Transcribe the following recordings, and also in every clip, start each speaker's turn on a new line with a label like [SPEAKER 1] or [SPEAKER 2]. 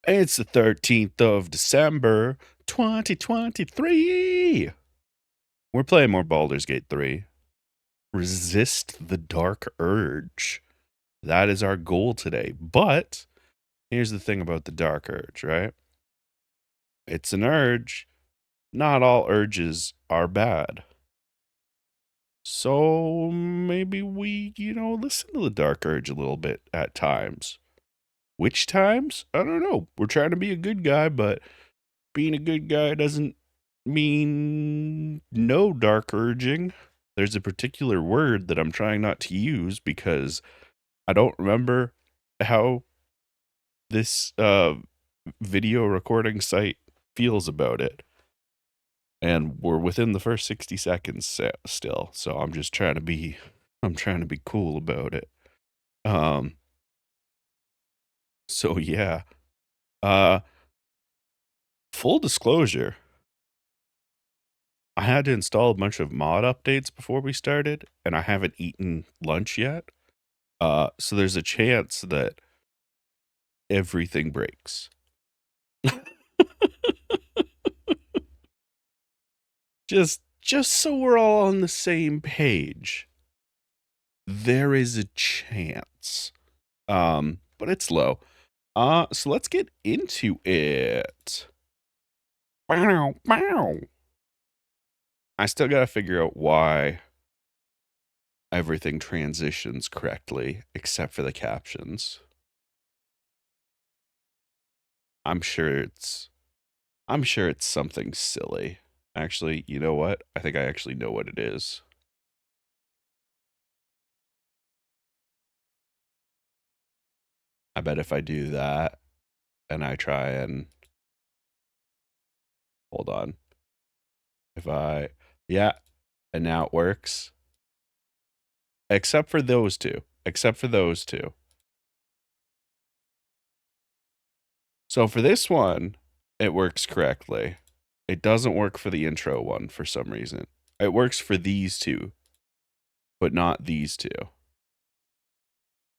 [SPEAKER 1] It's the 13th of December, 2023. We're playing more Baldur's Gate 3. Resist the dark urge. That is our goal today. But here's the thing about the dark urge, right? It's an urge. Not all urges are bad. So maybe we, listen to the dark urge a little bit at times. Which times? I don't know. We're trying to be a good guy, but being a good guy doesn't mean no dark urging. There's a particular word that I'm trying not to use because I don't remember how this video recording site feels about it. And we're within the first 60 seconds still. So I'm trying to be cool about it. So yeah. Full disclosure, I had to install a bunch of mod updates before we started, and I haven't eaten lunch yet. So there's a chance that everything breaks. just so we're all on the same page. There is a chance. But it's low. So let's get into it. Bow, bow. I still gotta figure out why everything transitions correctly, except for the captions. I'm sure it's something silly. Actually, you know what? I think I actually know what it is. I bet if I do that and I try and hold on. Yeah, and now it works. Except for those two. So for this one, it works correctly. It doesn't work for the intro one for some reason. It works for these two, but not these two.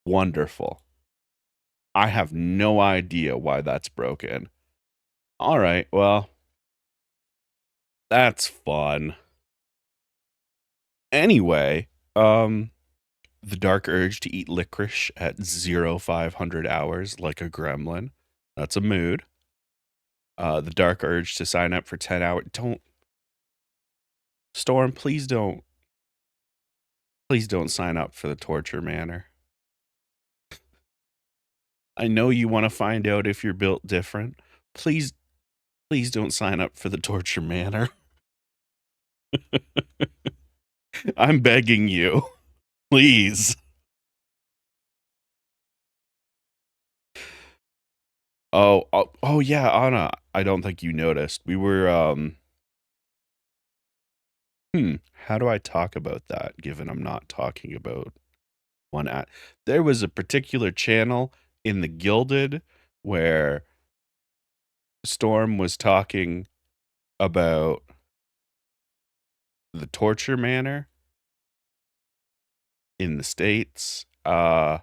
[SPEAKER 1] Wonderful. I have no idea why that's broken. All right, well, that's fun. Anyway, the dark urge to eat licorice at 0500 hours like a gremlin. That's a mood. The dark urge to sign up for 10 hours. Don't. Storm, please don't. Please don't sign up for the torture manor. I know you want to find out if you're built different. Please don't sign up for the torture manor. I'm begging you. Please. Oh yeah, Anna, I don't think you noticed. We were how do I talk about that given I'm not talking about one at there was a particular channel in the Gilded where Storm was talking about the torture manor in the States. And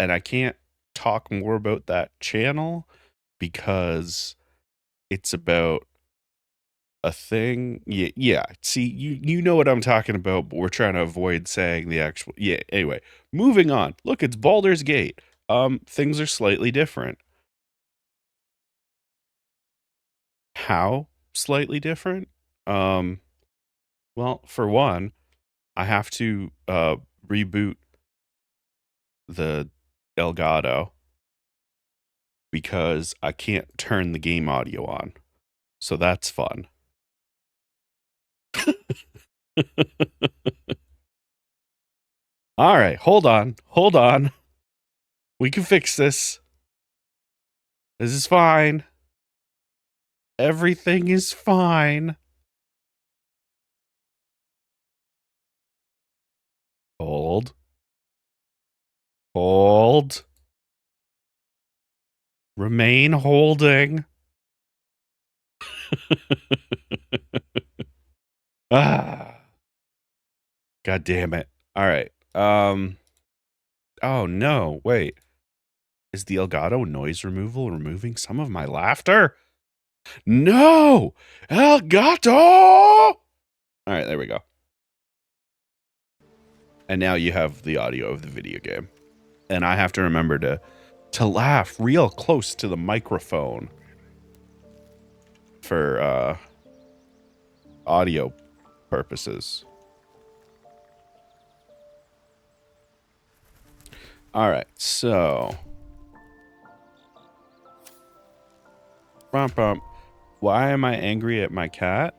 [SPEAKER 1] I can't talk more about that channel because it's about a thing. Yeah. See, you know what I'm talking about, but we're trying to avoid saying the actual. Yeah. Anyway, moving on. Look, it's Baldur's Gate. Things are slightly different. How slightly different? Well, for one, I have to reboot the Elgato because I can't turn the game audio on. So that's fun. All right, hold on. We can fix this. This is fine. Everything is fine. Hold. Remain holding. Ah. God damn it. All right. Oh no, wait. Is the Elgato noise removal removing some of my laughter? No! Elgato! All right, there we go. And now you have the audio of the video game. And I have to remember to laugh real close to the microphone for audio purposes. All right, so why am I angry at my cat?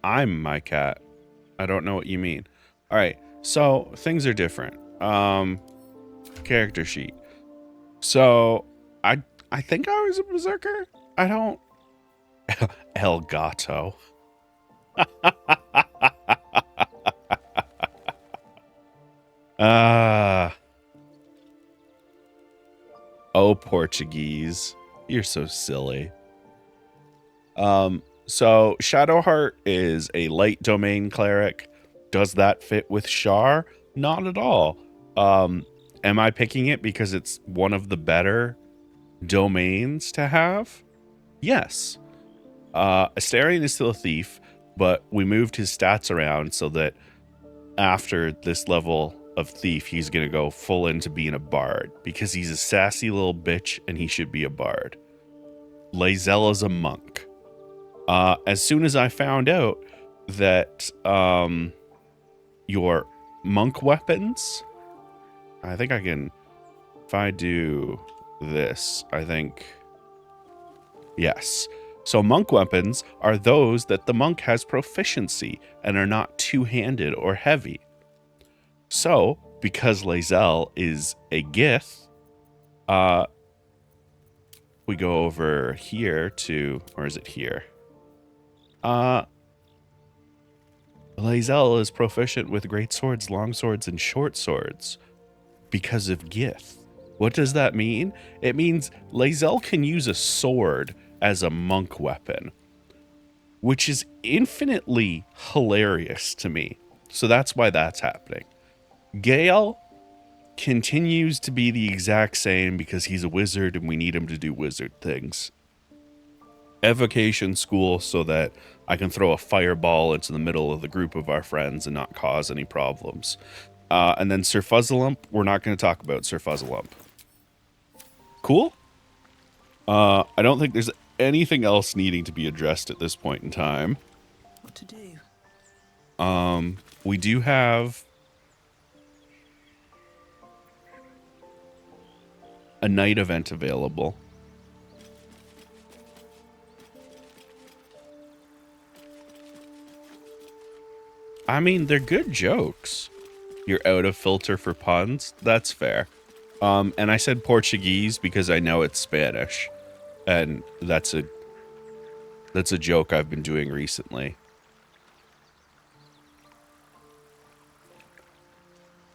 [SPEAKER 1] I'm my cat. I don't know what you mean. All right, so things are different. Character sheet. So I think I was a berserker. I don't. Elgato. Oh, Portuguese. You're so silly. So Shadowheart is a light domain cleric. Does that fit with Shar? Not at all. Am I picking it because it's one of the better domains to have? Yes. Astarion is still a thief, but we moved his stats around so that after this level of thief, he's going to go full into being a bard because he's a sassy little bitch and he should be a bard. Lae'zel is a monk. As soon as I found out that your monk weapons, I think I can, if I do this, I think, yes. So monk weapons are those that the monk has proficiency and are not two-handed or heavy. So, because Lae'zel is a Gith, we go over here to, or is it here? Lae'zel is proficient with great swords, long swords, and short swords because of Gith. What does that mean? It means Lae'zel can use a sword as a monk weapon, which is infinitely hilarious to me. So that's why that's happening. Gale continues to be the exact same because he's a wizard and we need him to do wizard things. Evocation school so that I can throw a fireball into the middle of the group of our friends and not cause any problems. And then Sir Fuzzalump, we're not going to talk about Sir Fuzzalump. Cool? I don't think there's anything else needing to be addressed at this point in time.
[SPEAKER 2] What to do?
[SPEAKER 1] We do have a night event available. I mean, they're good jokes. You're out of filter for puns. That's fair. And I said Portuguese because I know it's Spanish, and that's a joke I've been doing recently.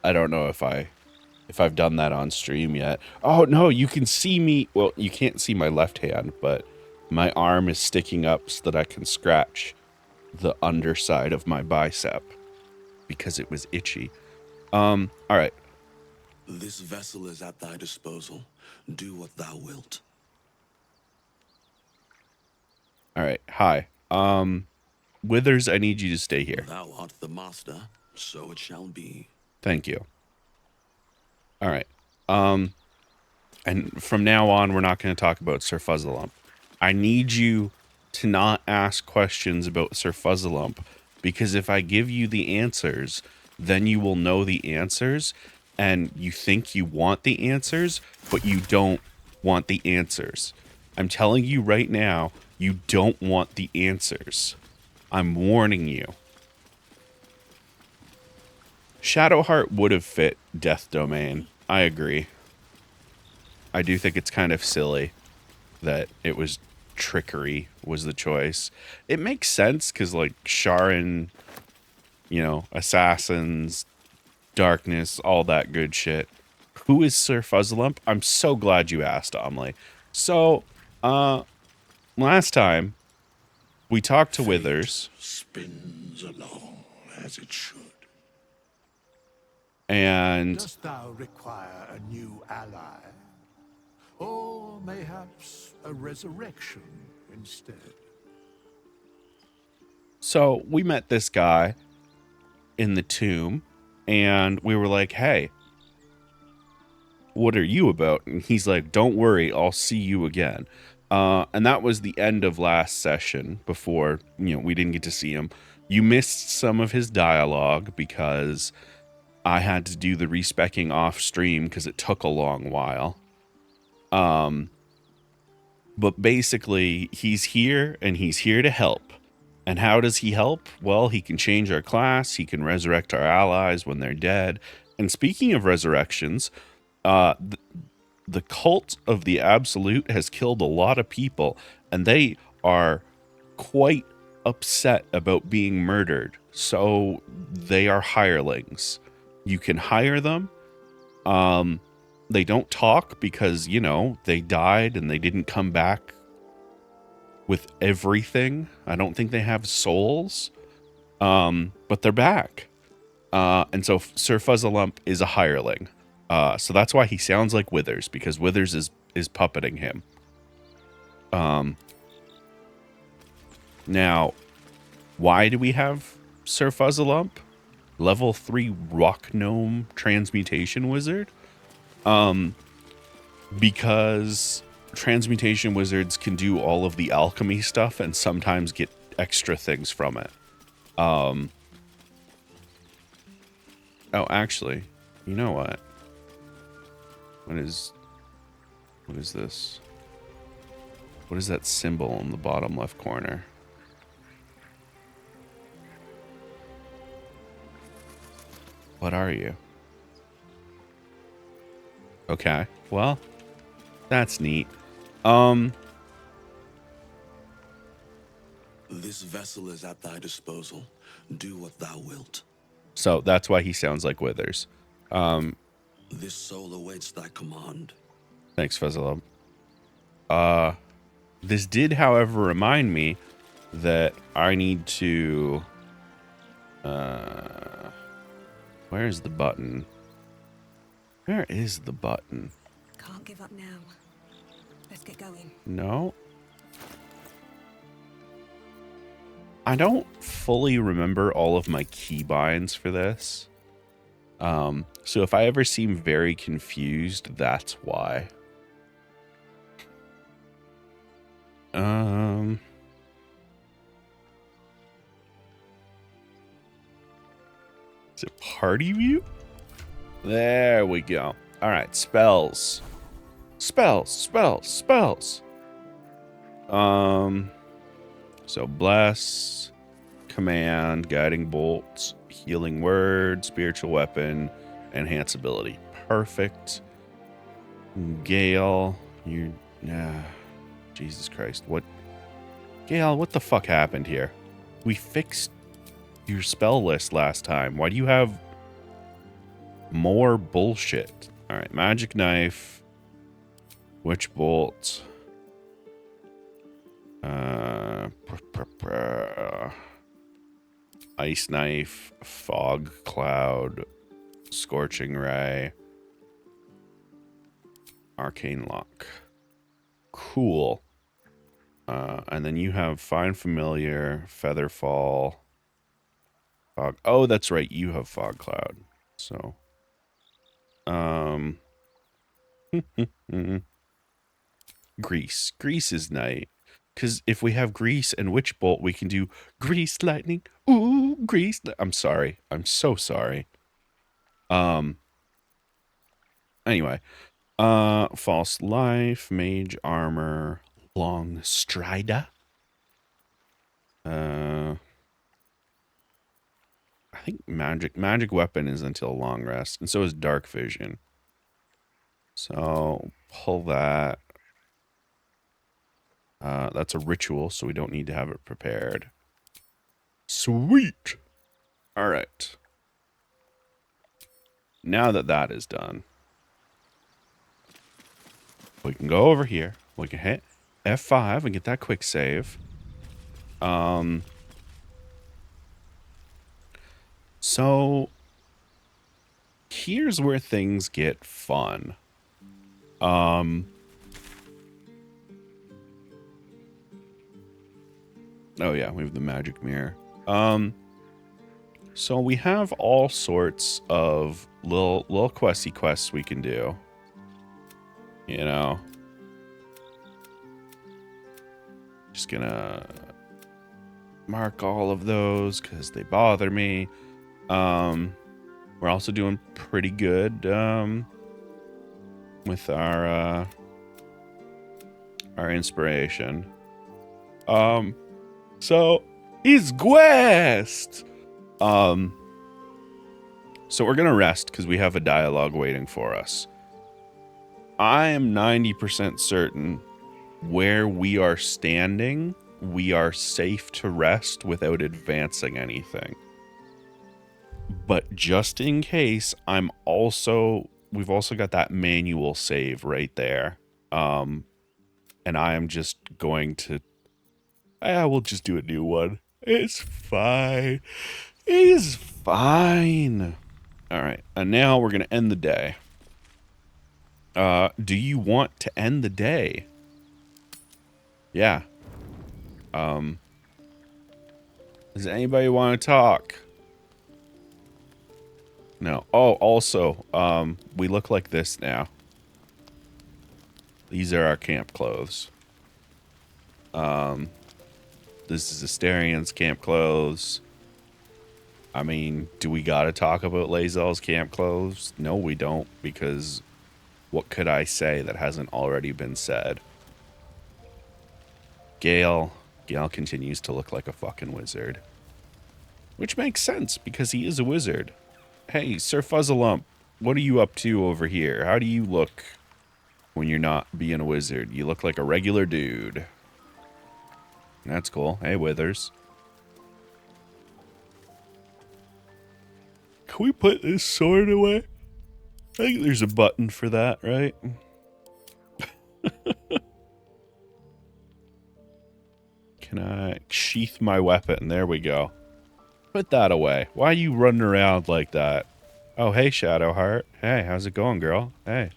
[SPEAKER 1] I don't know if I've done that on stream yet. Oh no, you can see me. Well, you can't see my left hand, but my arm is sticking up so that I can scratch the underside of my bicep because it was itchy. All right.
[SPEAKER 2] This vessel is at thy disposal. Do what thou wilt.
[SPEAKER 1] All right. Hi. Withers, I need you to stay here.
[SPEAKER 2] Thou art the master, so it shall be.
[SPEAKER 1] Thank you. All right. And from now on, we're not going to talk about Sir Fuzzalump. I need you to not ask questions about Sir Fuzzalump, because if I give you the answers, then you will know the answers, and you think you want the answers, but you don't want the answers. I'm telling you right now, you don't want the answers. I'm warning you. Shadowheart would have fit Death Domain. I agree. I do think it's kind of silly that it was trickery was the choice. It makes sense because, like, Sharon, you know, assassins, darkness, all that good shit. Who is Sir Fuzzalump? I'm so glad you asked, Omley. So, last time we talked to Withers.
[SPEAKER 3] Spins along as it should.
[SPEAKER 1] And
[SPEAKER 3] Dost thou require a new ally? Or mayhaps a resurrection instead.
[SPEAKER 1] So we met this guy in the tomb, and we were like, hey, what are you about? And he's like, don't worry, I'll see you again. And that was the end of last session before, we didn't get to see him. You missed some of his dialogue because I had to do the respecking off stream because it took a long while. But basically, he's here and he's here to help. And how does he help? Well, he can change our class. He can resurrect our allies when they're dead. And speaking of resurrections, the cult of the Absolute has killed a lot of people, and they are quite upset about being murdered. So they are hirelings. You can hire them. They don't talk because, they died and they didn't come back with everything. I don't think they have souls. But they're back. And so Sir Fuzzalump is a hireling. So that's why he sounds like Withers, because Withers is puppeting him. Now, why do we have Sir Fuzzalump? Level 3 rock gnome transmutation wizard? Because transmutation wizards can do all of the alchemy stuff and sometimes get extra things from it. Oh, actually, you know what? What is this? What is that symbol in the bottom left corner? What are you? Okay, well, that's neat.
[SPEAKER 2] This vessel is at thy disposal. Do what thou wilt.
[SPEAKER 1] So that's why he sounds like Withers.
[SPEAKER 2] This soul awaits thy command.
[SPEAKER 1] Thanks, Fuzzalump. This did, however, remind me that I need to... where is the button? Where is the button?
[SPEAKER 4] Can't give up now. Let's get going.
[SPEAKER 1] No. I don't fully remember all of my keybinds for this. So if I ever seem very confused, that's why. Is it party view? There we go. All right, spells. Spells. So bless, command, guiding bolts, healing word, spiritual weapon, enhance ability. Perfect. Gale, Jesus Christ. Gale, what the fuck happened here? We fixed your spell list last time. Why do you have more bullshit? All right, magic knife, witch bolt, ice knife, fog cloud, scorching ray, arcane lock. Cool. And then you have find familiar, feather fall, fog. Oh, that's right. You have fog cloud. So, grease. Grease is night. Because if we have grease and witch bolt, we can do grease lightning. Ooh, grease. I'm sorry. I'm so sorry. Anyway, false life, mage armor, long strider. I think magic weapon is until long rest, and so is dark vision. So pull that. That's a ritual, so we don't need to have it prepared. Sweet. All right. Now that that is done, we can go over here. We can hit F5 and get that quick save. So here's where things get fun. Oh yeah, we have the magic mirror. So we have all sorts of little questy quests we can do. You know. Just gonna mark all of those because they bother me. We're also doing pretty good with our inspiration. So he's Gwest. So we're gonna rest because we have a dialogue waiting for us. I am 90% certain where we are standing, we are safe to rest without advancing anything. But just in case, we've also got that manual save right there. And I am just going to, we'll just do a new one. It's fine. It's fine. All right. And now we're going to end the day. Do you want to end the day? Yeah. Does anybody want to talk? No. Oh, also, we look like this now. These are our camp clothes. This is Asterian's camp clothes. I mean, do we gotta talk about Lae'zel's camp clothes? No, we don't, because what could I say that hasn't already been said? Gale continues to look like a fucking wizard. Which makes sense, because he is a wizard. Hey, Sir Fuzzalump, what are you up to over here? How do you look when you're not being a wizard? You look like a regular dude. That's cool. Hey, Withers. Can we put this sword away? I think there's a button for that, right? Can I sheath my weapon? There we go. Put that away. Why are you running around like that? Oh, hey, Shadowheart. Hey, how's it going, girl? Hey.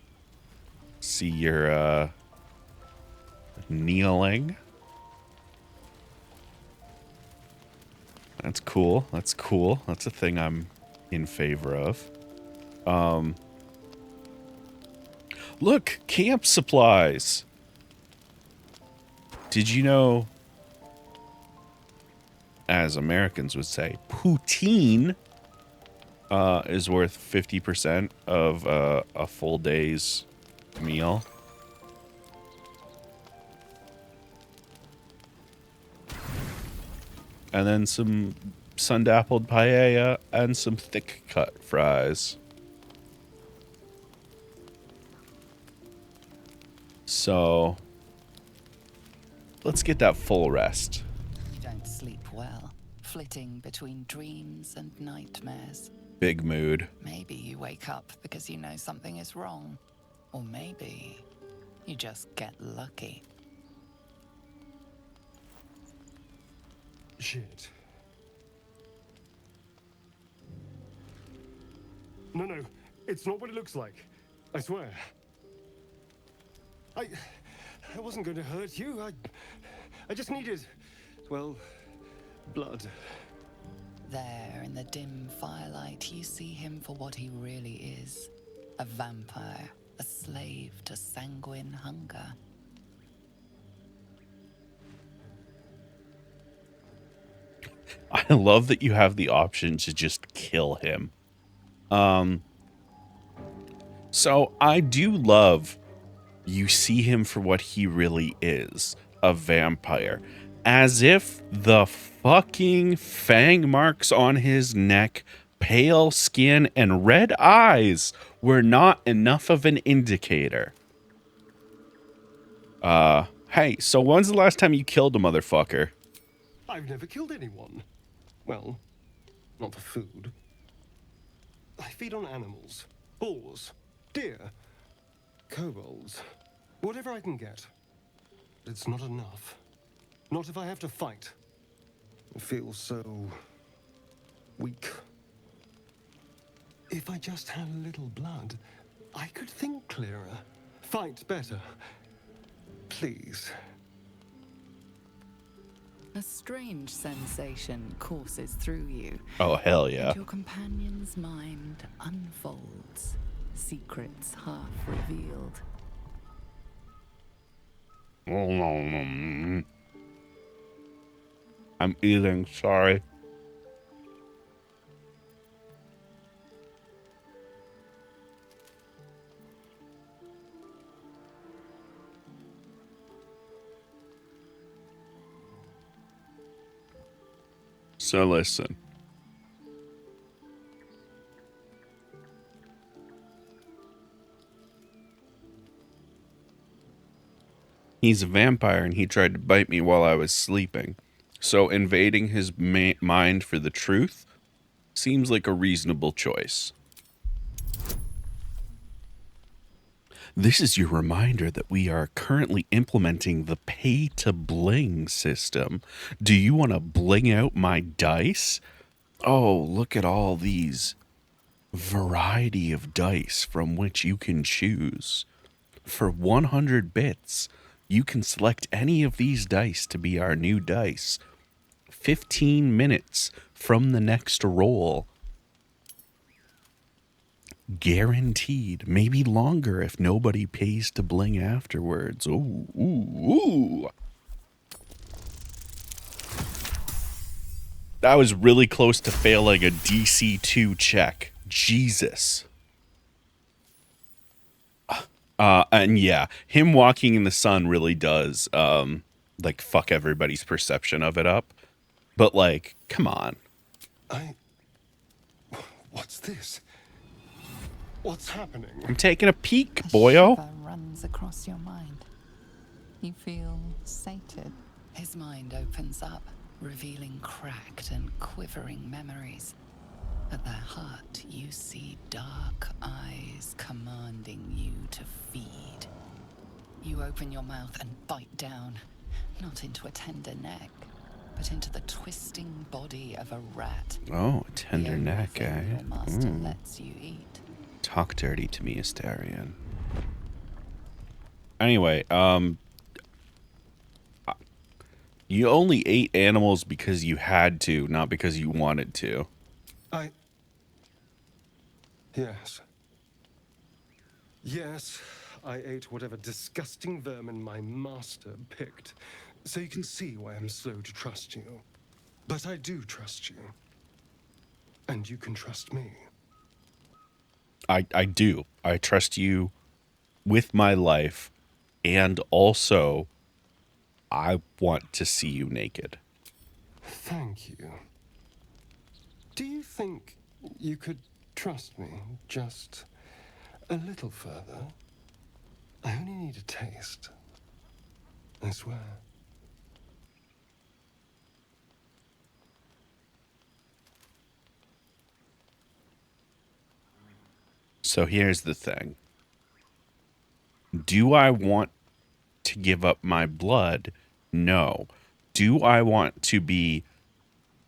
[SPEAKER 1] See you're, kneeling. That's cool. That's cool. That's a thing I'm in favor of. Look, camp supplies. Did you know, as Americans would say, poutine is worth 50% of a full day's meal? And then some sun-dappled paella and some thick-cut fries. So, let's get that full rest.
[SPEAKER 5] You don't sleep well, flitting between dreams and nightmares.
[SPEAKER 1] Big mood.
[SPEAKER 5] Maybe you wake up because you know something is wrong. Or maybe you just get lucky.
[SPEAKER 6] Shit. No, it's not what it looks like. I swear. I wasn't going to hurt you. I just needed, well, blood.
[SPEAKER 5] There, in the dim firelight, you see him for what he really is. A vampire, a slave to sanguine hunger.
[SPEAKER 1] I love that you have the option to just kill him. So I do love you see him for what he really is, a vampire. As if the fucking fang marks on his neck, pale skin, and red eyes were not enough of an indicator. Hey, so when's the last time you killed a motherfucker?
[SPEAKER 6] I've never killed anyone. Well, not for food. I feed on animals. Boars. Deer. Kobolds. Whatever I can get. But it's not enough. Not if I have to fight. I feel so weak. If I just had a little blood, I could think clearer. Fight better. Please.
[SPEAKER 5] A strange sensation courses through you,
[SPEAKER 1] Oh, hell yeah.
[SPEAKER 5] and your companion's mind unfolds, secrets half revealed.
[SPEAKER 1] I'm eating, sorry. So listen. He's a vampire and he tried to bite me while I was sleeping. So invading his mind for the truth seems like a reasonable choice. This is your reminder that we are currently implementing the pay to bling system. Do you want to bling out my dice? Oh, look at all these variety of dice from which you can choose. For 100 bits, you can select any of these dice to be our new dice. 15 minutes from the next roll. Guaranteed. Maybe longer if nobody pays to bling afterwards. Ooh, ooh, ooh. That was really close to failing a DC 2 check. Jesus. And yeah, him walking in the sun really does, like, fuck everybody's perception of it up. But, like, come on.
[SPEAKER 6] What's this? What's happening?
[SPEAKER 1] I'm taking a peek,
[SPEAKER 5] A
[SPEAKER 1] boyo.
[SPEAKER 5] shiver runs across your mind. You feel sated. His mind opens up, revealing cracked and quivering memories. At their heart, you see dark eyes commanding you to feed. You open your mouth and bite down, not into a tender neck, but into the twisting body of a rat.
[SPEAKER 1] Oh, a tender
[SPEAKER 5] The only
[SPEAKER 1] neck,
[SPEAKER 5] thing
[SPEAKER 1] eh?
[SPEAKER 5] your master lets you eat.
[SPEAKER 1] Talk dirty to me, Astarion. Anyway, you only ate animals because you had to, not because you wanted to.
[SPEAKER 6] Yes. Yes, I ate whatever disgusting vermin my master picked. So you can see why I'm slow to trust you. But I do trust you. And you can trust me.
[SPEAKER 1] I do. I trust you with my life, and also, I want to see you naked.
[SPEAKER 6] Thank you. Do you think you could trust me just a little further? I only need a taste. I swear.
[SPEAKER 1] So here's the thing. Do I want to give up my blood? No. Do I want to be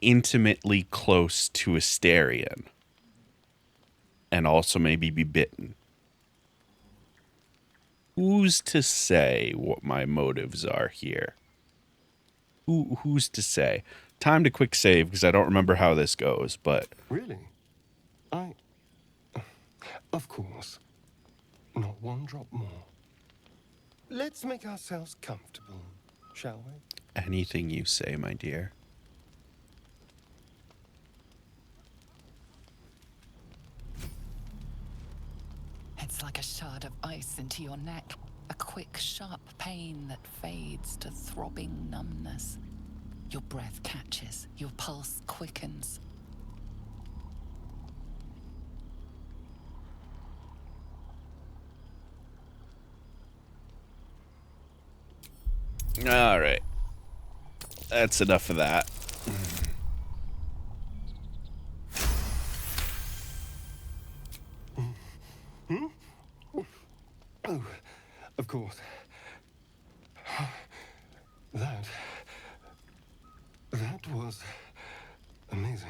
[SPEAKER 1] intimately close to Astarion? And also maybe be bitten? Who's to say what my motives are here? Who's to say? Time to quick save because I don't remember how this goes, but
[SPEAKER 6] Really? Of course. Not one drop more. Let's make ourselves comfortable, shall we?
[SPEAKER 1] anything you say, my dear.
[SPEAKER 5] It's like a shard of ice into your neck. A quick, sharp pain that fades to throbbing numbness. Your breath catches, your pulse quickens.
[SPEAKER 1] All right. That's enough of that.
[SPEAKER 6] Oh, of course. That was amazing.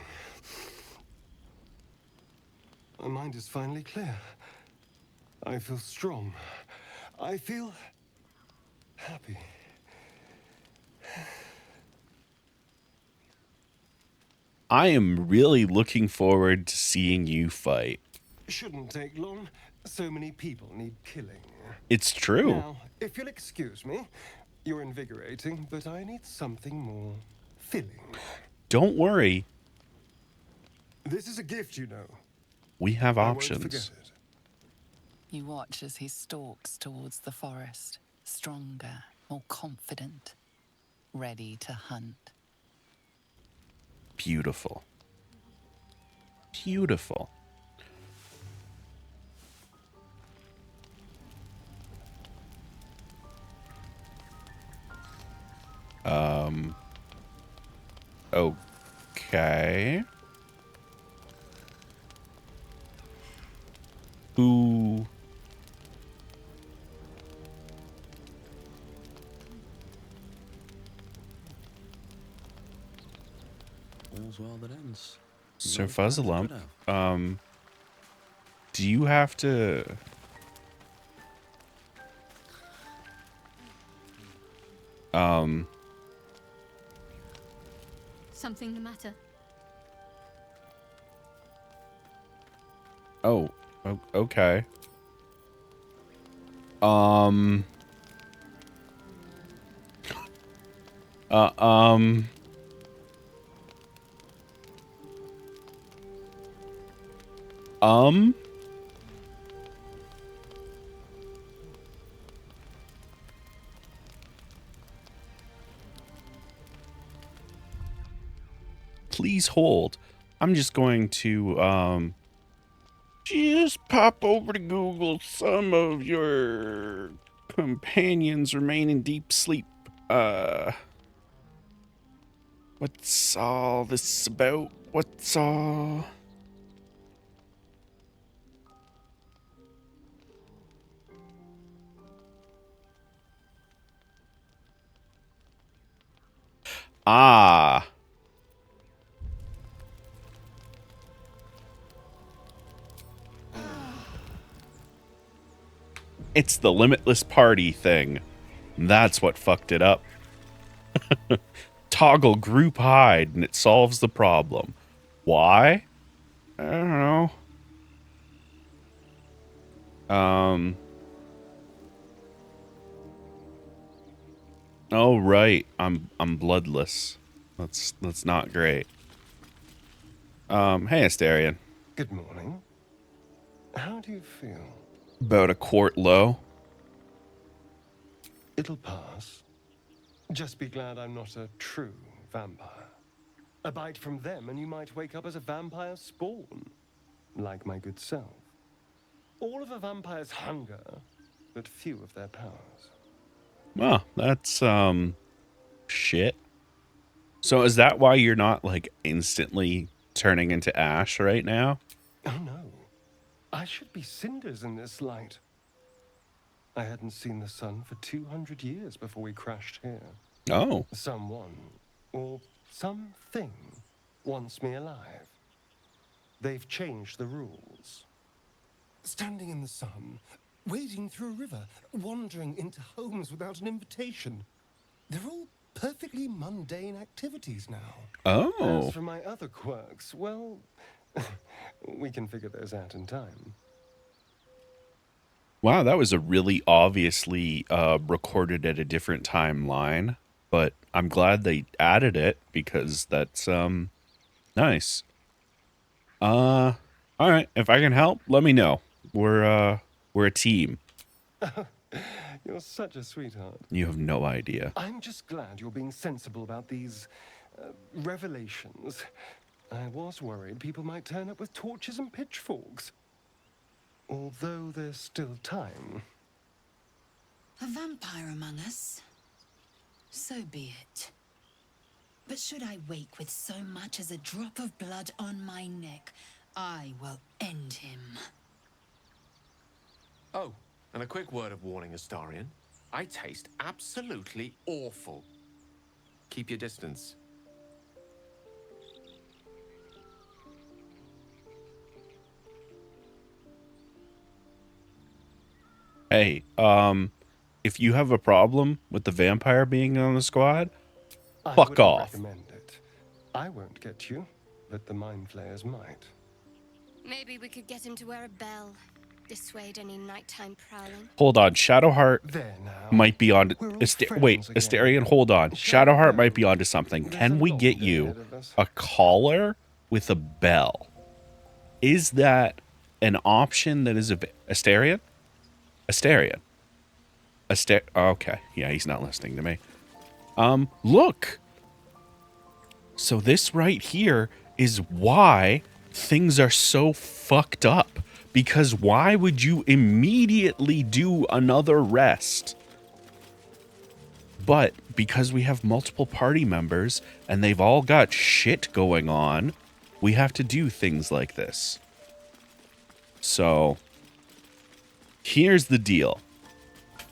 [SPEAKER 6] My mind is finally clear. I feel strong. I feel happy.
[SPEAKER 1] I am really looking forward to seeing you fight.
[SPEAKER 6] Shouldn't take long. So many people need killing.
[SPEAKER 1] It's true.
[SPEAKER 6] Now, if you'll excuse me, you're invigorating, but I need something more filling.
[SPEAKER 1] Don't worry.
[SPEAKER 6] This is a gift, you know.
[SPEAKER 1] We have
[SPEAKER 6] I won't forget
[SPEAKER 1] options.
[SPEAKER 6] it.
[SPEAKER 5] You watch as he stalks towards the forest, stronger, more confident, ready to hunt.
[SPEAKER 1] Beautiful. Beautiful. Okay. Who?
[SPEAKER 2] All's well that ends.
[SPEAKER 1] Sir
[SPEAKER 2] No plans to
[SPEAKER 1] Fuzzalump.
[SPEAKER 2] put out.
[SPEAKER 1] Do you have to?
[SPEAKER 4] Something the matter?
[SPEAKER 1] Oh, okay. Um. Uh, um. Um. Please hold. I'm just going to, just pop over to Google. Some of your companions remain in deep sleep. What's all this about? What's all... Ah. It's the limitless party thing. That's what fucked it up. Toggle group hide and it solves the problem. Why? I don't know. Oh right. I'm bloodless. That's not great. Hey Asterion.
[SPEAKER 6] Good morning. How do you feel?
[SPEAKER 1] About a quart low.
[SPEAKER 6] It'll pass. Just be glad I'm not a true vampire. A bite from them and you might wake up as a vampire spawn, like my good self. All of a vampire's hunger, but few of their powers.
[SPEAKER 1] Well, that's shit. So is that why you're not like instantly turning into ash right now?
[SPEAKER 6] Oh no. I should be cinders in this light. I hadn't seen the sun for 200 years before we crashed here.
[SPEAKER 1] Oh.
[SPEAKER 6] Someone, or something, wants me alive. They've changed the rules. Standing in the sun, wading through a river, wandering into homes without an invitation. They're all perfectly mundane activities now.
[SPEAKER 1] Oh.
[SPEAKER 6] As for my other quirks, well, we can figure those out in time.
[SPEAKER 1] Wow, that was a really obviously recorded at a different timeline, but I'm glad they added it because that's nice. All right, if I can help, let me know. We're a team.
[SPEAKER 6] You're such a sweetheart.
[SPEAKER 1] You have no idea.
[SPEAKER 6] I'm just glad you're being sensible about these revelations. I was worried people might turn up with torches and pitchforks. Although there's still time.
[SPEAKER 7] A vampire among us? So be it. But should I wake with so much as a drop of blood on my neck, I will end him.
[SPEAKER 8] Oh, and a quick word of warning, Astarion. I taste absolutely awful. Keep your distance.
[SPEAKER 1] Hey, if you have a problem with the vampire being on the squad,
[SPEAKER 6] I
[SPEAKER 1] fuck
[SPEAKER 6] wouldn't
[SPEAKER 1] off.
[SPEAKER 6] recommend it. I won't get you, but the mind flayers might.
[SPEAKER 9] Maybe we could get him to wear a bell. Dissuade any nighttime prowling.
[SPEAKER 1] Hold on. Shadowheart
[SPEAKER 6] There now.
[SPEAKER 1] might be on.
[SPEAKER 6] We're all
[SPEAKER 1] Wait,
[SPEAKER 6] friends again.
[SPEAKER 1] Astarion, hold on. Shadowheart might be onto something.
[SPEAKER 6] There's
[SPEAKER 1] Can
[SPEAKER 6] a
[SPEAKER 1] we
[SPEAKER 6] long
[SPEAKER 1] get
[SPEAKER 6] day
[SPEAKER 1] you
[SPEAKER 6] ahead of us.
[SPEAKER 1] a collar with a bell? Is that an option that is a Astarion? Astarion. Okay. Yeah, he's not listening to me. Look. So this right here is why things are so fucked up. Because why would you immediately do another rest? But because we have multiple party members and they've all got shit going on, we have to do things like this. So here's the deal.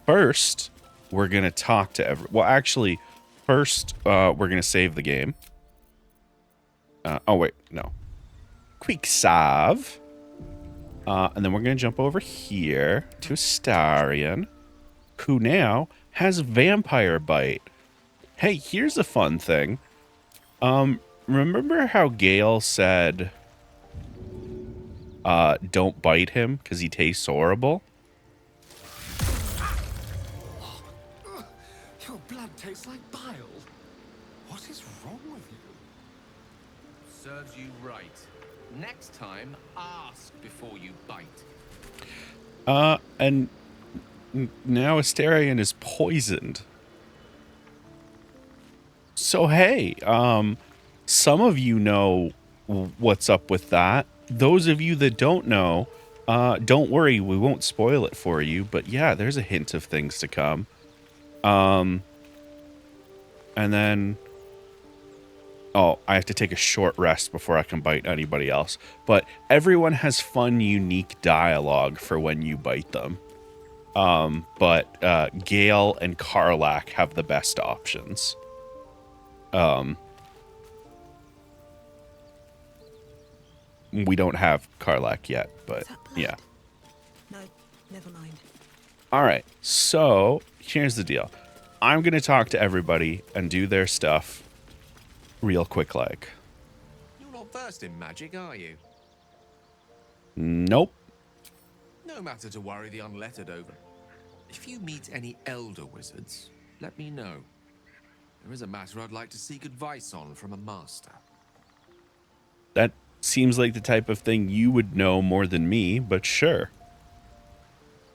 [SPEAKER 1] First, we're going to talk to well, actually, first, we're going to save the game. Oh, wait, no. Quick save. And then we're going to jump over here to Astarion, who now has Vampire Bite. Hey, here's a fun thing. Remember how Gale said, don't bite him because he tastes horrible?
[SPEAKER 6] Your blood tastes like bile. What is wrong with you?
[SPEAKER 8] Serves you right. Next time, ask before you bite.
[SPEAKER 1] And now Astarion is poisoned. So, hey, some of you know what's up with that. Those of you that don't know, don't worry, we won't spoil it for you. But yeah, there's a hint of things to come. And then... Oh, I have to take a short rest before I can bite anybody else. But everyone has fun, unique dialogue for when you bite them. But Gale and Karlach have the best options. We don't have Karlach yet, but yeah.
[SPEAKER 4] No, never mind.
[SPEAKER 1] All right, so here's the deal. I'm going to talk to everybody and do their stuff real quick like.
[SPEAKER 8] You're not versed in magic, are you?
[SPEAKER 1] Nope.
[SPEAKER 8] No matter to worry the unlettered over. If you meet any elder wizards, let me know. There is a matter I'd like to seek advice on from a master.
[SPEAKER 1] That seems like the type of thing you would know more than me, but sure.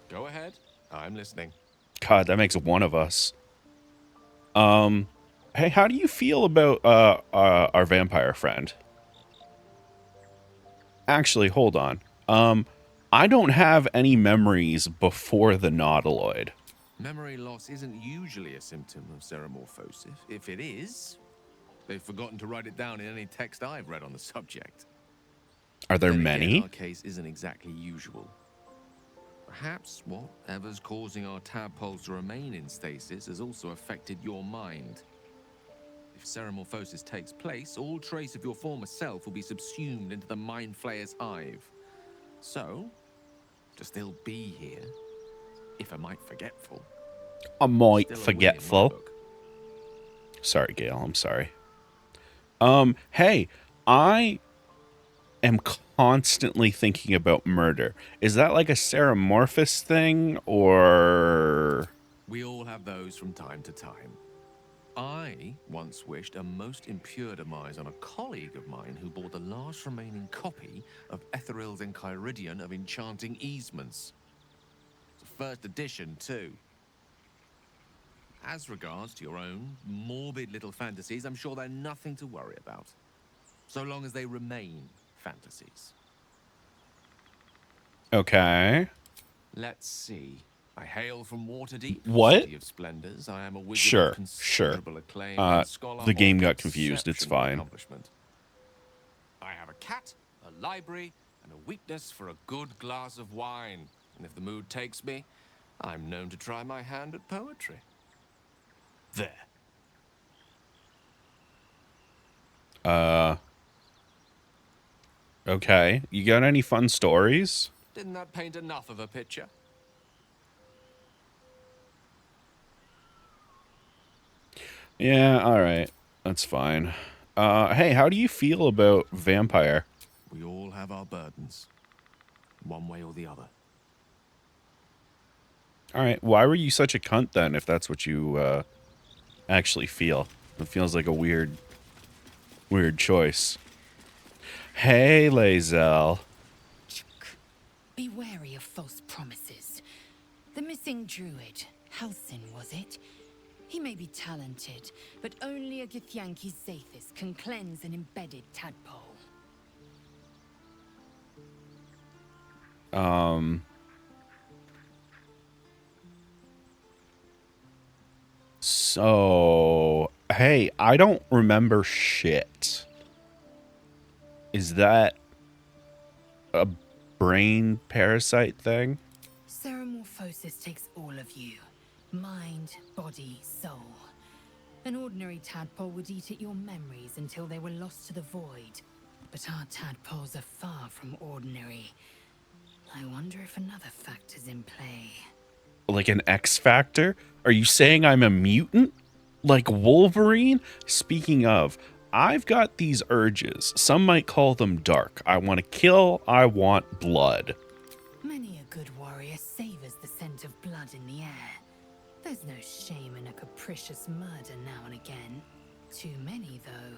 [SPEAKER 8] Go ahead. I'm listening.
[SPEAKER 1] God, that makes one of us. Hey, how do you feel about our vampire friend? Actually, hold on. I don't have any memories before the nautiloid.
[SPEAKER 8] Memory loss isn't usually a symptom of ceremorphosis. If it is, they've forgotten to write it down in any text I've read on the subject.
[SPEAKER 1] Are there
[SPEAKER 8] Then
[SPEAKER 1] many?
[SPEAKER 8] Again, our case isn't exactly usual. Perhaps whatever's causing our tadpoles to remain in stasis has also affected your mind. If ceremorphosis takes place, all trace of your former self will be subsumed into the Mind Flayer's hive. So, to still be here, if a mite forgetful.
[SPEAKER 1] A mite
[SPEAKER 8] still a win in my
[SPEAKER 1] forgetful.
[SPEAKER 8] book.
[SPEAKER 1] Sorry, Gale. I'm sorry. Hey, I am constantly thinking about murder. Is that like a ceremorphous thing, or...
[SPEAKER 8] We all have those from time to time. I once wished a most impure demise on a colleague of mine who bought the last remaining copy of Etheril's Enchiridion of Enchanting Easements. It's a first edition, too. As regards to your own morbid little fantasies, I'm sure they're nothing to worry about. So long as they remain fantasies.
[SPEAKER 1] Okay.
[SPEAKER 8] Let's see. I hail from Waterdeep,
[SPEAKER 1] What?
[SPEAKER 8] City of Splendors. I am a wizard
[SPEAKER 1] Sure,
[SPEAKER 8] of considerable
[SPEAKER 1] sure.
[SPEAKER 8] acclaim and scholar
[SPEAKER 1] The game
[SPEAKER 8] of
[SPEAKER 1] got confused. It's
[SPEAKER 8] exceptional
[SPEAKER 1] fine.
[SPEAKER 8] accomplishment. I have a cat, a library, and a weakness for a good glass of wine. And if the mood takes me, I'm known to try my hand at poetry. There.
[SPEAKER 1] Okay. You got any fun stories?
[SPEAKER 8] Didn't that paint enough of a picture?
[SPEAKER 1] Yeah, all right. That's fine. Hey, how do you feel about vampire?
[SPEAKER 8] We all have our burdens, one way or the other.
[SPEAKER 1] All right, why were you such a cunt then, if that's what you actually feel? It feels like a weird choice. Hey, Lae'zel.
[SPEAKER 7] Be wary of false promises. The missing druid, Halsin, was it? He may be talented, but only a Githyanki Zathis can cleanse an embedded tadpole.
[SPEAKER 1] So, hey, I don't remember shit. Is that a brain parasite thing?
[SPEAKER 7] Ceramorphosis takes all of you. Mind, body, soul. An ordinary tadpole would eat at your memories until they were lost to the void. But our tadpoles are far from ordinary. I wonder if another factor's in play.
[SPEAKER 1] Like an X Factor? Are you saying I'm a mutant? Like Wolverine? Speaking of, I've got these urges. Some might call them dark. I want to kill. I want blood.
[SPEAKER 7] Many a good warrior savors the scent of blood in the air. There's no shame in a capricious murder now and again. Too many, though,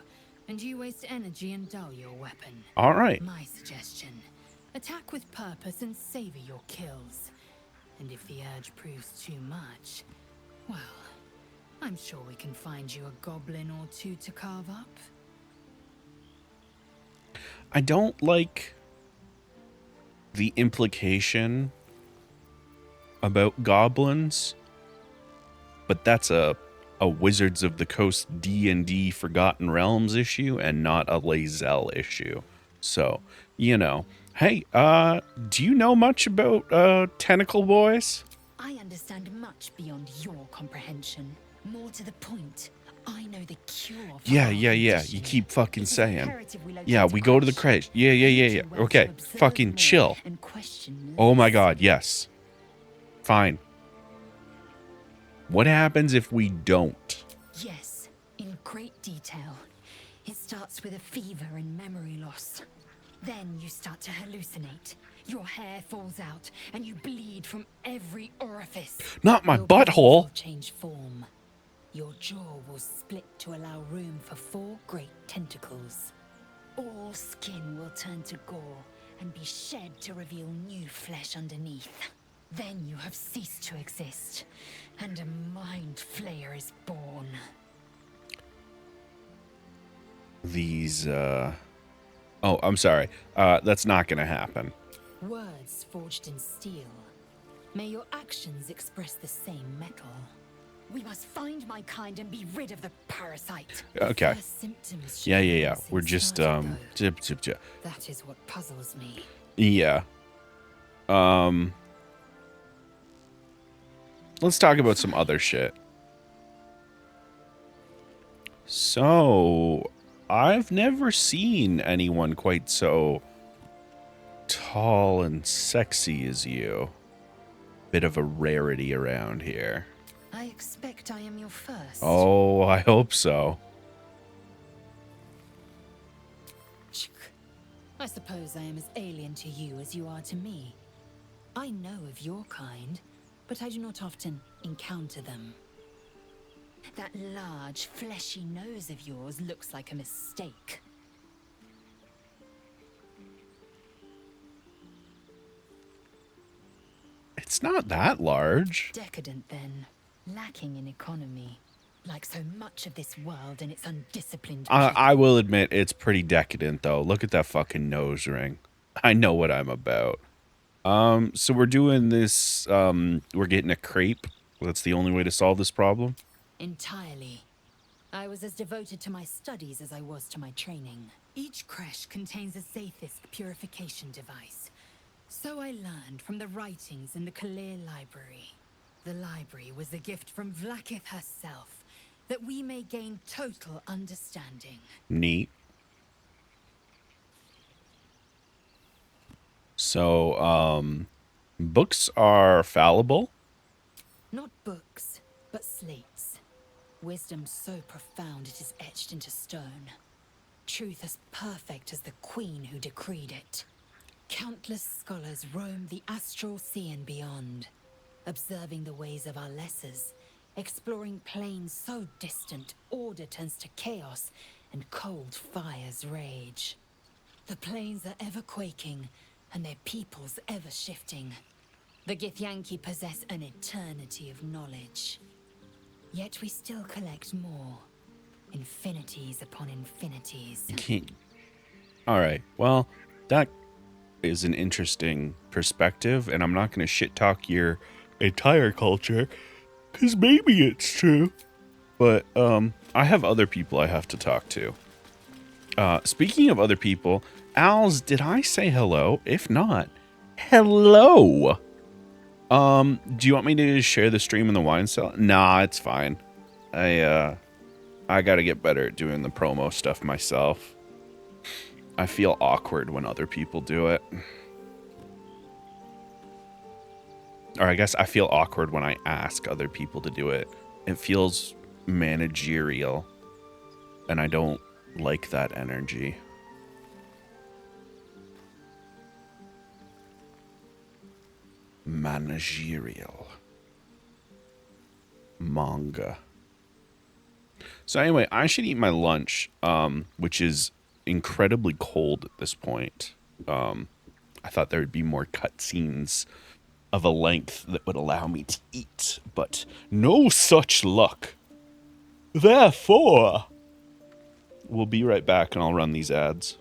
[SPEAKER 7] and you waste energy and dull your weapon.
[SPEAKER 1] All right.
[SPEAKER 7] My suggestion, attack with purpose and savor your kills. And if the urge proves too much, well, I'm sure we can find you a goblin or two to carve up.
[SPEAKER 1] I don't like the implication about goblins, but that's a Wizards of the Coast D&D Forgotten Realms issue and not a Lae'zel issue. So, you know. Hey, do you know much about tentacle boys?
[SPEAKER 7] I understand much beyond your comprehension. More to the point, I know the cure for
[SPEAKER 1] Yeah.
[SPEAKER 7] our
[SPEAKER 1] You
[SPEAKER 7] condition.
[SPEAKER 1] keep fucking
[SPEAKER 7] It is
[SPEAKER 1] saying.
[SPEAKER 7] imperative we locate
[SPEAKER 1] Yeah, we go to the
[SPEAKER 7] crash.
[SPEAKER 1] crash. Yeah.
[SPEAKER 7] Well
[SPEAKER 1] Okay,
[SPEAKER 7] to observe
[SPEAKER 1] fucking
[SPEAKER 7] more
[SPEAKER 1] chill.
[SPEAKER 7] and question
[SPEAKER 1] Oh my
[SPEAKER 7] less.
[SPEAKER 1] god, yes. Fine. What happens if we don't?
[SPEAKER 7] Yes, in great detail. It starts with a fever and memory loss. Then you start to hallucinate. Your hair falls out, and you bleed from every orifice.
[SPEAKER 1] Not my
[SPEAKER 7] Your bones
[SPEAKER 1] butthole.
[SPEAKER 7] will change form. Your jaw will split to allow room for 4 great tentacles. All skin will turn to gore and be shed to reveal new flesh underneath. Then you have ceased to exist, and a mind flayer is born.
[SPEAKER 1] These, Oh, I'm sorry. That's not gonna happen.
[SPEAKER 7] Words forged in steel. May your actions express the same metal. We must find my kind and be rid of the parasite.
[SPEAKER 1] Okay.
[SPEAKER 7] The first symptoms should
[SPEAKER 1] Yeah.
[SPEAKER 7] be
[SPEAKER 1] We're
[SPEAKER 7] since
[SPEAKER 1] just,
[SPEAKER 7] started, though.
[SPEAKER 1] zip.
[SPEAKER 7] That is what puzzles me.
[SPEAKER 1] Yeah. Let's talk about some other shit. So, I've never seen anyone quite so tall and sexy as you. Bit of a rarity around here.
[SPEAKER 7] I expect I am your first.
[SPEAKER 1] Oh, I hope so.
[SPEAKER 7] I suppose I am as alien to you as you are to me. I know of your kind, but I do not often encounter them. That large, fleshy nose of yours looks like a mistake.
[SPEAKER 1] It's not that large.
[SPEAKER 7] Decadent, then. Lacking in economy. Like so much of this world and its undisciplined people.
[SPEAKER 1] I will admit it's pretty decadent, though. Look at that fucking nose ring. I know what I'm about. So we're doing this, we're getting a crepe. That's the only way to solve this problem?
[SPEAKER 7] Entirely. I was as devoted to my studies as I was to my training. Each creche contains a Zathist purification device. So I learned from the writings in the Kalir Library. The library was a gift from Vlaakith herself, that we may gain total understanding.
[SPEAKER 1] Neat. So, books are fallible?
[SPEAKER 7] Not books, but slates. Wisdom so profound it is etched into stone. truth as perfect as the queen who decreed it. Countless scholars roam the astral sea and beyond, observing the ways of our lessers, exploring planes so distant order turns to chaos and cold fires rage. The planes are ever quaking, and their peoples ever shifting. The Githyanki possess an eternity of knowledge. Yet we still collect more. Infinities upon infinities.
[SPEAKER 1] All right. Well, that is an interesting perspective, and I'm not going to shit talk your entire culture, because maybe it's true. But I have other people I have to talk to. Speaking of other people, Als, did I say hello? If not, hello. Do you want me to share the stream in the wine cell? Nah, it's fine. I gotta get better at doing the promo stuff myself. I feel awkward when other people do it. Or I guess I feel awkward when I ask other people to do it. It feels managerial, and I don't like that energy. Managerial. Manga. So anyway, I should eat my lunch, which is incredibly cold at this point. I thought there would be more cutscenes of a length that would allow me to eat, but no such luck. Therefore, we'll be right back and I'll run these ads.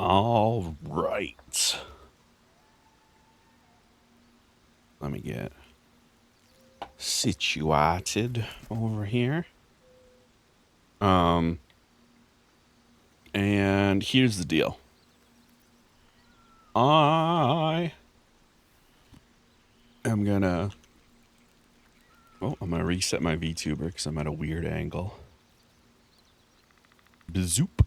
[SPEAKER 1] All right. Let me get situated over here. And here's the deal. I am gonna... Oh, I'm gonna reset my VTuber because I'm at a weird angle. Zoop.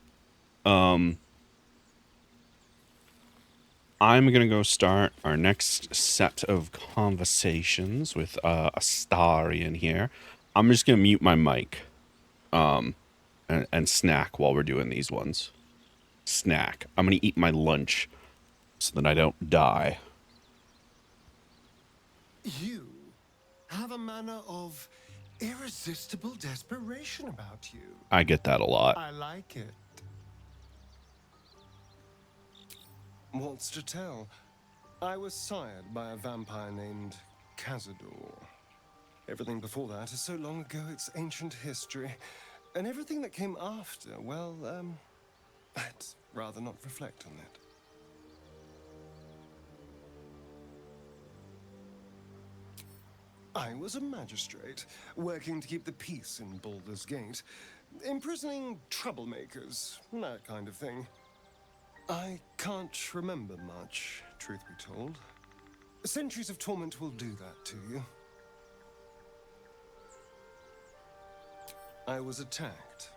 [SPEAKER 1] I'm going to go start our next set of conversations with Astarion here. I'm just going to mute my mic and snack while we're doing these ones. Snack. I'm going to eat my lunch so that I don't die.
[SPEAKER 6] You have a manner of irresistible desperation about you.
[SPEAKER 1] I get that a lot.
[SPEAKER 6] I like it. What's to tell? I was sired by a vampire named Cazador. Everything before that is so long ago it's ancient history. And everything that came after, well, I'd rather not reflect on it. I was a magistrate, working to keep the peace in Baldur's Gate, imprisoning troublemakers, that kind of thing. I can't remember much, truth be told. Centuries of torment will do that to you. I was attacked.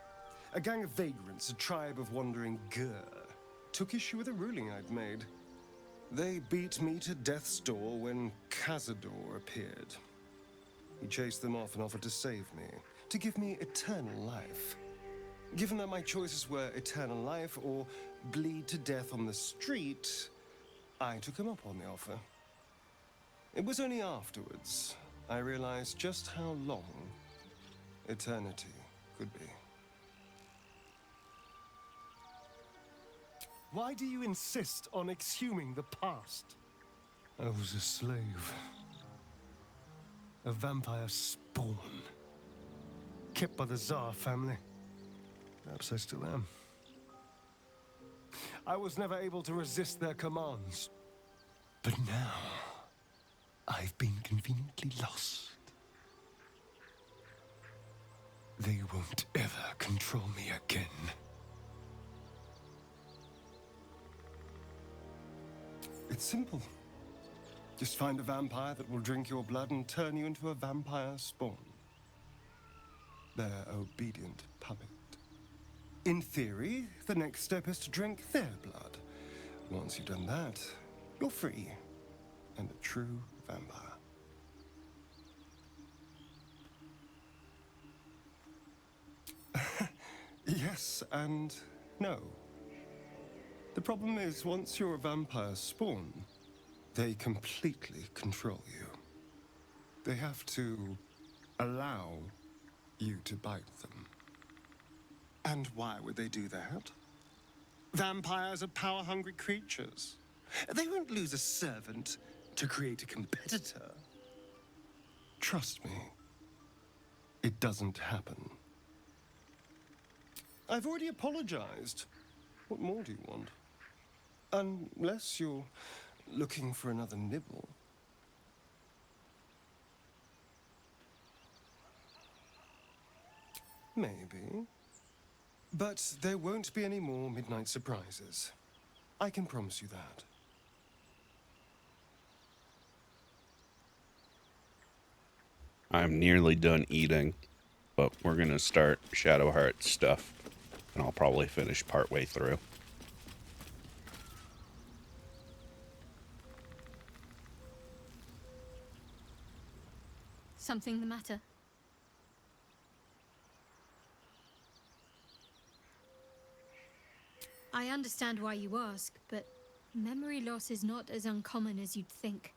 [SPEAKER 6] A gang of vagrants, a tribe of wandering Gur, took issue with a ruling I'd made. They beat me to death's door when Cazador appeared. He chased them off and offered to save me, to give me eternal life. Given that my choices were eternal life or bleed to death on the street, I took him up on the offer. It was only afterwards I realized just how long eternity could be.
[SPEAKER 3] Why do you insist on exhuming the past? I was a slave. A vampire spawn. Kept by the Tsar family. Perhaps I still am. I was never able to resist their commands. But now, I've been conveniently lost. They won't ever control me again.
[SPEAKER 6] It's simple. Just find a vampire that will drink your blood and turn you into a vampire spawn. Their obedient puppet. In theory, the next step is to drink their blood. Once you've done that, you're free and a true vampire. Yes and no. The problem is, once you're a vampire spawn, they completely control you. They have to allow you to bite them. And why would they do that? Vampires are power-hungry creatures. They won't lose a servant to create a competitor. Trust me, it doesn't happen. I've already apologized. What more do you want? Unless you're looking for another nibble. Maybe. But there won't be any more midnight surprises. I can promise you that.
[SPEAKER 1] I'm nearly done eating, but we're going to start Shadowheart stuff, and I'll probably finish partway through.
[SPEAKER 9] Something the matter? I understand why you ask, but memory loss is not as uncommon as you'd think.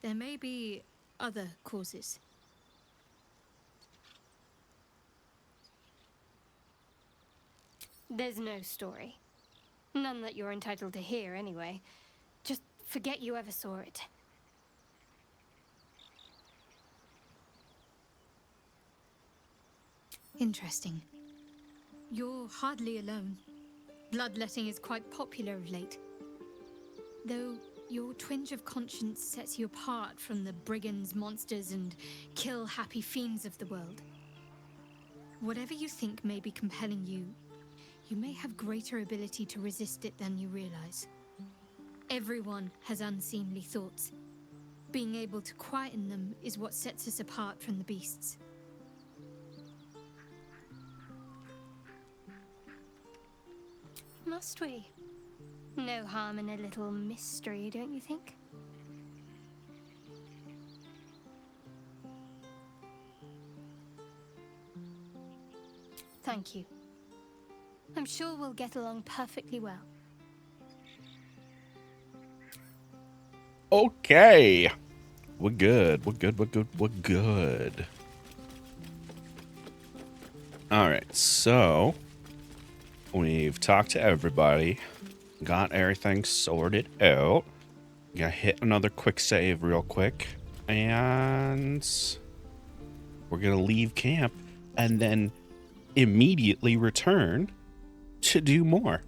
[SPEAKER 9] There may be other causes. There's no story. None that you're entitled to hear, anyway. Just forget you ever saw it.
[SPEAKER 4] Interesting.
[SPEAKER 9] You're hardly alone. Bloodletting is quite popular of late. Though your twinge of conscience sets you apart from the brigands, monsters, and kill-happy fiends of the world. Whatever you think may be compelling you, you may have greater ability to resist it than you realize. Everyone has unseemly thoughts. Being able to quieten them is what sets us apart from the beasts.
[SPEAKER 10] Must we? No harm in a little mystery, don't you think? Thank you. I'm sure we'll get along perfectly well.
[SPEAKER 1] Okay. We're good. We're good. We're good. We're good. All right. So we've talked to everybody. Got everything sorted out. Gonna hit another quick save real quick. And we're gonna leave camp and then immediately return to do more.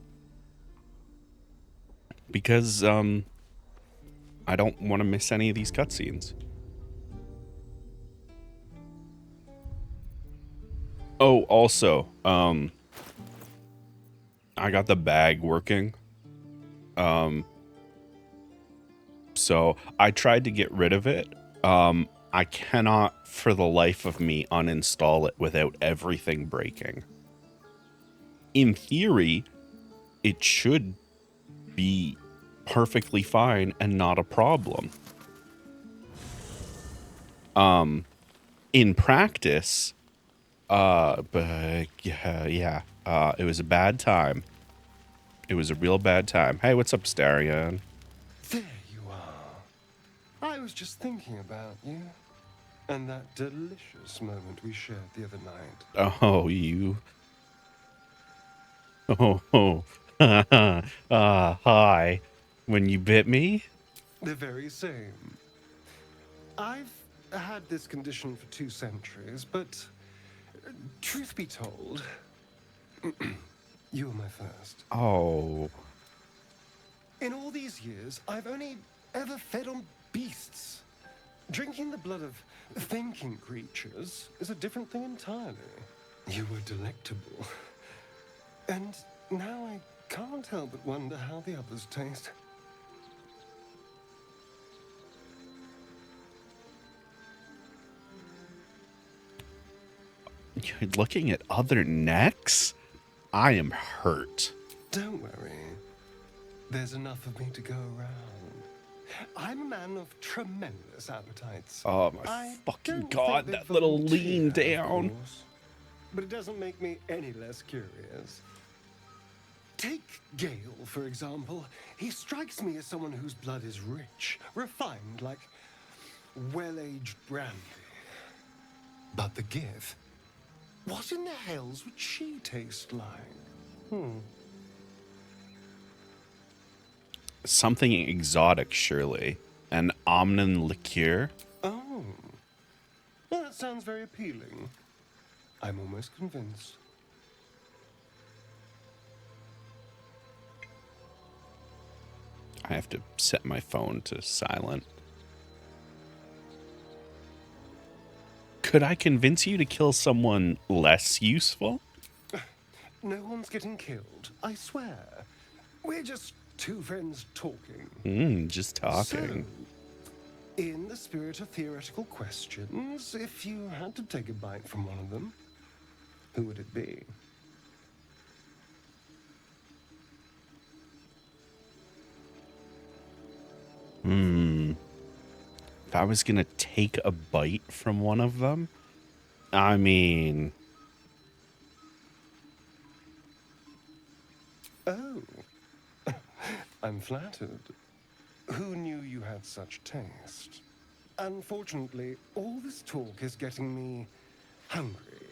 [SPEAKER 1] Because I don't want to miss any of these cutscenes. Oh, also, I got the bag working. So I tried to get rid of it. I cannot for the life of me uninstall it without everything breaking. In theory, it should be perfectly fine and not a problem. In practice, but yeah, it was a bad time. It was a real bad time. Hey, what's up, Starion?
[SPEAKER 6] There you are. I was just thinking about you. And that delicious moment we shared the other night.
[SPEAKER 1] Oh, you. Oh. Hi. When you bit me?
[SPEAKER 6] The very same. I've had this condition for 2 centuries, but truth be told, you were my first.
[SPEAKER 1] Oh.
[SPEAKER 6] In all these years, I've only ever fed on beasts. Drinking the blood of thinking creatures is a different thing entirely. You were delectable. And now I can't help but wonder how the others taste.
[SPEAKER 1] You're looking at other necks? I am hurt.
[SPEAKER 6] Don't worry. There's enough of me to go around. I'm a man of tremendous appetites.
[SPEAKER 1] Oh my fucking god, that little lean down.
[SPEAKER 6] But it doesn't make me any less curious. Take Gale, for example. He strikes me as someone whose blood is rich, refined, like well-aged brandy. But the Gith, what in the hells would she taste like?
[SPEAKER 1] Something exotic, surely. An Omnin liqueur?
[SPEAKER 6] Oh. Well, that sounds very appealing. I'm almost convinced.
[SPEAKER 1] I have to set my phone to silent. Could I convince you to kill someone less useful?
[SPEAKER 6] No one's getting killed, I swear. We're just 2 friends talking.
[SPEAKER 1] Just talking.
[SPEAKER 6] So, in the spirit of theoretical questions, if you had to take a bite from one of them, who would it be?
[SPEAKER 1] If I was gonna take a bite from one of them, I mean...
[SPEAKER 6] Oh. I'm flattered. Who knew you had such taste? Unfortunately, all this talk is getting me hungry.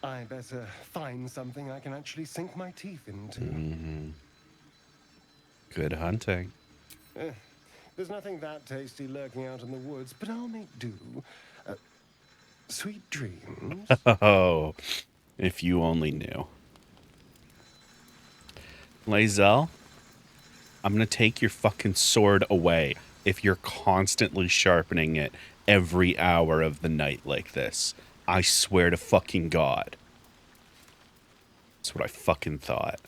[SPEAKER 6] I better find something I can actually sink my teeth into.
[SPEAKER 1] Good hunting.
[SPEAKER 6] There's nothing that tasty lurking out in the woods, but I'll make do. Sweet dreams.
[SPEAKER 1] Oh, if you only knew. Lae'zel, I'm gonna take your fucking sword away if you're constantly sharpening it every hour of the night like this. I swear to fucking God. That's what I fucking thought.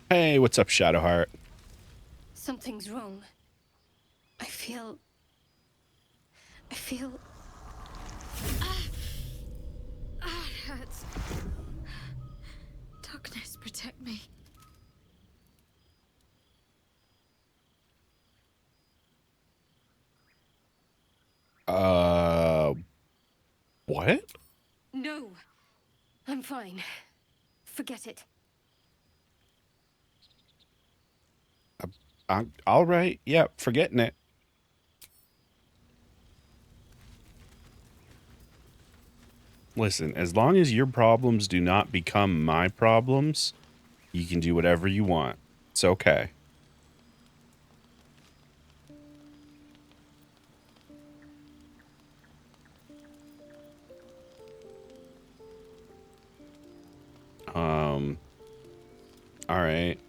[SPEAKER 1] Hey, what's up, Shadowheart?
[SPEAKER 10] Something's wrong. I feel...
[SPEAKER 9] It hurts. Darkness, protect me.
[SPEAKER 1] What?
[SPEAKER 10] No! I'm fine. Forget it.
[SPEAKER 1] I'm all right. Yeah, forgetting it. Listen, as long as your problems do not become my problems, you can do whatever you want. It's okay. All right.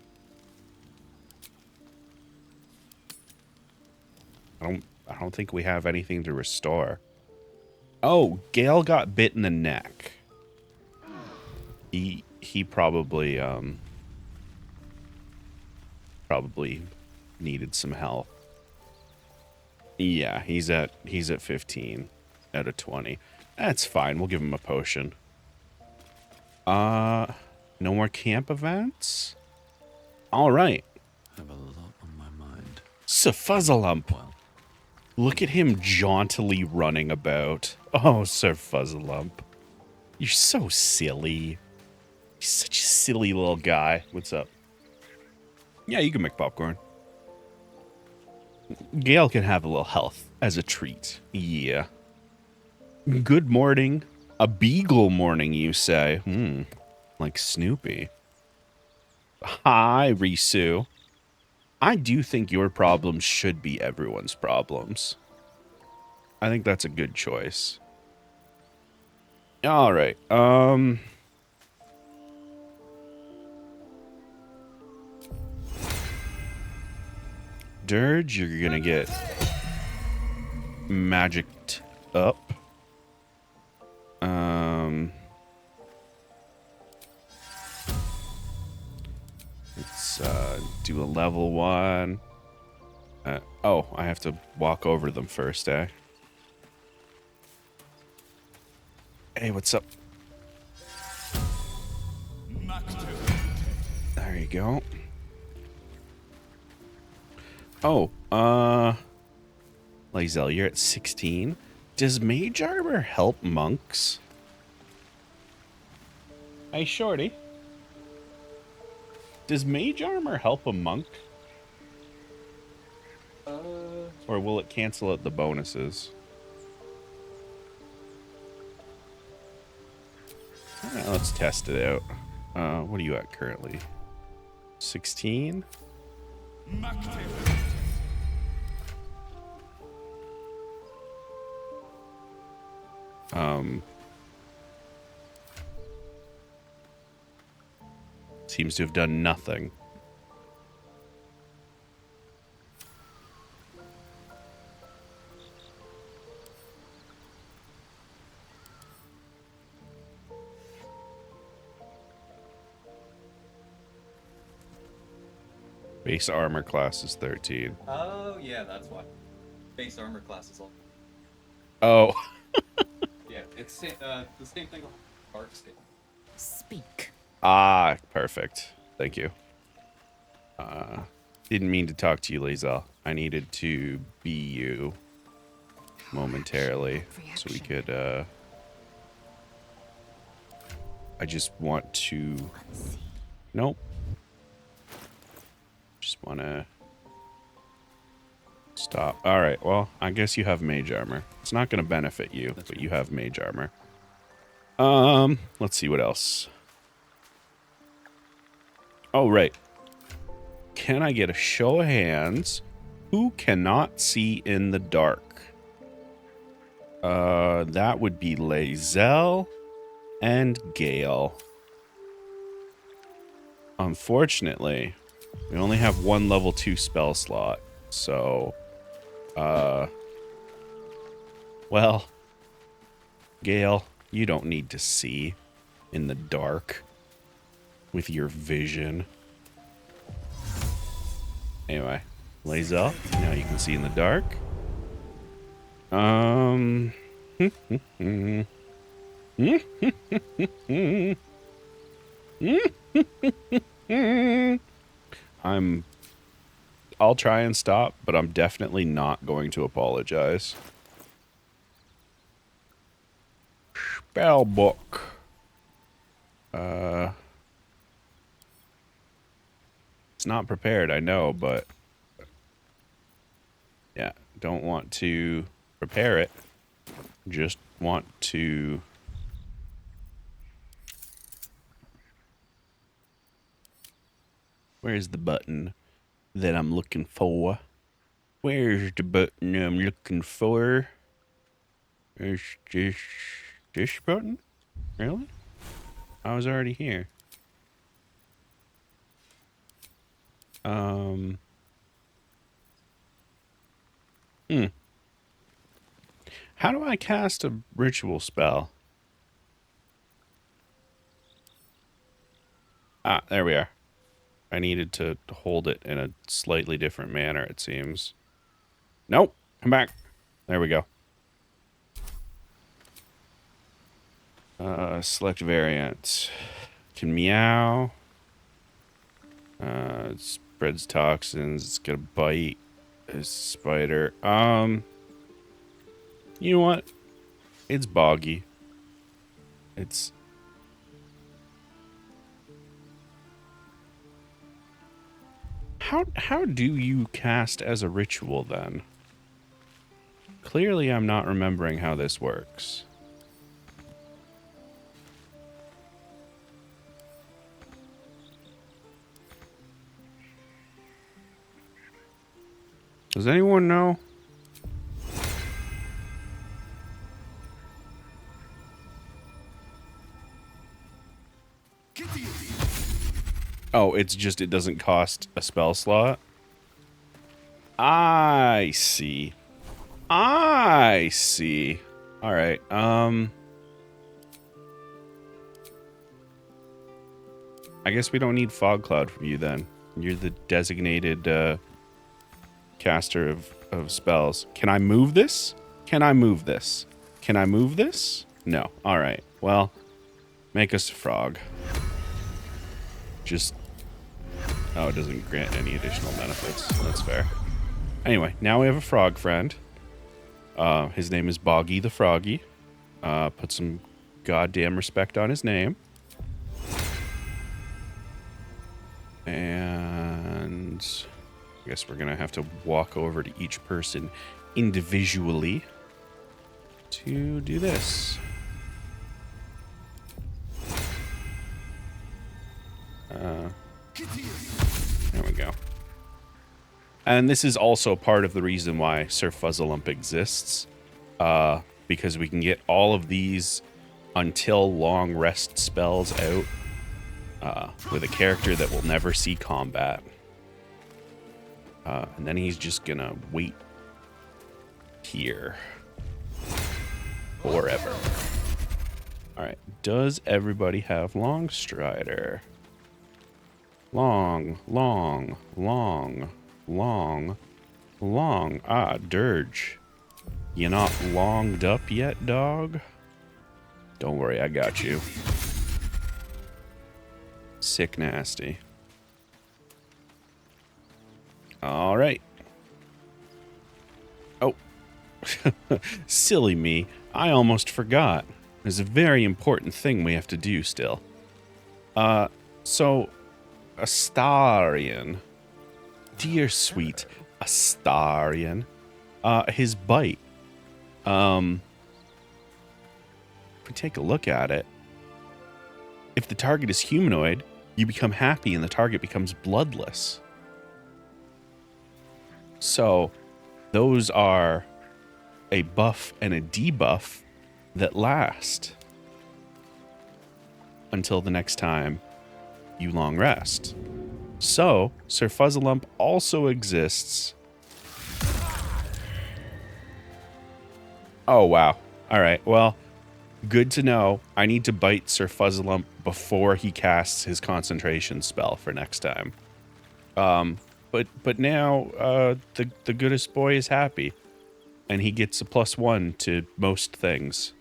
[SPEAKER 1] I don't think we have anything to restore. Oh, Gale got bit in the neck. He probably needed some help. Yeah, he's at 15 out of 20. That's fine. We'll give him a potion. No more camp events? All right.
[SPEAKER 2] I have a lot on my mind.
[SPEAKER 1] Sir-Fuzzalump.
[SPEAKER 2] Well,
[SPEAKER 1] Look at him jauntily running about. Oh, Sir-Fuzzalump. You're so silly. You're such a silly little guy. What's up? Yeah, you can make popcorn. Gale can have a little health as a treat. Yeah. Good morning. A beagle morning, you say? Like Snoopy. Hi, Risu. I do think your problems should be everyone's problems. I think that's a good choice. All right. Durge, you're gonna get magicked up. Let's do a level 1. Oh, I have to walk over them first, eh? Hey, what's up? There you go. Oh, Lae'zel, you're at 16. Does mage armor help monks? Hey, shorty. Does mage armor help a monk? Or will it cancel out the bonuses? Let's test it out. What are you at currently? 16? Seems to have done nothing. Base armor class is 13.
[SPEAKER 11] Oh, yeah, that's why. Base armor class is all.
[SPEAKER 1] Oh.
[SPEAKER 11] Yeah, it's the same thing on arc scale.
[SPEAKER 7] Speak.
[SPEAKER 1] Ah, perfect. Thank you. Didn't mean to talk to you, Lae'zel. I needed to be you momentarily so we could, I just want to... Nope. Just want to stop. All right, well, I guess you have mage armor. It's not going to benefit you, but you have mage armor. Let's see what else. Oh, right. Can I get a show of hands? Who cannot see in the dark? That would be Lae'zel and Gale. unfortunately, we only have one level 2 spell slot. So, well, Gale, you don't need to see in the dark with your vision. Anyway, Lae'zel, now you can see in the dark. I'll try and stop, but I'm definitely not going to apologize. Spell book. It's not prepared, I know, but yeah, don't want to prepare it. Just want to where's the button that I'm looking for? Where's the button I'm looking for? Is this button? Really? I was already here. How do I cast a ritual spell? Ah, there we are. I needed to hold it in a slightly different manner, it seems. Nope. Come back. There we go. Select variant. Can meow. It spreads toxins. It's got a bite. It's a spider. You know what? It's boggy. It's... How do you cast as a ritual, then? Clearly, I'm not remembering how this works. Does anyone know? Oh, it's just it doesn't cost a spell slot? I see. I see. Alright, I guess we don't need Fog Cloud from you then. You're the designated caster of spells. Can I move this? Can I move this? Can I move this? No. Alright. Well, make us a frog. Just... Oh, it doesn't grant any additional benefits. That's fair. Anyway, now we have a frog friend. His name is Boggy the Froggy. Put some goddamn respect on his name. And I guess we're gonna have to walk over to each person individually to do this. There we go. And this is also part of the reason why Sir Fuzzalump exists, because we can get all of these until long rest spells out with a character that will never see combat. And then he's just gonna wait here forever. Alright, does everybody have Long Strider? Long. Ah, Durge. You not longed up yet, dog? Don't worry, I got you. Sick nasty. Alright. Oh. Silly me. I almost forgot. There's a very important thing we have to do still. So... Astarion. Dear sweet Astarion. His bite. If we take a look at it, if the target is humanoid, you become happy and the target becomes bloodless. So, those are a buff and a debuff that last until the next time you long rest. So, Sir Fuzzalump also exists. Oh, wow. All right, well, good to know. I need to bite Sir Fuzzalump before he casts his concentration spell for next time. But now the goodest boy is happy, and he gets a +1 to most things.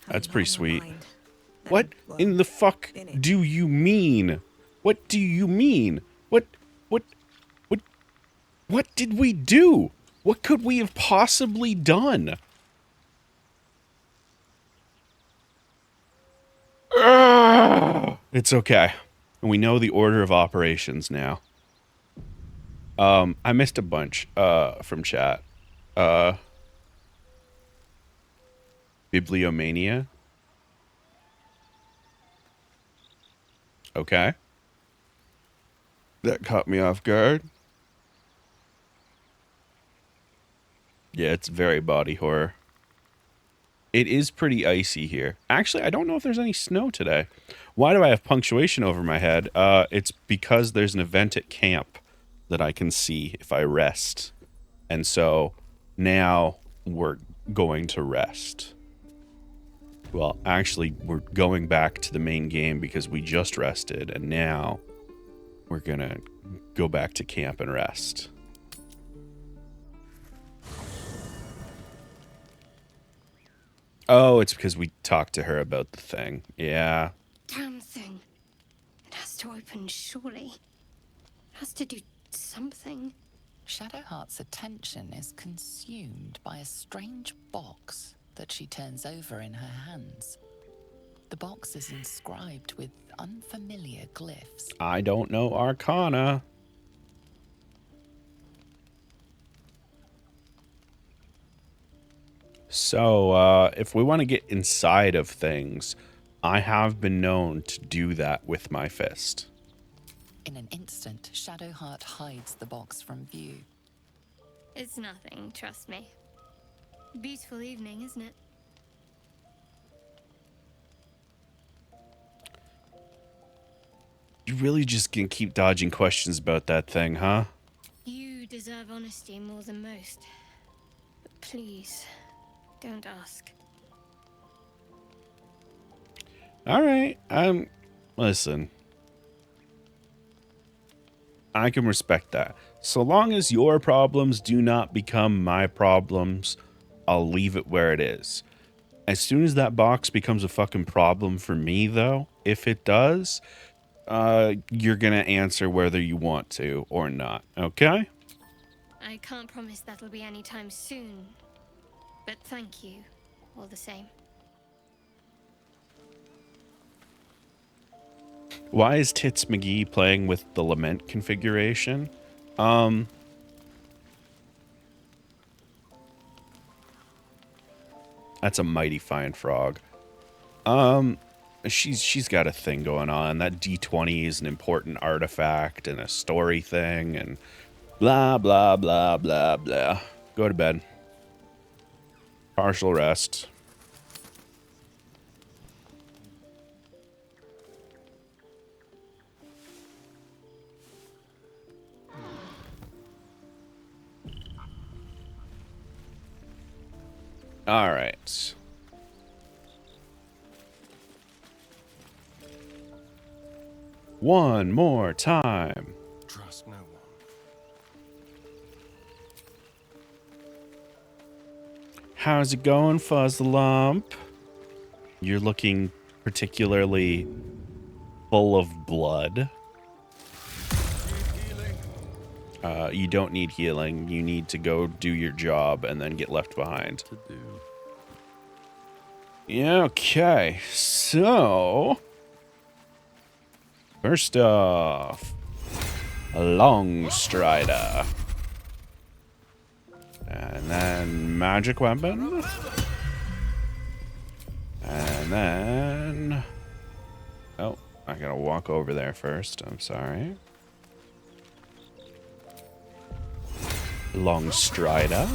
[SPEAKER 1] That's pretty sweet. What in the fuck do you mean? What do you mean? What did we do? What could we have possibly done? It's okay. We know the order of operations now. I missed a bunch from chat. Bibliomania. Okay. That caught me off guard. Yeah, it's very body horror. It is pretty icy here. Actually, I don't know if there's any snow today. Why do I have punctuation over my head? It's because there's an event at camp that I can see if I rest. And so now we're going to rest. Well, actually, we're going back to the main game because we just rested, and now we're gonna go back to camp and rest. Oh, it's because we talked to her about the thing. Yeah.
[SPEAKER 10] Damn thing. It has to open, surely. It has to do something.
[SPEAKER 5] Shadowheart's attention is consumed by a strange box that she turns over in her hands. The box is inscribed with unfamiliar glyphs.
[SPEAKER 1] I don't know Arcana. So, if we want to get inside of things, I have been known to do that with my fist.
[SPEAKER 5] In an instant, Shadowheart hides the box from view.
[SPEAKER 10] It's nothing, trust me. Beautiful evening, isn't it?
[SPEAKER 1] You really just gonna keep dodging questions about that thing, huh?
[SPEAKER 10] You deserve honesty more than most. But please, don't ask.
[SPEAKER 1] All right. Listen. I can respect that. So long as your problems do not become my problems, I'll leave it where it is. As soon as that box becomes a fucking problem for me, though, if it does, you're gonna answer whether you want to or not, okay?
[SPEAKER 10] I can't promise that'll be anytime soon, but thank you, all the same.
[SPEAKER 1] Why is Tits McGee playing with the lament configuration? That's a mighty fine frog. She's got a thing going on. That D20 is an important artifact and a story thing and blah, blah, blah, blah, blah. Go to bed. Partial rest. All right. One more time.
[SPEAKER 3] Trust no one.
[SPEAKER 1] How's it going, Fuzzalump? You're looking particularly full of blood. You don't need healing. You need to go do your job and then get left behind. Yeah, okay. So, first off, a long strider. And then magic weapon. And then... Oh, I gotta walk over there first. I'm sorry. Long strider.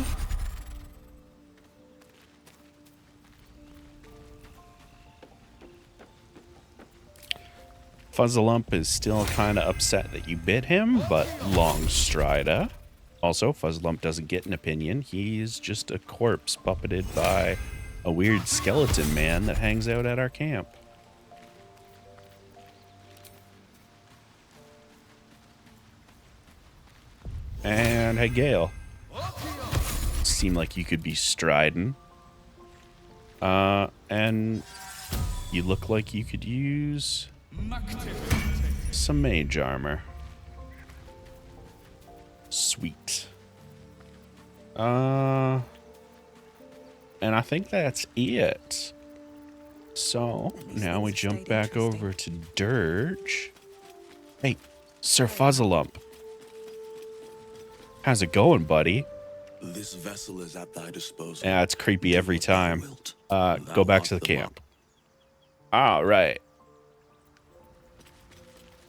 [SPEAKER 1] Fuzzalump is still kind of upset that you bit him, but long strida. Also, Fuzzalump doesn't get an opinion. He's just a corpse puppeted by a weird skeleton man that hangs out at our camp. And hey, Gale. Seem like you could be striding. And you look like you could use some mage armor. Sweet. And I think that's it. So now we jump back over to Durge. Hey, Sir Fuzzalump. How's it going, buddy?
[SPEAKER 2] This vessel is at thy disposal.
[SPEAKER 1] Yeah, it's creepy every time. Go back to the camp. All right.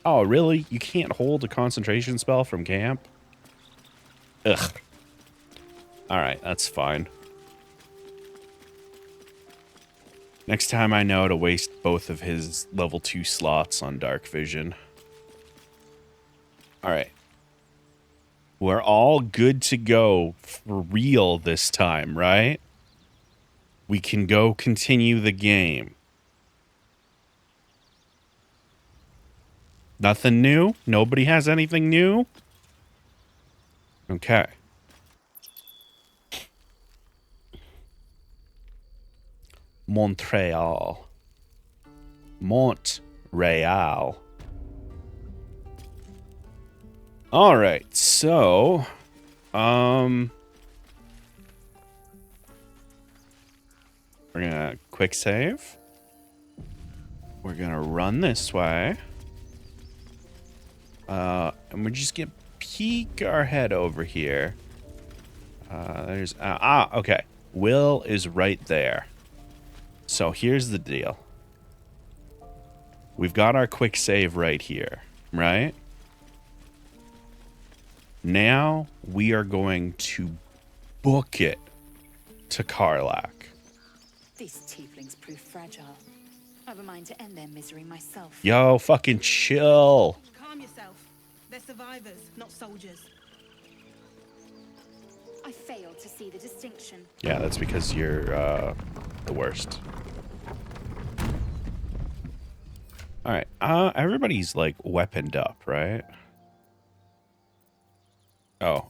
[SPEAKER 1] Oh, really? You can't hold a concentration spell from camp? Ugh. All right, that's fine. Next time I know to waste both of his level 2 slots on dark vision. All right. We're all good to go for real this time, right? We can go continue the game. Nothing new? Nobody has anything new? Okay. Montreal. Montreal. All right, so, we're gonna quick save. We're gonna run this way. And we're just gonna peek our head over here. Okay. Will is right there. So here's the deal. We've got our quick save right here, right? Now we are going to book it to Karlach.
[SPEAKER 7] These tieflings prove fragile. I've a mind to end their misery myself.
[SPEAKER 1] Yo, fucking chill.
[SPEAKER 4] Calm yourself. They're survivors, not soldiers.
[SPEAKER 7] I fail to see the distinction.
[SPEAKER 1] Yeah, that's because you're the worst. All right, everybody's like weaponed up, right? Oh,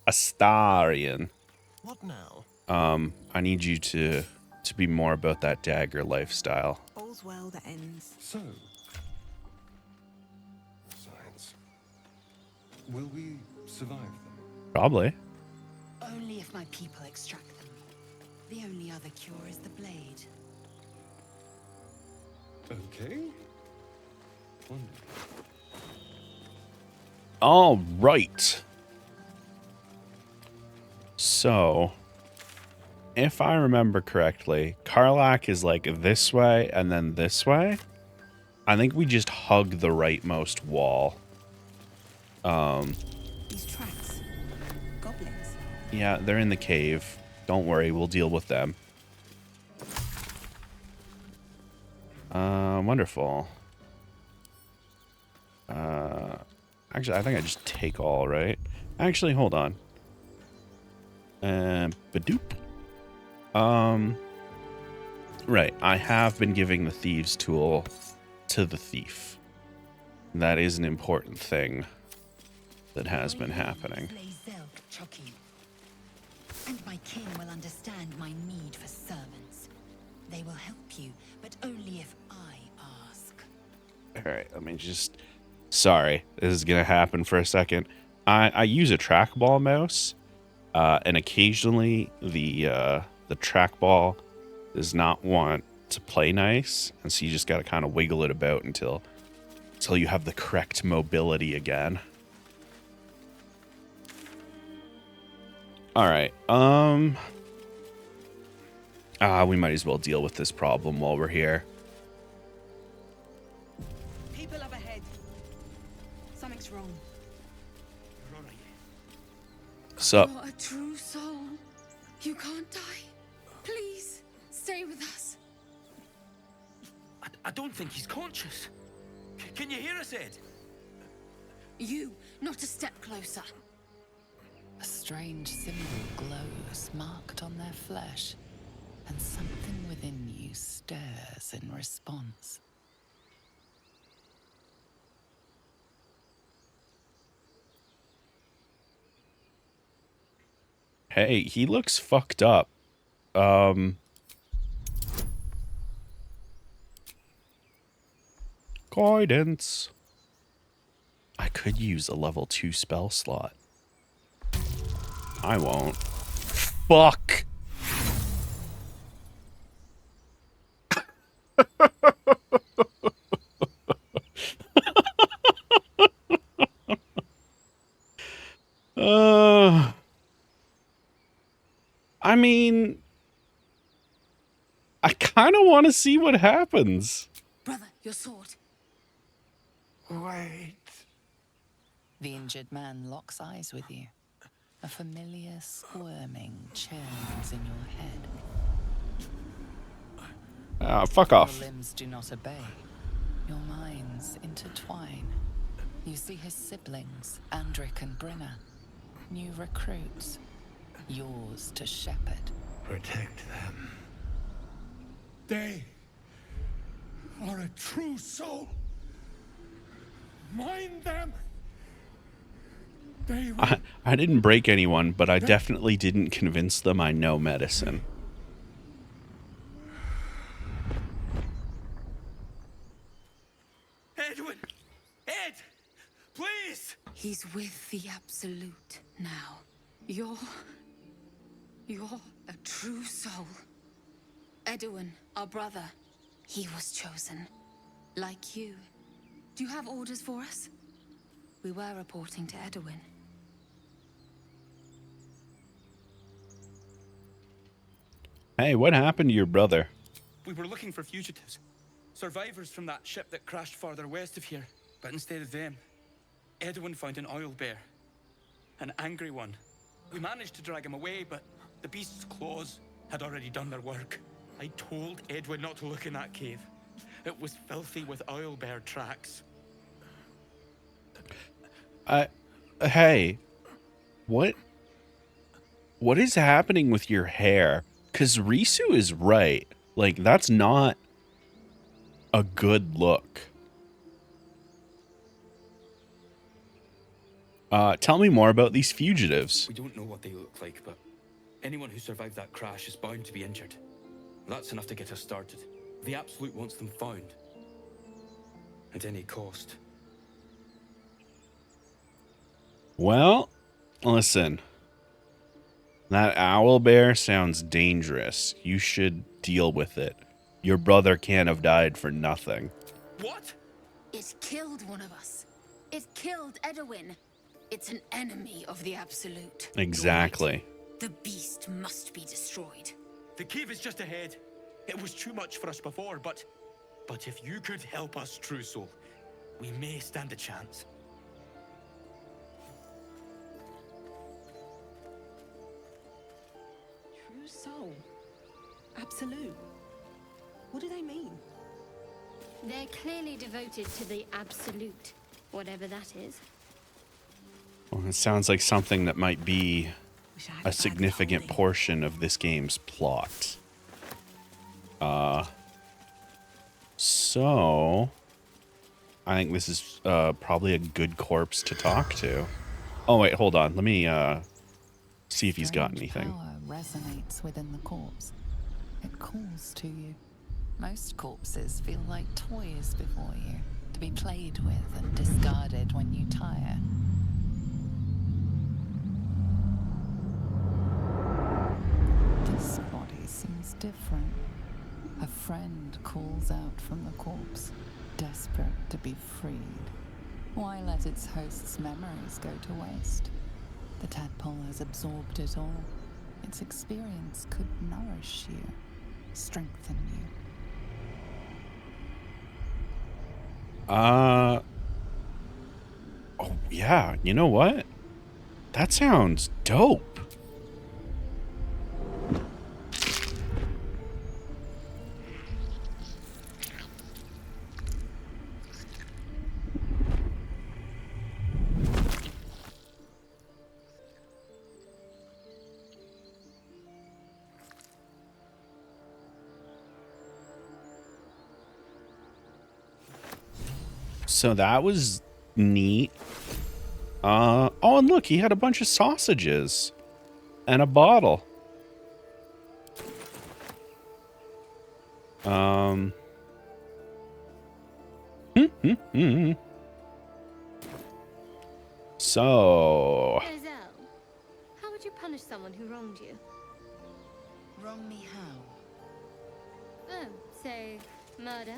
[SPEAKER 1] Astarion.
[SPEAKER 3] What now?
[SPEAKER 1] I need you to be more about that dagger lifestyle.
[SPEAKER 4] All's well that ends.
[SPEAKER 6] So, science. Will we survive them?
[SPEAKER 1] Probably.
[SPEAKER 7] Only if my people extract them. The only other cure is the blade.
[SPEAKER 6] Okay. Wonderful.
[SPEAKER 1] All right. So, if I remember correctly, Karlach is like this way and then this way. I think we just hug the rightmost wall.
[SPEAKER 4] These tracks. Goblins.
[SPEAKER 1] Yeah, they're in the cave. Don't worry, we'll deal with them. Wonderful. Actually, I think I just take all, right? Actually, hold on. Badoop. Right, I have been giving the thieves' tool to the thief. That is an important thing that has been happening.
[SPEAKER 7] And my king will understand my need for servants. They will help you, but only if I ask.
[SPEAKER 1] Alright, let me just... Sorry, this is going to happen for a second. I use a trackball mouse, and occasionally the trackball does not want to play nice, and so you just got to kind of wiggle it about until you have the correct mobility again. All right. We might as well deal with this problem while we're here.
[SPEAKER 4] People up ahead. Something's wrong.
[SPEAKER 1] Sup?
[SPEAKER 5] You're a true soul. You can't die. Please, stay with us.
[SPEAKER 12] I don't think he's conscious. Can you hear us, Ed?
[SPEAKER 7] You, not a step closer.
[SPEAKER 5] A strange symbol glows marked on their flesh, and something within you stirs in response.
[SPEAKER 1] Hey, he looks fucked up. Guidance. I could use a level 2 spell slot. I won't. Fuck. I mean, I kind of want to see what happens.
[SPEAKER 7] Brother, your sword.
[SPEAKER 3] Wait.
[SPEAKER 5] The injured man locks eyes with you. A familiar squirming churns in your head.
[SPEAKER 1] Fuck off.
[SPEAKER 5] Your limbs do not obey. Your minds intertwine. You see his siblings, Andric and Brynna. New recruits. Yours to shepherd.
[SPEAKER 3] Protect them. They are a true soul. Mind them. They will...
[SPEAKER 1] I didn't break anyone, but I definitely didn't convince them I know medicine.
[SPEAKER 12] Edwin! Ed! Please!
[SPEAKER 7] He's with the Absolute now. You're a true soul. Edwin, our brother, he was chosen. Like you. Do you have orders for us? We were reporting to Edwin.
[SPEAKER 1] Hey, what happened to your brother?
[SPEAKER 12] We were looking for fugitives. Survivors from that ship that crashed farther west of here. But instead of them, Edwin found an oil bear. An angry one. We managed to drag him away, but the beast's claws had already done their work. I told Edwin not to look in that cave. It was filthy with oil bear tracks.
[SPEAKER 1] Hey, what is happening with your hair? Because Risu is right. Like, that's not a good look. Tell me more about these fugitives.
[SPEAKER 12] We don't know what they look like, but anyone who survived that crash is bound to be injured. That's enough to get us started. The Absolute wants them found. At any cost.
[SPEAKER 1] Well, listen. That owl bear sounds dangerous. You should deal with it. Your brother can't have died for nothing.
[SPEAKER 12] What?
[SPEAKER 7] It killed one of us. It killed Edwin. It's an enemy of the Absolute.
[SPEAKER 1] Exactly.
[SPEAKER 7] The beast must be destroyed.
[SPEAKER 12] The cave is just ahead. It was too much for us before, but if you could help us, True Soul, we may stand a chance.
[SPEAKER 13] True soul? Absolute? What do they mean?
[SPEAKER 10] They're clearly devoted to the Absolute, whatever that is.
[SPEAKER 1] Well, it sounds like something that might be a significant portion of this game's plot. So I think this is probably a good corpse to talk to. Oh wait, hold on. Let me see if he's got anything.
[SPEAKER 5] Power resonates within the corpse. It calls to you. Most corpses feel like toys before you, to be played with and discarded when you tire. This body seems different. A friend calls out from the corpse, desperate to be freed. Why let its host's memories go to waste? The tadpole has absorbed it all. Its experience could nourish you, strengthen you.
[SPEAKER 1] Oh yeah, you know what? That sounds dope. So that was neat. Oh, and look, he had a bunch of sausages and a bottle. So,
[SPEAKER 10] Gazelle, how would you punish someone who wronged you?
[SPEAKER 7] Wrong me how?
[SPEAKER 10] Oh, say murder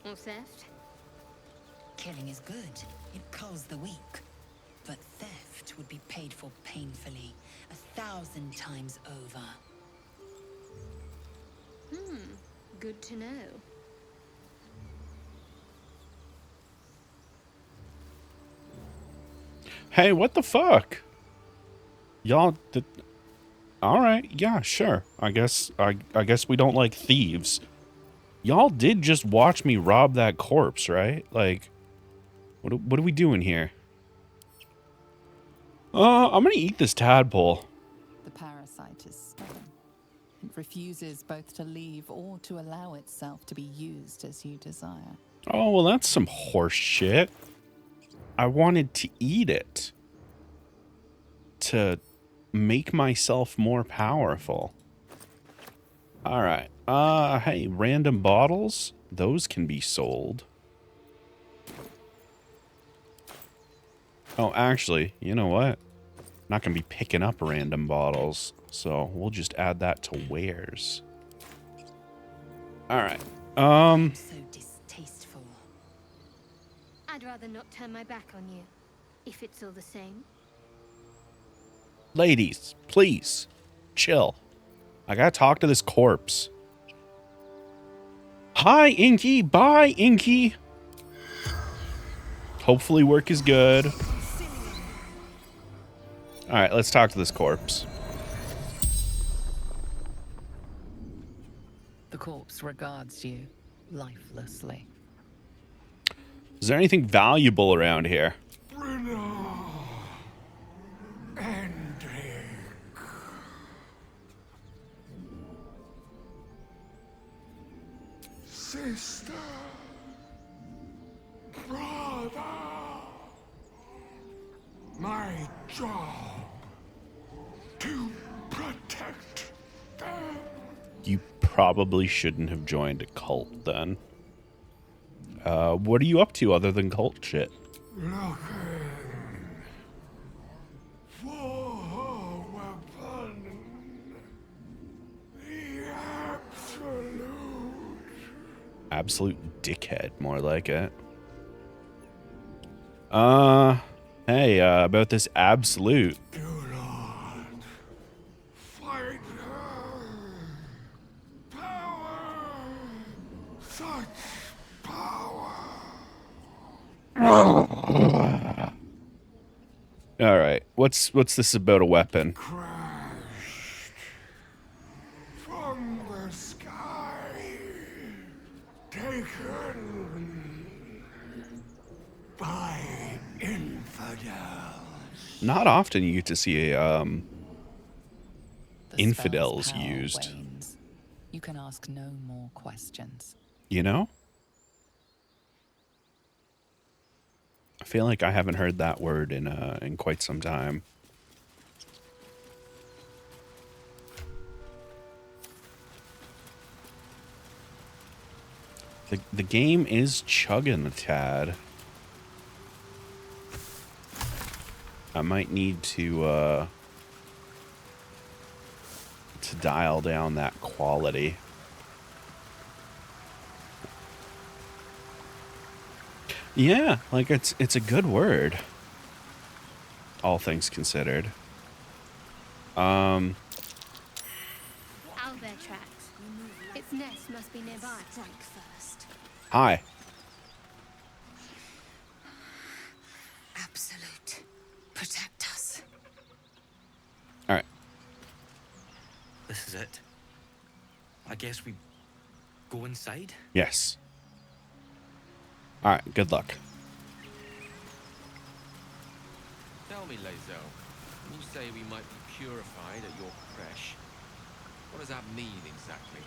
[SPEAKER 10] or theft?
[SPEAKER 7] Killing is good. It culls the weak. But theft would be paid for painfully, 1,000 times over.
[SPEAKER 10] Good to know.
[SPEAKER 1] hey, what the fuck? Y'all did... All right, yeah, sure. I guess we don't like thieves. Y'all did just watch me rob that corpse, right? Like, what are we doing here? I'm gonna eat this tadpole.
[SPEAKER 5] The parasite is stubborn. It refuses both to leave or to allow itself to be used as you desire.
[SPEAKER 1] Oh, well, that's some horse shit. I wanted to eat it to make myself more powerful. All right. Hey, random bottles, those can be sold. Oh, actually, you know what? I'm not gonna be picking up random bottles, so we'll just add that to wares. All right.
[SPEAKER 7] So distasteful.
[SPEAKER 10] I'd rather not turn my back on you, if it's all the same.
[SPEAKER 1] Ladies, please, chill. I gotta talk to this corpse. Hi, Inky. Bye, Inky. Hopefully work is good. All right, let's talk to this corpse.
[SPEAKER 5] The corpse regards you lifelessly.
[SPEAKER 1] Is there anything valuable around here?
[SPEAKER 3] Sister, brother, my job to protect them.
[SPEAKER 1] You probably shouldn't have joined a cult then. What are you up to other than cult shit?
[SPEAKER 3] Looking for a weapon. The absolute.
[SPEAKER 1] Absolute dickhead, more like it. Hey, about this absolute.
[SPEAKER 3] Do not fight her. Power. Such power.
[SPEAKER 1] All right, what's this about a weapon?
[SPEAKER 3] Crashed from the sky. Taken by infidels.
[SPEAKER 1] Not often you get to see a
[SPEAKER 5] The
[SPEAKER 1] infidels
[SPEAKER 5] spell's power
[SPEAKER 1] used.
[SPEAKER 5] wanes. You can ask no more questions.
[SPEAKER 1] You know? I feel like I haven't heard that word in quite some time. The game is chugging a tad. I might need to dial down that quality. Yeah, like it's a good word. All things considered.
[SPEAKER 10] Owlbear tracks. Its nest must be nearby.
[SPEAKER 7] Strike first.
[SPEAKER 1] Hi.
[SPEAKER 7] Absolute. Protect us.
[SPEAKER 1] All right.
[SPEAKER 12] This is it. I guess we go inside?
[SPEAKER 1] Yes. All right, good luck.
[SPEAKER 8] Tell me, Lazel, when you say we might be purified at your creche, what does that mean exactly?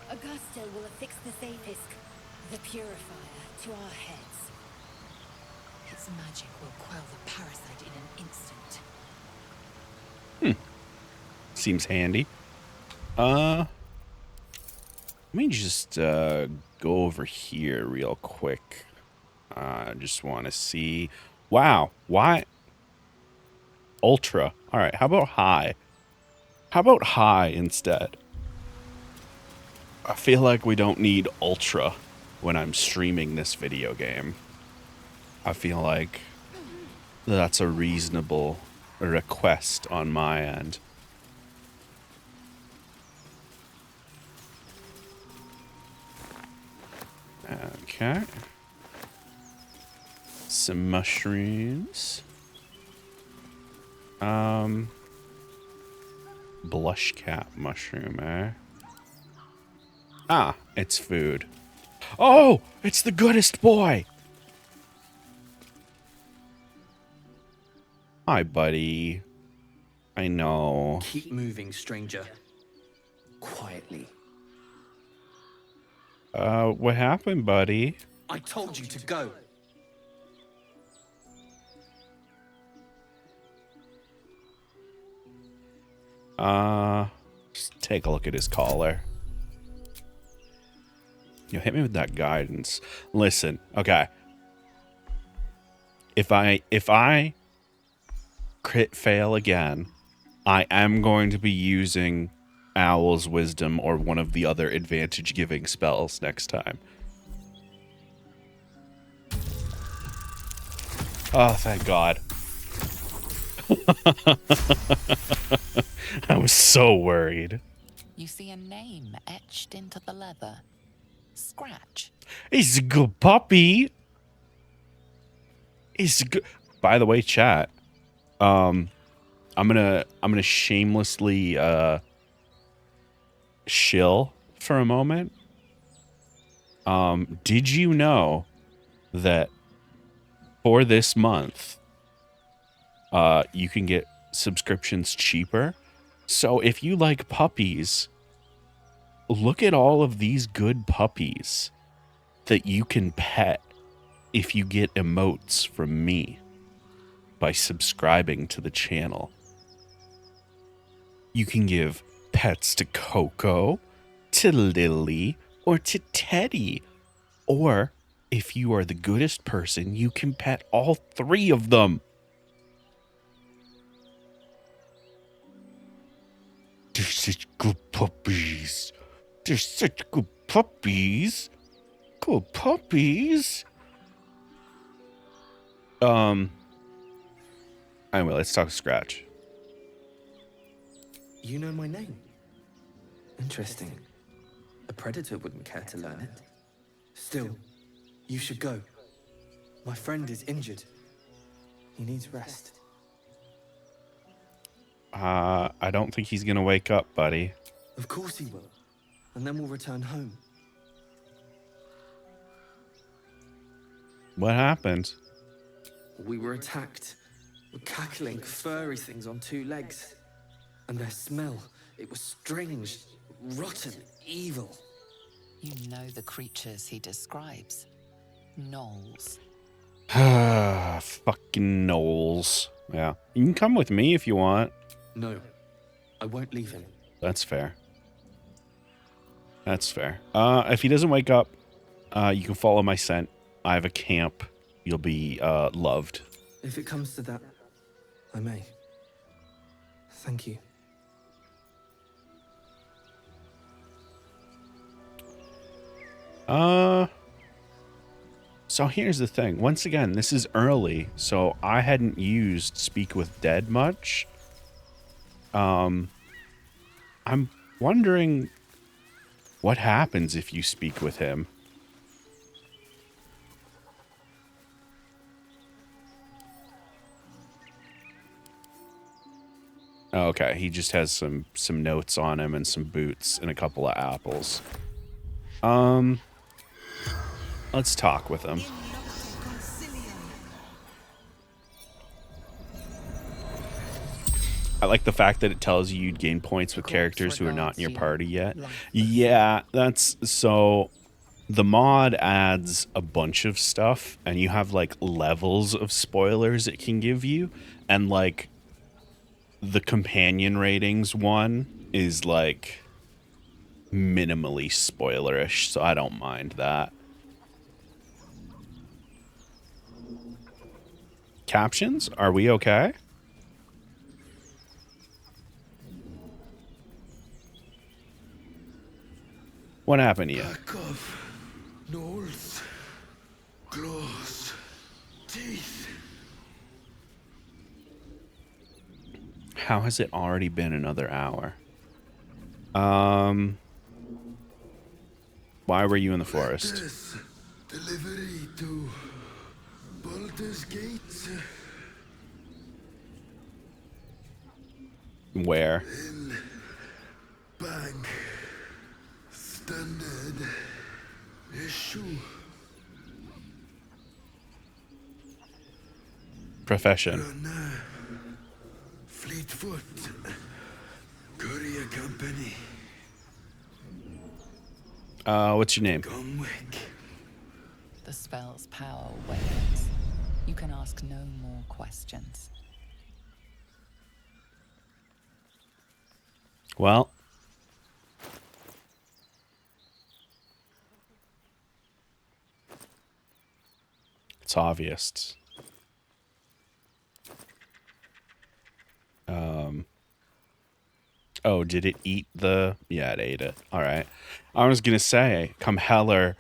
[SPEAKER 4] Augusto will affix the safest.
[SPEAKER 7] The purifier to our heads. Its magic will quell the parasite in an instant.
[SPEAKER 1] Seems handy. Let me just go over here real quick. I just want to see. Wow, why? Ultra. All right, how about high? How about high instead? I feel like we don't need ultra when I'm streaming this video game. I feel like that's a reasonable request on my end. Okay. Some mushrooms. Blush cap mushroom, eh? Ah, it's food. Oh, it's the goodest boy. Hi, buddy. I know.
[SPEAKER 14] Keep moving, stranger. Quietly.
[SPEAKER 1] What happened, buddy?
[SPEAKER 14] I told you to go.
[SPEAKER 1] Just take a look at his collar. You hit me with that guidance. Listen, okay. If I crit fail again, I am going to be using Owl's Wisdom or one of the other advantage-giving spells next time. Oh, thank God. I was so worried.
[SPEAKER 5] You see a name etched into the leather. Scratch.
[SPEAKER 1] He's a good puppy. He's a good. By the way, chat. I'm gonna shamelessly shill for a moment. Did you know that for this month, you can get subscriptions cheaper? So if you like puppies, look at all of these good puppies that you can pet if you get emotes from me by subscribing to the channel. You can give pets to Coco, to Lily, or to Teddy. Or if you are the goodest person, you can pet all three of them. They're such good puppies. They're such good puppies. Good puppies. Anyway, let's talk Scratch.
[SPEAKER 14] You know my name. Interesting. A predator wouldn't care to learn it. Still, you should go. My friend is injured. He needs rest.
[SPEAKER 1] I don't think he's gonna wake up, buddy.
[SPEAKER 14] Of course he will. And then we'll return home.
[SPEAKER 1] What happened?
[SPEAKER 14] We were attacked. With cackling, furry things on two legs. And their smell, it was strange, rotten, evil.
[SPEAKER 5] You know the creatures he describes. Gnolls.
[SPEAKER 1] Fucking Knowles. Yeah. You can come with me if you want.
[SPEAKER 14] No, I won't leave him.
[SPEAKER 1] That's fair. That's fair. If he doesn't wake up, you can follow my scent. I have a camp. You'll be loved.
[SPEAKER 14] If it comes to that, I may. Thank you.
[SPEAKER 1] So here's the thing. Once again, this is early, so I hadn't used Speak with Dead much. I'm wondering what happens if you speak with him. Okay, he just has some notes on him and some boots and a couple of apples. Let's talk with him. I like the fact that it tells you you'd gain points with characters who are not in your party yet. Yeah, that's so. the mod adds a bunch of stuff, and you have like levels of spoilers it can give you, and like the companion ratings one is like minimally spoilerish, so I don't mind that. Captions, are we okay? What happened to you?
[SPEAKER 2] Back off. Nose. Claws. Teeth.
[SPEAKER 1] How has it already been another hour? Why were you in the forest?
[SPEAKER 2] This delivery to Baldur's Gate.
[SPEAKER 1] Where?
[SPEAKER 2] In bank. Standard issue.
[SPEAKER 1] Profession.
[SPEAKER 2] Runner. Fleetfoot. Courier company.
[SPEAKER 1] What's your name?
[SPEAKER 5] The spell's power wanes. You can ask no more questions.
[SPEAKER 1] Well, it's obvious. Oh, did it eat the... Yeah, it ate it. All right. I was going to say, come hell or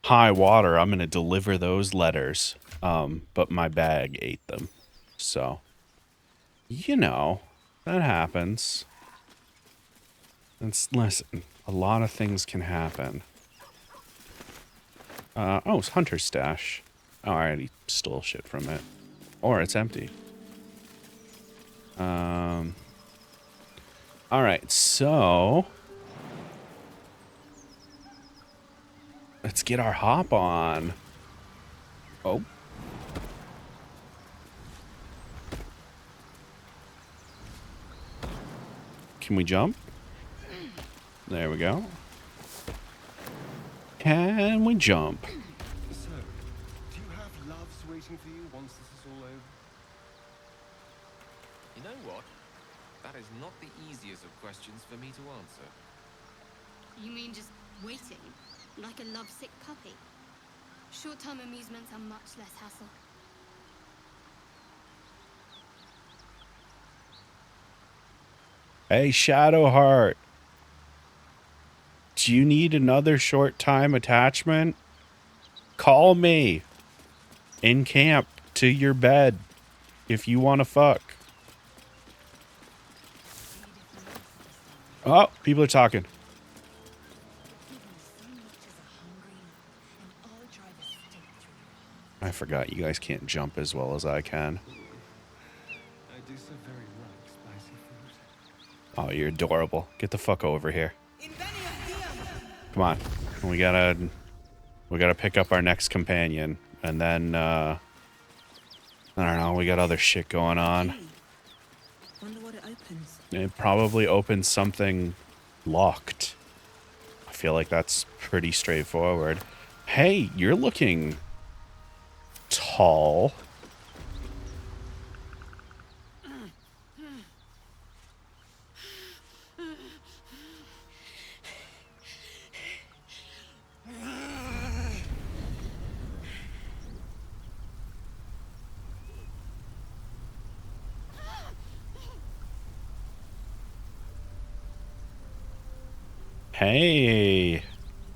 [SPEAKER 1] high water, I'm going to deliver those letters. But my bag ate them. So, you know, that happens. Listen, a lot of things can happen. Oh, it's Hunter's stash. Oh, I already stole shit from it. Or it's empty. All right, so let's get our hop on. Oh. Can we jump? There we go. Can we jump?
[SPEAKER 3] So, do you have loves waiting for you once this is all over?
[SPEAKER 8] You know what? That is not the easiest of questions for me to answer.
[SPEAKER 9] You mean just waiting? Like a lovesick puppy? Short-term amusements are much less hassle.
[SPEAKER 1] Hey, Shadowheart. Do you need another short-time attachment? Call me. In camp to your bed if you want to fuck. Oh, people are talking. I forgot you guys can't jump as well as I can.
[SPEAKER 3] I do so very like spicy food.
[SPEAKER 1] Oh, you're adorable. Get the fuck over here. Come on. We gotta pick up our next companion. And then, I don't know, we got other shit going on.
[SPEAKER 13] Wonder what it opens.
[SPEAKER 1] It probably opens something locked. I feel like that's pretty straightforward. Hey, you're looking tall. Hey,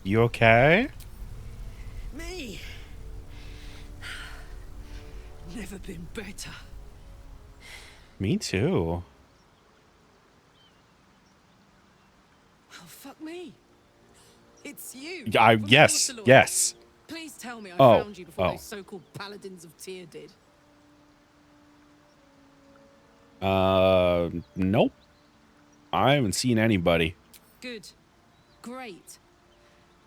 [SPEAKER 1] you okay?
[SPEAKER 15] Me? Never been better.
[SPEAKER 1] Me too.
[SPEAKER 15] Well, fuck me. It's you.
[SPEAKER 1] Yes, yes.
[SPEAKER 15] Please tell me I
[SPEAKER 1] Oh,
[SPEAKER 15] found you before
[SPEAKER 1] oh.
[SPEAKER 15] those so-called paladins of Tyr did.
[SPEAKER 1] Nope. I haven't seen anybody.
[SPEAKER 15] Good. Great.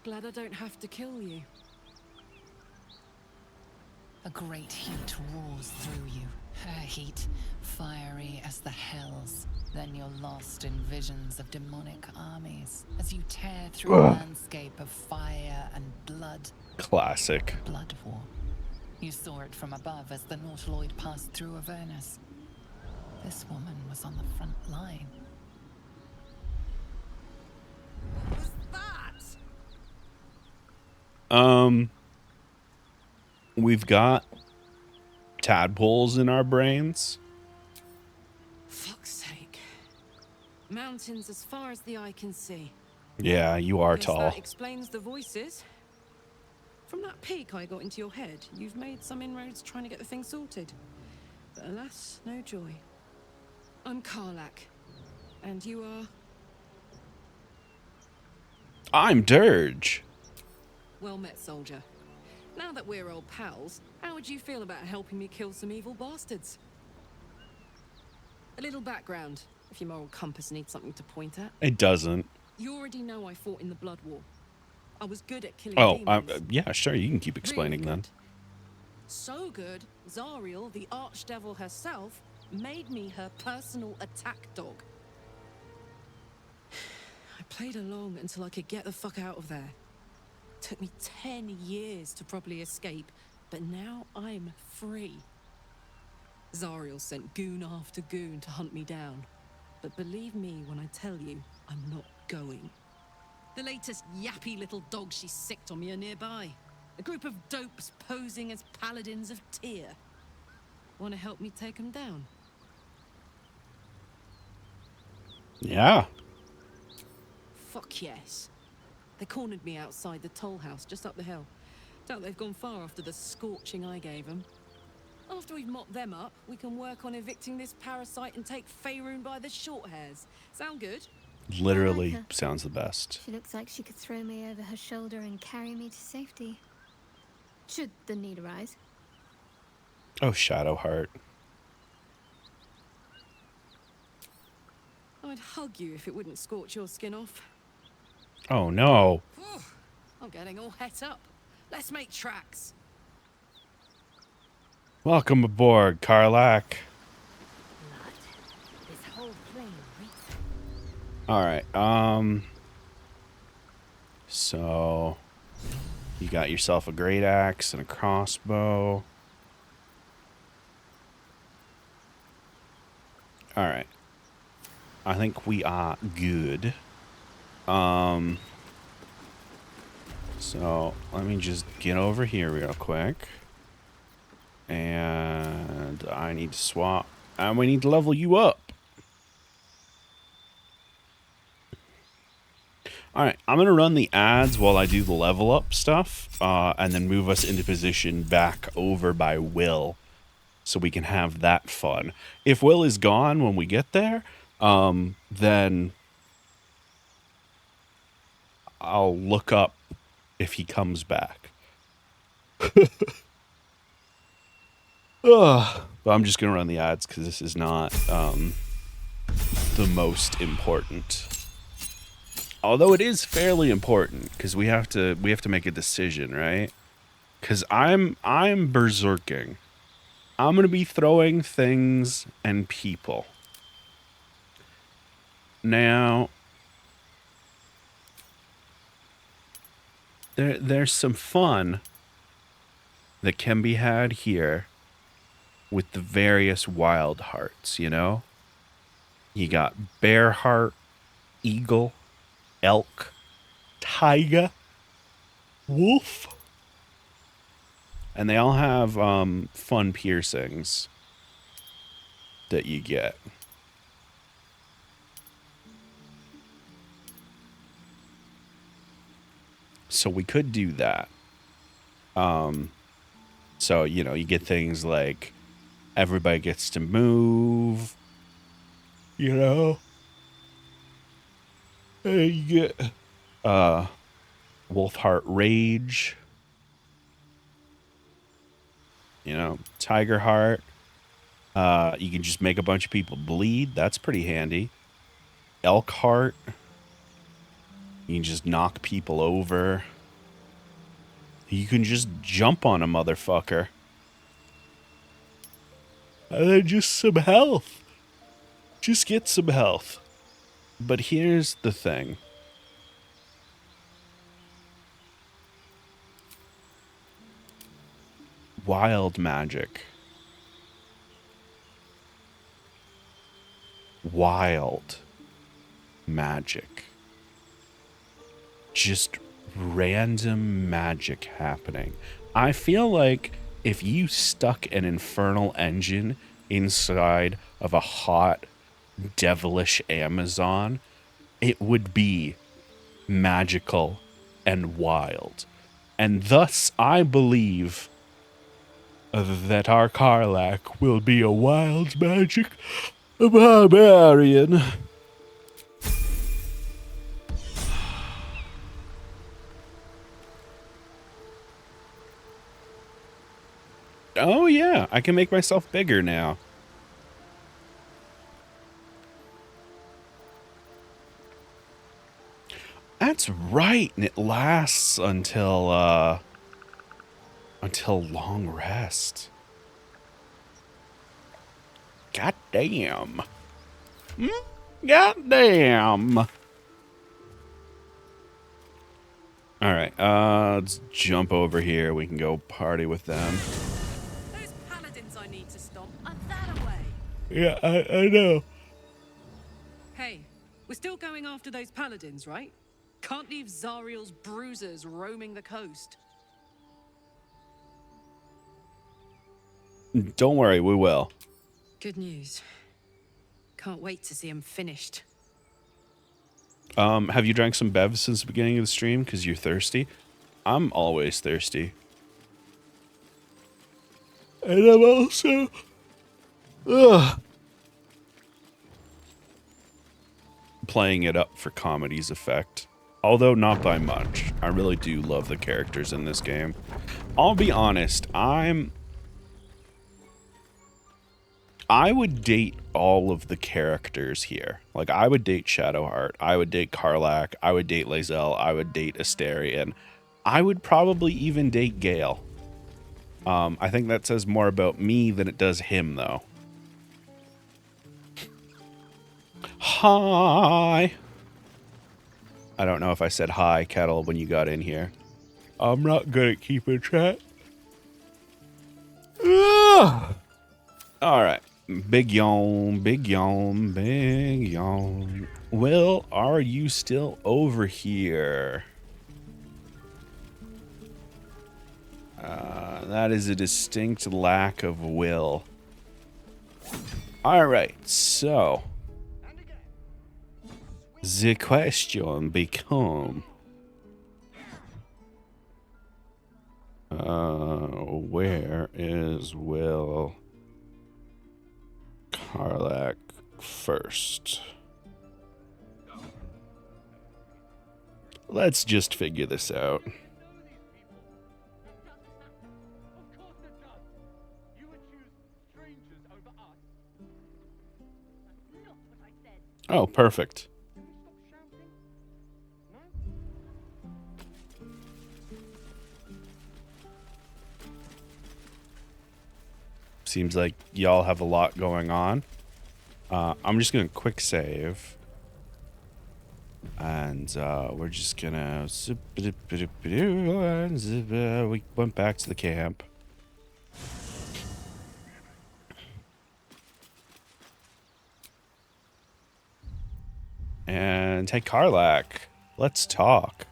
[SPEAKER 15] Glad I don't have to kill you.
[SPEAKER 5] A great heat roars through you. Her heat, fiery as the hells. Then you're lost in visions of demonic armies as you tear through a landscape of fire and blood.
[SPEAKER 1] Classic.
[SPEAKER 5] Blood war. You saw it from above as the Nautiloid passed through Avernus. This woman was on the front line.
[SPEAKER 15] What was that?
[SPEAKER 1] We've got tadpoles in our brains.
[SPEAKER 15] Fuck's sake. Mountains as far as the eye can see.
[SPEAKER 1] Yeah, you are
[SPEAKER 15] Guess
[SPEAKER 1] tall.
[SPEAKER 15] that explains the voices. From that peak I got into your head, you've made some inroads trying to get the thing sorted. But alas, no joy. I'm Karlak. And you are?
[SPEAKER 1] I'm Durge.
[SPEAKER 15] Well met, soldier. Now that we're old pals, how would you feel about helping me kill some evil bastards? A little background, if your moral compass needs something to point at.
[SPEAKER 1] It doesn't.
[SPEAKER 15] You already know I fought in the Blood War. I was good at killing
[SPEAKER 1] Oh,
[SPEAKER 15] demons.
[SPEAKER 1] yeah, sure. You can keep explaining
[SPEAKER 15] Really
[SPEAKER 1] then.
[SPEAKER 15] good. So good, Zariel, the archdevil herself, made me her personal attack dog. I played along until I could get the fuck out of there. Took me 10 years to properly escape, but now I'm free. Zariel sent goon after goon to hunt me down. But believe me when I tell you, I'm not going. The latest yappy little dogs she sicked on me are nearby. A group of dopes posing as paladins of Tyr. Want to help me take them down?
[SPEAKER 1] Yeah.
[SPEAKER 15] Fuck yes. They cornered me outside the toll house just up the hill. Doubt they've gone far after the scorching I gave them. After we've mopped them up, we can work on evicting this parasite and take Faerun by the short hairs. Sound good?
[SPEAKER 1] Literally
[SPEAKER 9] her.
[SPEAKER 1] sounds the best.
[SPEAKER 9] She looks like she could throw me over her shoulder and carry me to safety. Should the need arise.
[SPEAKER 1] Oh, Shadowheart.
[SPEAKER 15] I'd hug you if it wouldn't scorch your skin off.
[SPEAKER 1] Oh, no.
[SPEAKER 15] Whew, I'm getting all het up. Let's make tracks.
[SPEAKER 1] Welcome aboard, Karlak.
[SPEAKER 10] This whole plane reeks.
[SPEAKER 1] Alright, so you got yourself a great axe and a crossbow. Alright. I think we are good. So let me just get over here real quick. And I need to swap. And we need to level you up. Alright, I'm going to run the ads while I do the level up stuff. And then move us into position back over by Will. So we can have that fun. If Will is gone when we get there, then I'll look up if he comes back. But I'm just going to run the ads because this is not the most important. Although it is fairly important because we have to make a decision, right? Because I'm berserking. I'm going to be throwing things and people. Now, there's some fun that can be had here with the various wild hearts, you know? You got bear heart, eagle, elk, tiger, wolf. And they all have fun piercings that you get. So we could do that. So, you know, you get things like everybody gets to move, you know? And you get wolf heart rage. You know, tiger heart. You can just make a bunch of people bleed. That's pretty handy. Elk heart. You can just knock people over. You can just jump on a motherfucker. And then just some health. Just get some health. But here's the thing. Wild magic. Wild magic. Just random magic happening. I feel like if you stuck an infernal engine inside of a hot, devilish Amazon, it would be magical and wild. And thus, I believe that our Karlach will be a wild magic barbarian. Oh yeah, I can make myself bigger now. That's right, and it lasts until long rest. God damn. God damn. All right, let's jump over here. We can go party with them.
[SPEAKER 15] Those paladins I need to stop are that away.
[SPEAKER 1] Yeah, I know.
[SPEAKER 15] Hey, we're still going after those paladins, right? Can't leave Zariel's bruisers roaming the coast.
[SPEAKER 1] Don't worry, we will.
[SPEAKER 15] Good news. Can't wait to see him finished.
[SPEAKER 1] Have you drank some bev since the beginning of the stream because you're thirsty? I'm always thirsty. And I'm also... playing it up for comedy's effect. Although not by much. I really do love the characters in this game. I'll be honest, I would date all of the characters here. Like, I would date Shadowheart, I would date Karlach, I would date Lae'zel, I would date Astarion. I would probably even date Gale. I think that says more about me than it does him, though. Hi! I don't know if I said hi, Kettle, when you got in here. I'm not good at keeping track. Alright. Big yawn, big yawn, big yawn. Will, are you still over here? That is a distinct lack of will. Alright, so... the question become... where is Will Karlach first? Let's just figure this out. Oh, perfect. Seems like y'all have a lot going on. I'm just gonna quick save. And we're just gonna... we went back to the camp. And hey, Karlach, let's talk.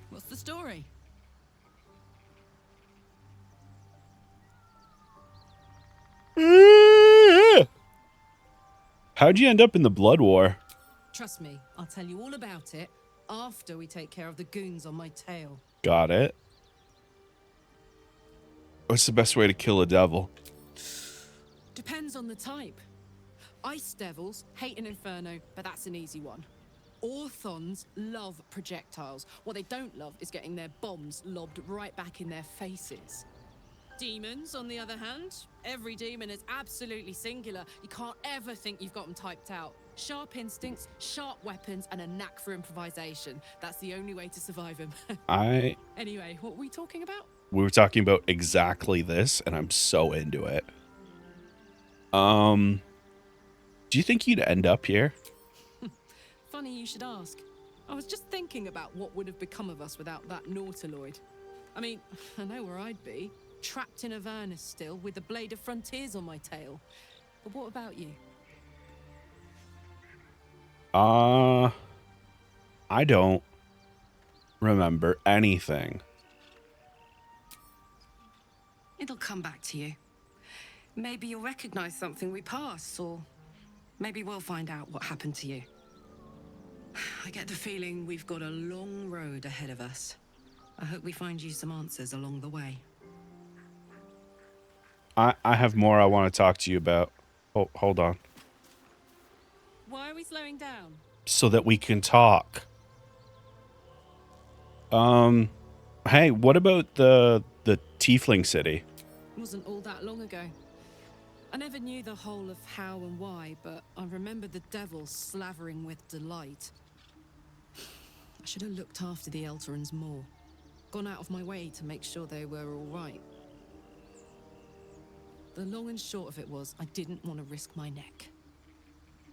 [SPEAKER 15] What's the story?
[SPEAKER 1] How'd you end up in the Blood War?
[SPEAKER 15] Trust me, I'll tell you all about it after we take care of the goons on my tail.
[SPEAKER 1] Got it. What's the best way to kill a devil?
[SPEAKER 15] Depends on the type. Ice devils hate an inferno, but that's an easy one. Orthons love projectiles. What they don't love is getting their bombs lobbed right back in their faces. Demons, on the other hand, every demon is absolutely singular. You can't ever think you've got them typed out. Sharp instincts, sharp weapons, and a knack for improvisation. That's the only way to survive them. Anyway, what were we talking about?
[SPEAKER 1] We were talking about exactly this, and I'm so into it. Do you think you'd end up here?
[SPEAKER 15] Funny you should ask. I was just thinking about what would have become of us without that Nautiloid. I mean, I know where I'd be. Trapped in Avernus still, with the Blade of Frontiers on my tail. But what about you?
[SPEAKER 1] I don't remember anything.
[SPEAKER 16] It'll come back to you. Maybe you'll recognize something we passed, or maybe we'll find out what happened to you. I get the feeling we've got a long road ahead of us. I hope we find you some answers along the way.
[SPEAKER 1] I have more I want to talk to you about. Oh, hold on.
[SPEAKER 15] Why are we slowing down?
[SPEAKER 1] So that we can talk. Hey, what about the Tiefling city?
[SPEAKER 15] It wasn't all that long ago. I never knew the whole of how and why, but I remember the devil slavering with delight. I should have looked after the Elterans more. Gone out of my way to make sure they were all right. The long and short of it was, I didn't want to risk my neck.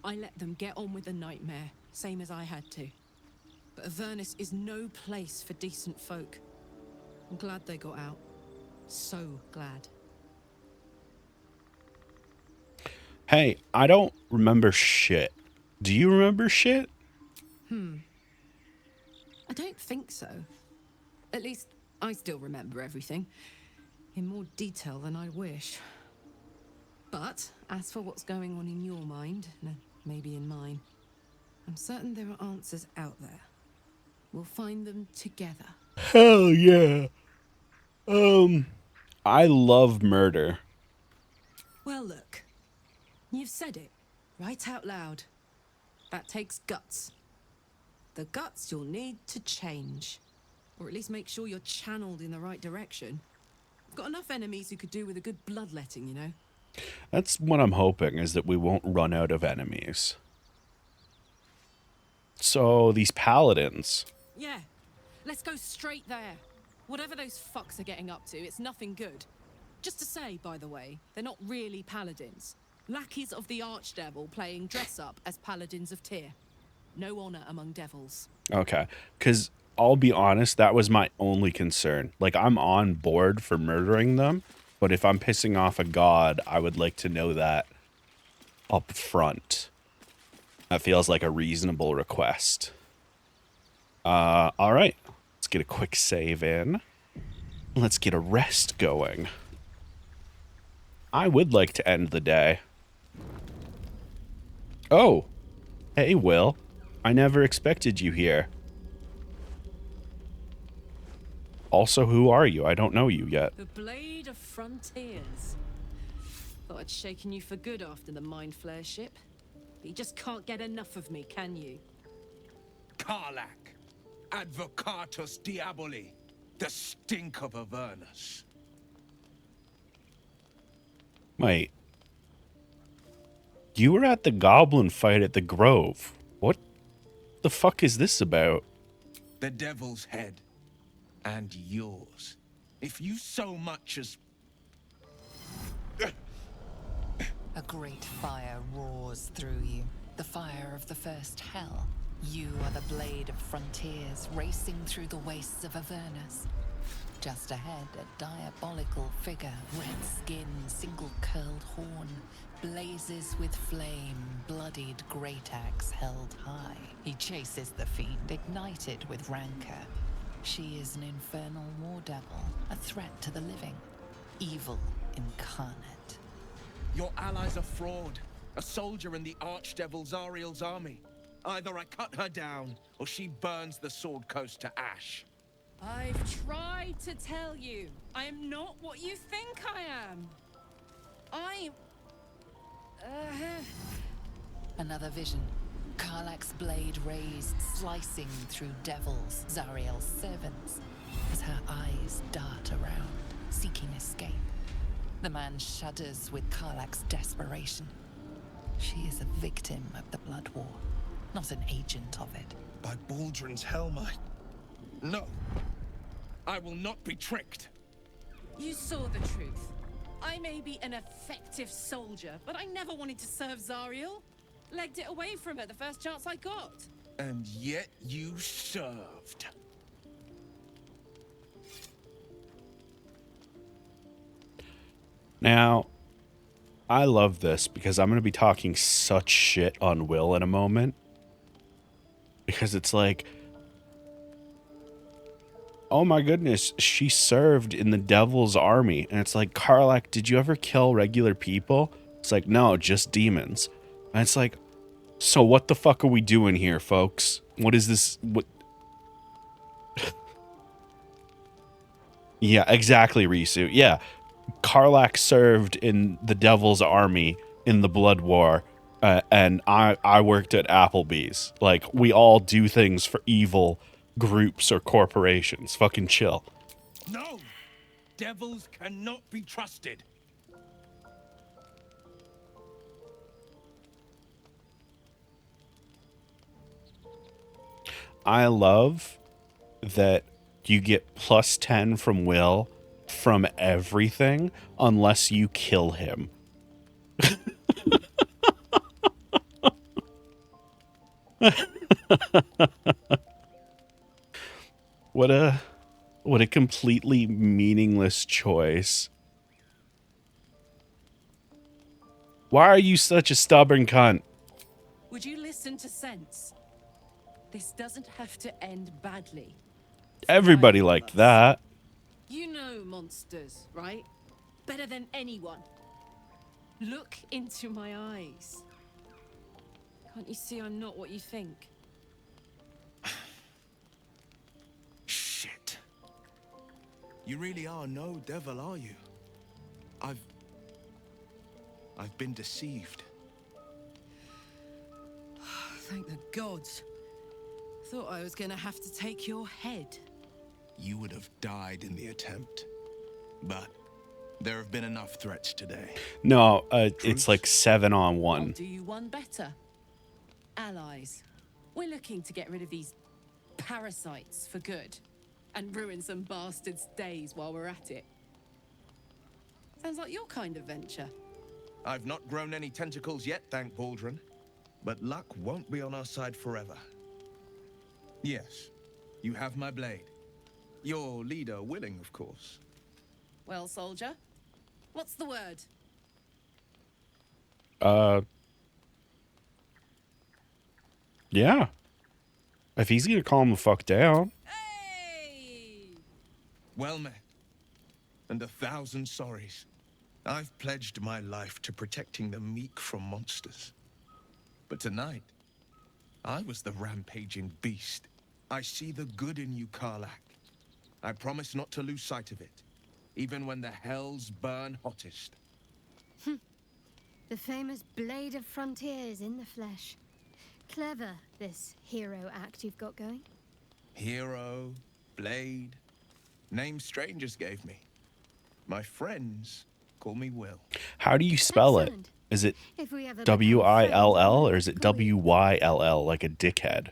[SPEAKER 15] I let them get on with the nightmare, same as I had to. But Avernus is no place for decent folk. I'm glad they got out. So glad.
[SPEAKER 1] Hey, I don't remember shit. Do you remember shit?
[SPEAKER 15] I don't think so. At least, I still remember everything. In more detail than I wish. But, as for what's going on in your mind, and maybe in mine, I'm certain there are answers out there. We'll find them together.
[SPEAKER 1] Hell yeah. I love murder.
[SPEAKER 15] Well, look. You've said it, right out loud. That takes guts. The guts you'll need to change. Or at least make sure you're channeled in the right direction. I've got enough enemies who could do with a good bloodletting, you know?
[SPEAKER 1] That's what I'm hoping, is that we won't run out of enemies. So, these paladins.
[SPEAKER 15] Yeah, let's go straight there. Whatever those fucks are getting up to, it's nothing good. Just to say, by the way, they're not really paladins. Lackeys of the Archdevil playing dress-up as paladins of Tyr. No honor among devils.
[SPEAKER 1] Okay, because I'll be honest, that was my only concern. Like, I'm on board for murdering them, but if I'm pissing off a god, I would like to know that up front. That feels like a reasonable request. All right, let's get a quick save in. Let's get a rest going. I would like to end the day. Oh, hey, Will. I never expected you here. Also, who are you? I don't know you yet.
[SPEAKER 15] The Blade of Frontiers. Thought I'd shaken you for good after the Mind Flare ship. But you just can't get enough of me, can you?
[SPEAKER 17] Karlach, Advocatus Diaboli, the stink of Avernus.
[SPEAKER 1] Wait. You were at the goblin fight at the Grove. What the fuck is this about?
[SPEAKER 17] The devil's head. And yours. If you so much as...
[SPEAKER 5] A great fire roars through you. The fire of the first hell. You are the Blade of Frontiers racing through the wastes of Avernus. Just ahead, a diabolical figure, red skin, single-curled horn, blazes with flame, bloodied great axe held high. He chases the fiend, ignited with rancor. She is an infernal war devil, a threat to the living, evil incarnate.
[SPEAKER 17] Your ally's a fraud, a soldier in the Archdevil Zariel's army. Either I cut her down, or she burns the Sword Coast to ash.
[SPEAKER 15] I've tried to tell you, I am not what you think I am. I'm...
[SPEAKER 5] Another vision. Karlach's blade raised, slicing through devils, Zariel's servants, as her eyes dart around, seeking escape. The man shudders with Karlach's desperation. She is a victim of the Blood War, not an agent of it.
[SPEAKER 17] By Baldrin's helm, No. I will not be tricked.
[SPEAKER 15] You saw the truth. I may be an effective soldier, but I never wanted to serve Zariel. Legged it away from her the first chance I got.
[SPEAKER 17] And yet you served.
[SPEAKER 1] Now, I love this because I'm going to be talking such shit on Will in a moment. Because it's like, oh my goodness, she served in the devil's army. And it's like, Karlach, did you ever kill regular people? It's like, no, just demons. And it's like, so what the fuck are we doing here, folks? What is this? What? Yeah, exactly, Risu. Yeah. Karlach served in the devil's army in the Blood War. And I worked at Applebee's. Like, we all do things for evil groups or corporations. Fucking chill.
[SPEAKER 17] No! Devils cannot be trusted.
[SPEAKER 1] I love that you get plus 10 from Will from everything unless you kill him. What a completely meaningless choice. Why are you such a stubborn cunt?
[SPEAKER 15] Would you listen to sense? This doesn't have to end badly.
[SPEAKER 1] Everybody liked that.
[SPEAKER 15] You know monsters, right? Better than anyone. Look into my eyes. Can't you see I'm not what you think?
[SPEAKER 17] Shit. You really are no devil, are you? I've been deceived.
[SPEAKER 15] Thank the gods. Thought I was gonna have to take your head.
[SPEAKER 17] You would have died in the attempt. But there have been enough threats today.
[SPEAKER 1] No, it's like 7-on-1.
[SPEAKER 15] I'll do you one better. Allies. We're looking to get rid of these parasites for good. And ruin some bastards' days while we're at it. Sounds like your kind of venture.
[SPEAKER 17] I've not grown any tentacles yet, thank Baldur. But luck won't be on our side forever. Yes, you have my blade. Your leader willing, of course.
[SPEAKER 15] Well, soldier, what's the word?
[SPEAKER 1] Yeah. If he's gonna calm the fuck down.
[SPEAKER 17] Well met. And 1,000 sorries. I've pledged my life to protecting the meek from monsters. But tonight, I was the rampaging beast. I see the good in you, Karlach. I promise not to lose sight of it, even when the hells burn hottest.
[SPEAKER 9] The famous Blade of Frontiers in the flesh. Clever, this hero act you've got going.
[SPEAKER 17] Hero, blade, names strangers gave me. My friends call me Will.
[SPEAKER 1] How do you spell it? Is it W-I-L-L or is it W-Y-L-L like a dickhead?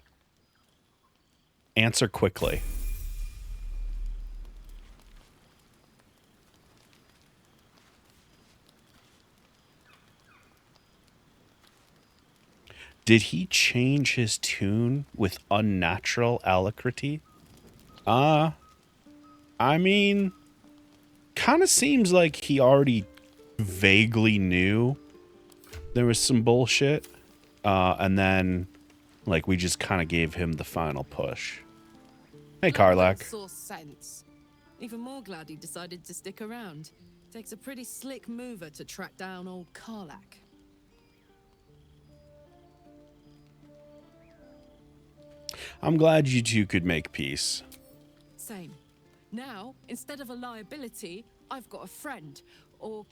[SPEAKER 1] Answer quickly. Did he change his tune with unnatural alacrity? I mean, kind of seems like he already vaguely knew there was some bullshit. And then, like, we just kind of gave him the final push. Hey, Karlach.
[SPEAKER 15] Saw sense. Even more glad he decided to stick around. Takes a pretty slick mover to track down old Karlach.
[SPEAKER 1] I'm glad you two could make peace.
[SPEAKER 15] Same. Now, instead of a liability, I've got a friend. Or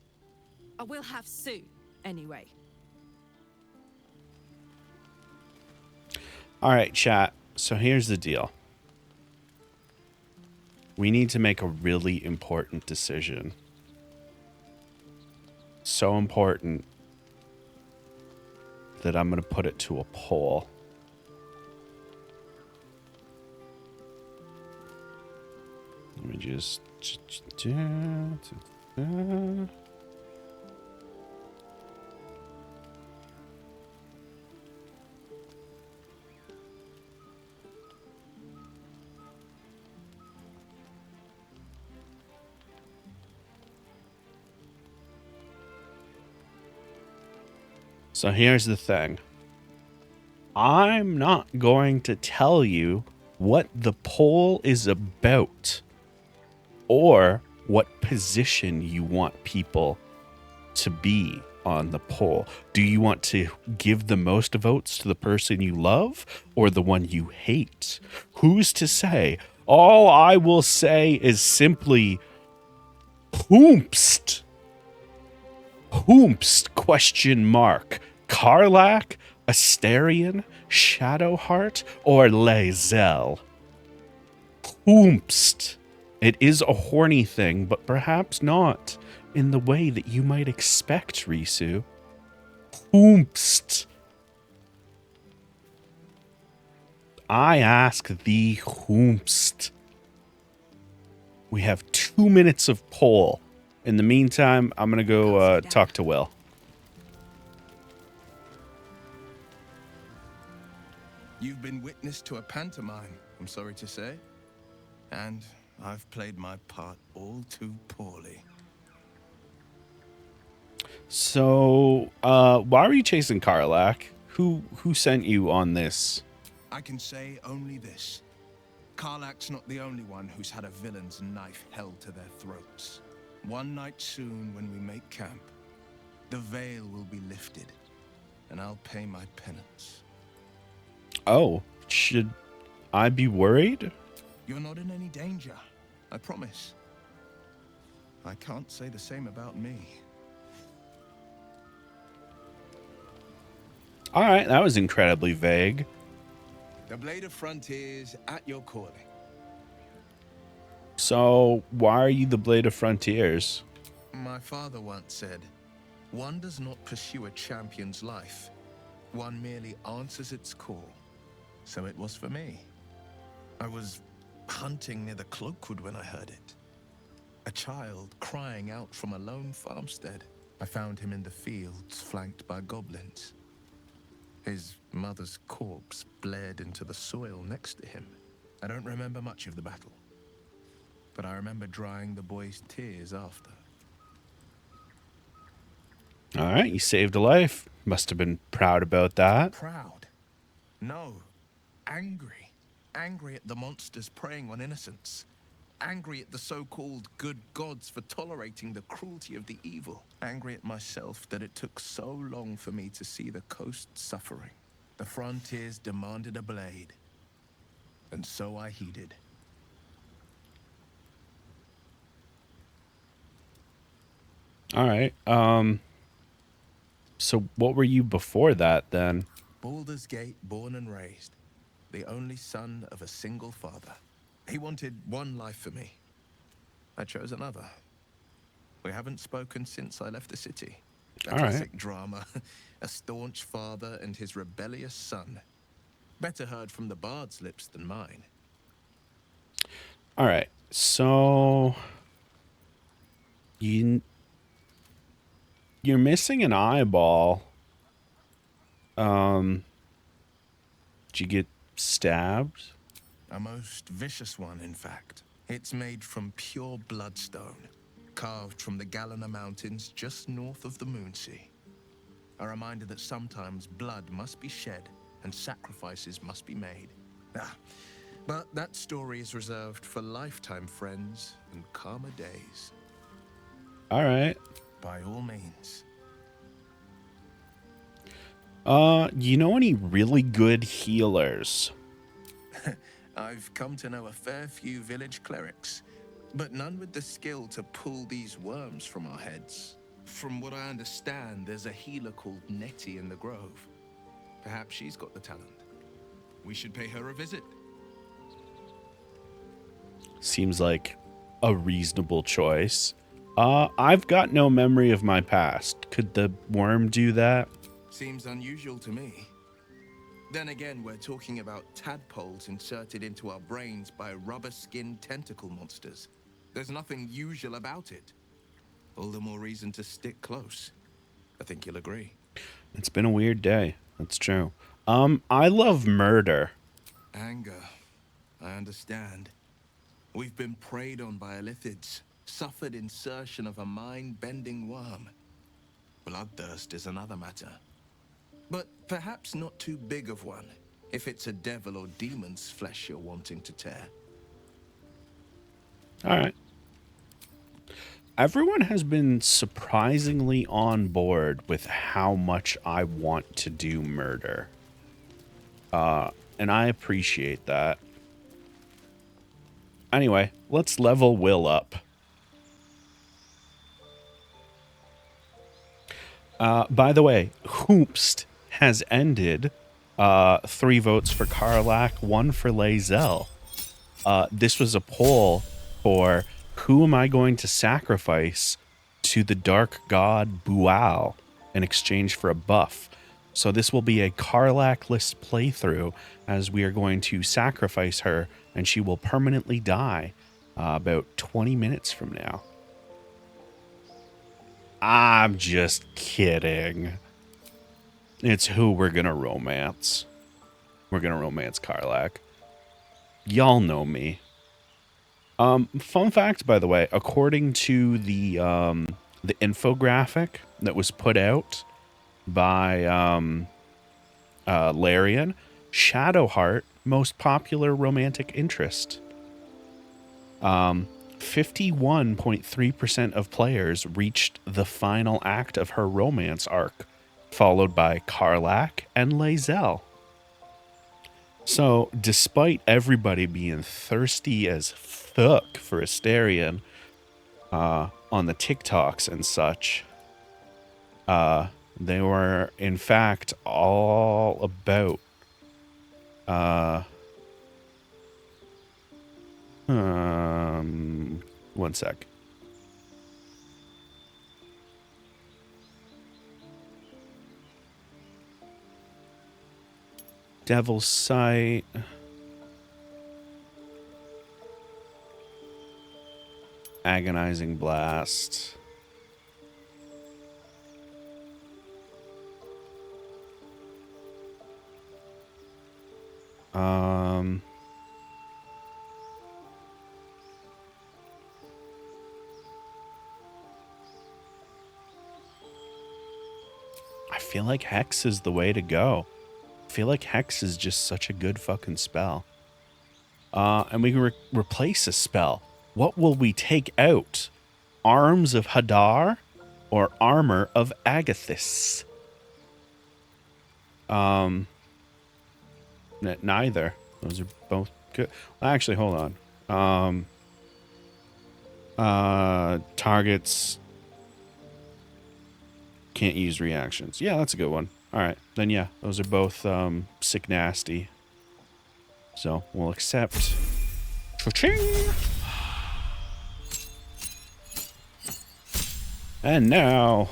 [SPEAKER 15] I will have soon, anyway.
[SPEAKER 1] Alright, chat. So here's the deal. We need to make a really important decision. So important that I'm going to put it to a poll. Let me just... So here's the thing. I'm not going to tell you what the poll is about or what position you want people to be on the poll. Do you want to give the most votes to the person you love or the one you hate? Who's to say? All I will say is simply whomst. Whomst question mark. Karlach, Asterion, Shadowheart, or Lae'zel? Whomst. It is a horny thing, but perhaps not in the way that you might expect, Risu. Whomst. I ask thee, whomst. We have 2 minutes of poll. In the meantime, I'm going to go talk to Will.
[SPEAKER 17] You've been witness to a pantomime, I'm sorry to say. And I've played my part all too poorly.
[SPEAKER 1] So, why were you chasing Karlach? Who sent you on this?
[SPEAKER 17] I can say only this. Karlach's not the only one who's had a villain's knife held to their throats. One night soon, when we make camp, the veil will be lifted, and I'll pay my penance.
[SPEAKER 1] Oh, should I be worried?
[SPEAKER 17] You're not in any danger, I promise. I can't say the same about me.
[SPEAKER 1] All right, that was incredibly vague.
[SPEAKER 17] The Blade of Frontiers at your calling.
[SPEAKER 1] So, why are you the Blade of Frontiers?
[SPEAKER 17] My father once said, one does not pursue a champion's life. One merely answers its call. So it was for me. I was hunting near the Cloakwood when I heard it. A child crying out from a lone farmstead. I found him in the fields, flanked by goblins. His mother's corpse bled into the soil next to him. I don't remember much of the battle, but I remember drying the boy's tears after.
[SPEAKER 1] All right, you saved a life. Must have been proud about that.
[SPEAKER 17] Proud? No. Angry. Angry at the monsters preying on innocents. Angry at the so-called good gods for tolerating the cruelty of the evil. Angry at myself that it took so long for me to see the coast suffering. The frontiers demanded a blade, and so I heeded.
[SPEAKER 1] All right. So what were you before that then?
[SPEAKER 17] Baldur's Gate, born and raised. The only son of a single father. He wanted one life for me. I chose another. We haven't spoken since I left the city. A classic drama. A staunch father and his rebellious son. Better heard from the bard's lips than mine.
[SPEAKER 1] All right. So you're missing an eyeball. Did you get stabbed?
[SPEAKER 17] A most vicious one, in fact. It's made from pure bloodstone, carved from the Galena Mountains just north of the Moonsea. A reminder that sometimes blood must be shed and sacrifices must be made. But that story is reserved for lifetime friends and calmer days.
[SPEAKER 1] All right.
[SPEAKER 17] By all means.
[SPEAKER 1] You know any really good healers?
[SPEAKER 17] I've come to know a fair few village clerics, but none with the skill to pull these worms from our heads. From what I understand, there's a healer called Nettie in the Grove. Perhaps she's got the talent. We should pay her a visit.
[SPEAKER 1] Seems like a reasonable choice. I've got no memory of my past. Could the worm do that?
[SPEAKER 17] Seems unusual to me. Then again, we're talking about tadpoles inserted into our brains by rubber-skinned tentacle monsters. There's nothing usual about it. All the more reason to stick close. I think you'll agree.
[SPEAKER 1] It's been a weird day. That's true. I love murder.
[SPEAKER 17] Anger. I understand. We've been preyed on by illithids, suffered insertion of a mind-bending worm. Bloodthirst is another matter. But perhaps not too big of one, if it's a devil or demon's flesh you're wanting to tear.
[SPEAKER 1] All right. Everyone has been surprisingly on board with how much I want to do murder. And I appreciate that. Anyway, let's level Will up. By the way, Hoopst has ended. 3 votes for Karlach, 1 for Lae'zel. This was a poll for who am I going to sacrifice to the dark god Bual in exchange for a buff. So this will be a Karlach-less playthrough, as we are going to sacrifice her and she will permanently die about 20 minutes from now. I'm just kidding. It's who we're going to romance. We're going to romance Karlach. Y'all know me. Fun fact, by the way, according to the infographic that was put out by Larian, Shadowheart, most popular romantic interest. 51.3% of players reached the final act of her romance arc, followed by Karlach and Lae'zel. So, despite everybody being thirsty as fuck for Astarion on the TikToks and such, they were, in fact, all about one sec. Devil's Sight. Agonizing Blast. I feel like Hex is the way to go. I feel like Hex is just such a good fucking spell. And we can replace a spell. What will we take out? Arms of Hadar or Armor of Agathis? Neither. Those are both good. Well, actually, hold on. Targets can't use reactions. Yeah, that's a good one. All right, then yeah, those are both sick nasty. So we'll accept. Cha-ching! And now,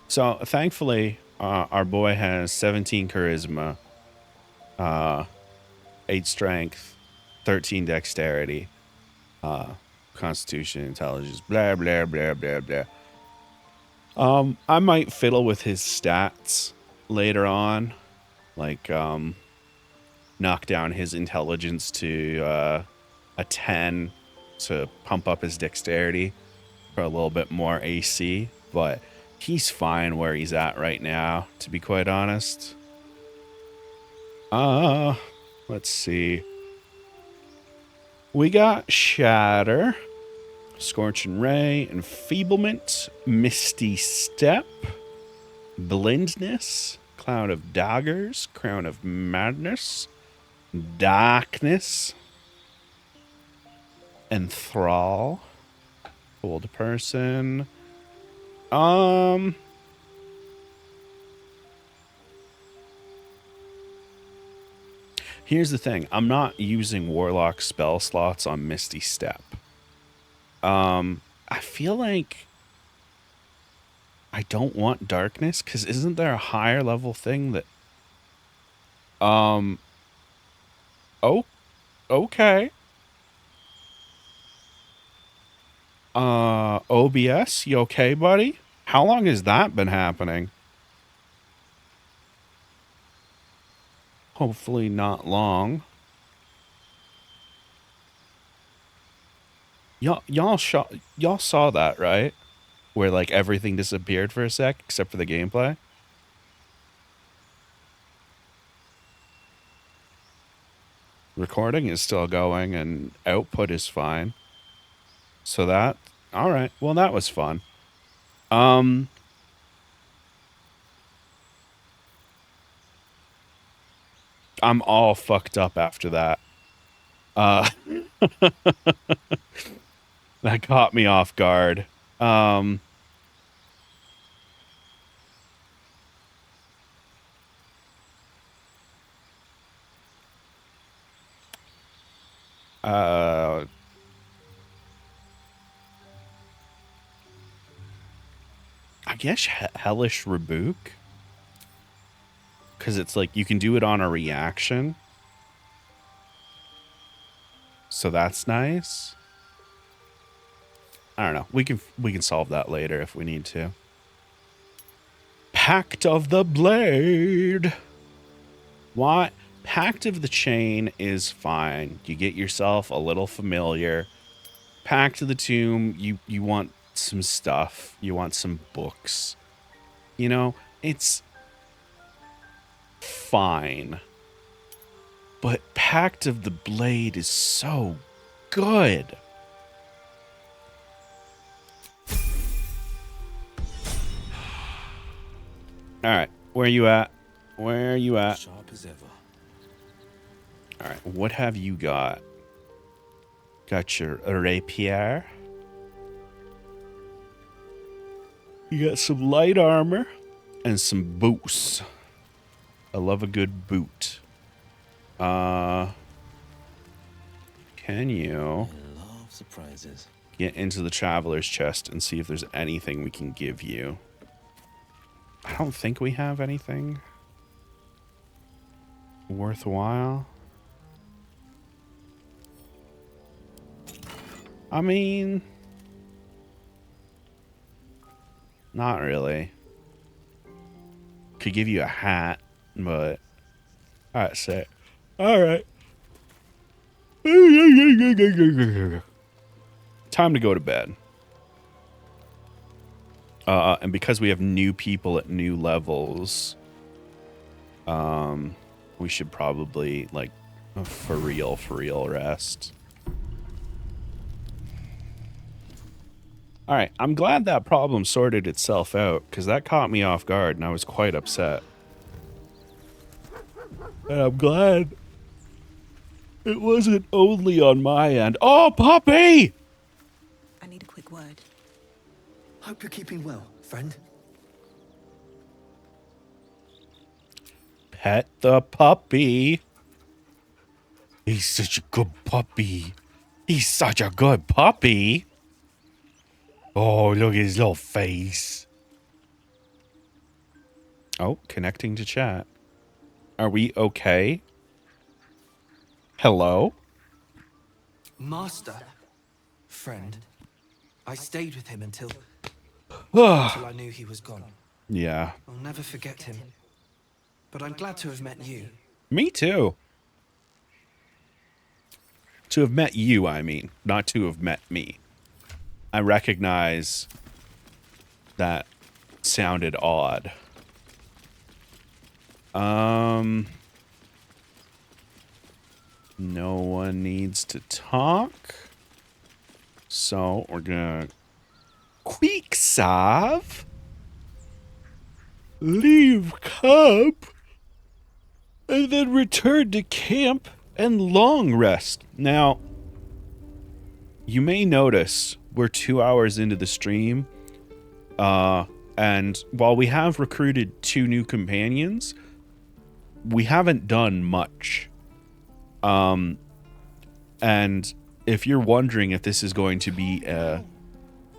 [SPEAKER 1] so thankfully, our boy has 17 charisma, 8 strength, 13 dexterity, constitution, intelligence, blah, blah, blah, blah, blah. I might fiddle with his stats later on, like knock down his intelligence to a 10 to pump up his dexterity for a little bit more AC, but he's fine where he's at right now, to be quite honest. Let's see. We got Shatter, Scorching Ray, Enfeeblement, Misty Step, Blindness, Cloud of Daggers, Crown of Madness, Darkness, Enthrall, Hold Person. Here's the thing. I'm not using Warlock spell slots on Misty Step. I feel like I don't want Darkness, because isn't there a higher level thing that... Oh, okay. OBS, you okay, buddy? How long has that been happening? Hopefully not long. Y'all saw that, right? Where like everything disappeared for a sec except for the gameplay. Recording is still going and output is fine. So that, all right. Well, that was fun. I'm all fucked up after that. That caught me off guard. I guess Hellish Rebuke. Because it's like you can do it on a reaction. So that's nice. I don't know. We can solve that later if we need to. Pact of the Blade. What? Pact of the Chain is fine. You get yourself a little familiar. Pact of the Tomb, you want some stuff. You want some books. You know, it's fine. But Pact of the Blade is so good. All right, where you at? Where are you at?
[SPEAKER 2] Sharp as ever.
[SPEAKER 1] All right, what have you got? Got your rapier. You got some light armor and some boots. I love a good boot. Can you
[SPEAKER 2] Love surprises.
[SPEAKER 1] get into the traveler's chest and see if there's anything we can give you? I don't think we have anything worthwhile. I mean, not really. Could give you a hat, but alright, sick. Alright. Time to go to bed. And because we have new people at new levels, we should probably, like, for real rest. Alright, I'm glad that problem sorted itself out, because that caught me off guard, and I was quite upset. And I'm glad it wasn't only on my end. Oh, puppy!
[SPEAKER 4] I need a quick word.
[SPEAKER 14] Hope you're keeping well, friend.
[SPEAKER 1] Pet the puppy. He's such a good puppy. He's such a good puppy. Oh, look at his little face. Oh, connecting to chat. Are we okay? Hello?
[SPEAKER 14] Master. Friend. I stayed with him until I knew he was gone.
[SPEAKER 1] Yeah.
[SPEAKER 14] I'll never forget him. But I'm glad to have met you.
[SPEAKER 1] Me too. To have met you, I mean. Not to have met me. I recognize that sounded odd. No one needs to talk. So we're gonna quick save, leave camp, and then return to camp and long rest. Now, you may notice we're 2 hours into the stream, and while we have recruited 2 new companions, we haven't done much. And if you're wondering if this is going to be a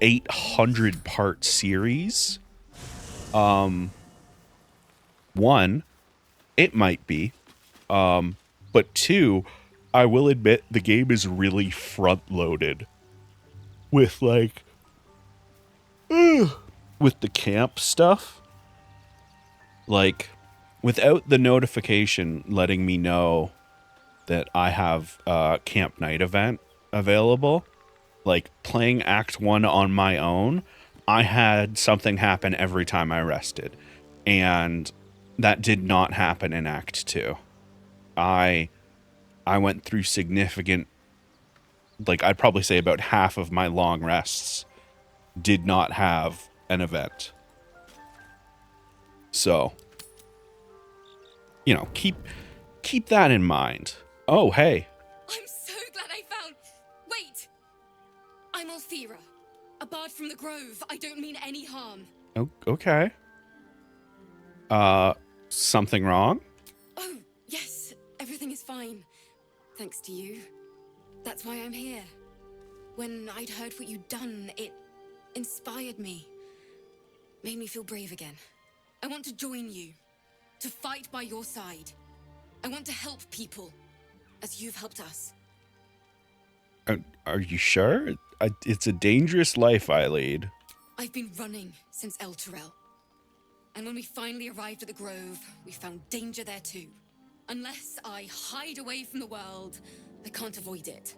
[SPEAKER 1] 800-part series, one, it might be, but two, I will admit the game is really front-loaded with, like, with the camp stuff. Like, without the notification letting me know that I have a camp night event available, like playing Act 1 on my own, I had something happen every time I rested. And that did not happen in Act 2. I I went through significant, like I'd probably say about half of my long rests did not have an event. So, you know, keep that in mind. Oh, hey.
[SPEAKER 16] I'm so glad I found... Wait! I'm Althera, a bard from the Grove. I don't mean any harm.
[SPEAKER 1] Oh, okay. Something wrong?
[SPEAKER 16] Oh, yes. Everything is fine. Thanks to you. That's why I'm here. When I'd heard what you'd done, it inspired me. Made me feel brave again. I want to join you. To fight by your side. I want to help people. As you've helped us.
[SPEAKER 1] Are you sure? It's a dangerous life I lead.
[SPEAKER 16] I've been running since El Turel. And when we finally arrived at the Grove, we found danger there too. Unless I hide away from the world, I can't avoid it.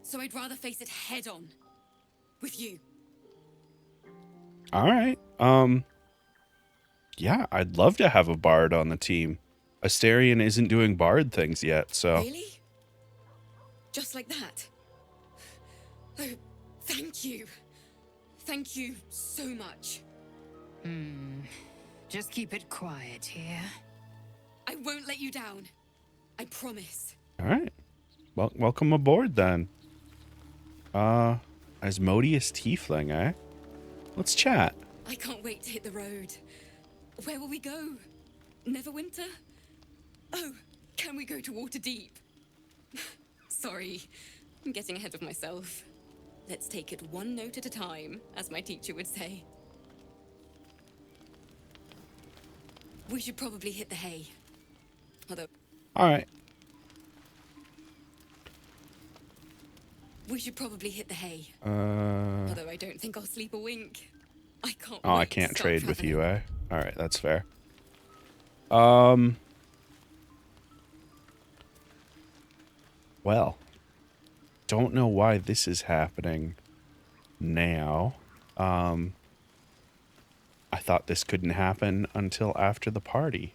[SPEAKER 16] So I'd rather face it head on. With you.
[SPEAKER 1] All right. Yeah, I'd love to have a bard on the team. Asterion isn't doing bard things yet, so...
[SPEAKER 16] Really? Just like that? Oh, thank you. Thank you so much.
[SPEAKER 5] Just keep it quiet here.
[SPEAKER 16] I won't let you down. I promise.
[SPEAKER 1] All right. Well, welcome aboard then. Asmodeus Tiefling, eh? Let's chat.
[SPEAKER 16] I can't wait to hit the road. Where will we go? Neverwinter? Oh, can we go to Waterdeep? Sorry, I'm getting ahead of myself. Let's take it one note at a time, as my teacher would say. We should probably hit the hay. Although...
[SPEAKER 1] All right.
[SPEAKER 16] We should probably hit the hay. Although I don't think I'll sleep a wink. I can't
[SPEAKER 1] Oh, I
[SPEAKER 16] wait to
[SPEAKER 1] can't
[SPEAKER 16] start
[SPEAKER 1] trade with
[SPEAKER 16] traveling.
[SPEAKER 1] you, eh? All right, that's fair. Well, don't know why this is happening now. I thought this couldn't happen until after the party.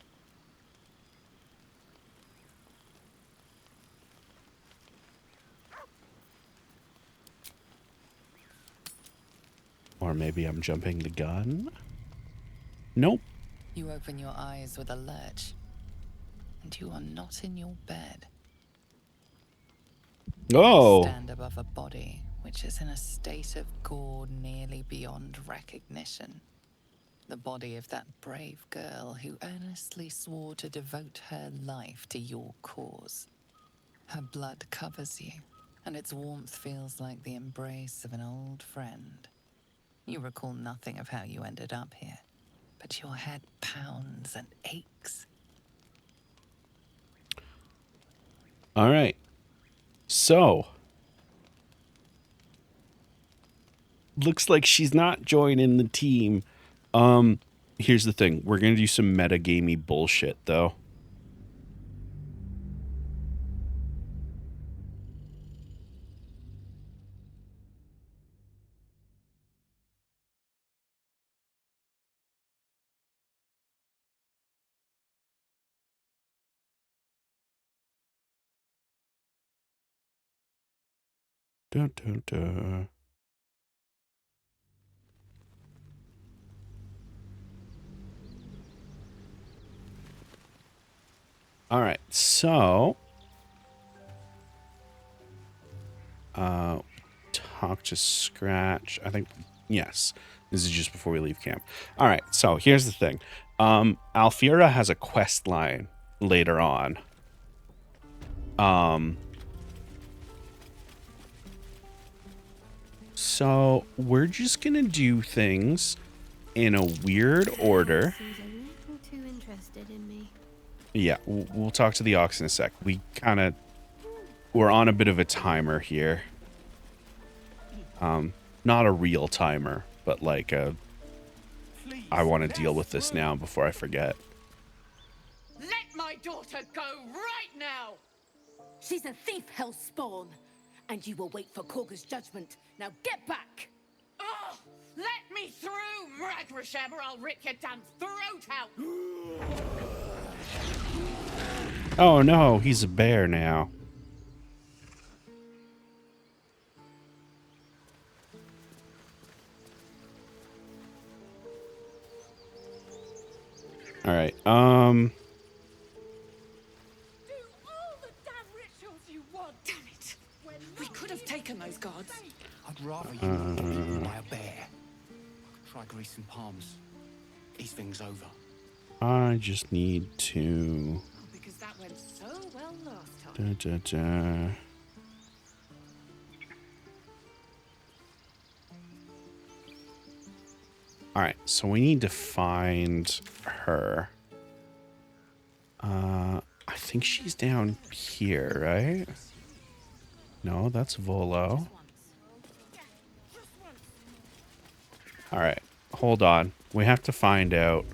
[SPEAKER 1] Or maybe I'm jumping the gun? Nope.
[SPEAKER 5] You open your eyes with a lurch, and you are not in your bed.
[SPEAKER 1] Oh!
[SPEAKER 5] You stand above a body which is in a state of gore nearly beyond recognition. The body of that brave girl who earnestly swore to devote her life to your cause. Her blood covers you, and its warmth feels like the embrace of an old friend. You recall nothing of how you ended up here, but your head pounds and aches.
[SPEAKER 1] All right. So, looks like she's not joining the team. Here's the thing. We're going to do some meta-gamey bullshit, though. Dun, dun, dun. All right, so talk to Scratch. I think yes. This is just before we leave camp. All right, so here's the thing. Alfira has a quest line later on. So we're just gonna do things in a weird order.
[SPEAKER 9] Seems a little too interested in me.
[SPEAKER 1] Yeah, we'll talk to the Ox in a sec. We're on a bit of a timer here. Not a real timer, but like I want to deal with this now before I forget.
[SPEAKER 18] Let my daughter go right now! She's a thief, hellspawn, and you will wait for Korga's judgment. Now get back! Oh, let me through, Mragrasham, or I'll rip your damn throat out!
[SPEAKER 1] Oh no, he's a bear now. All right.
[SPEAKER 18] We could have taken those guards.
[SPEAKER 19] I'd rather you not get eaten by a bear. Try greasing palms. These things over.
[SPEAKER 1] I just need to.
[SPEAKER 18] Because that went so well last time.
[SPEAKER 1] All right, so we need to find her. I think she's down here, right? No, that's Volo. All right, hold on. We have to find out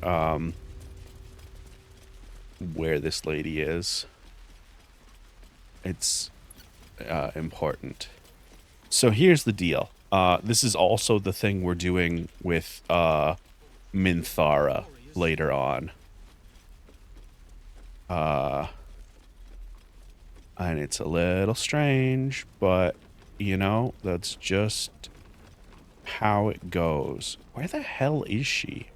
[SPEAKER 1] where this lady is. It's important. So here's the deal. This is also the thing we're doing with Minthara later on. And it's a little strange, but, you know, that's just how it goes. Where the hell is she?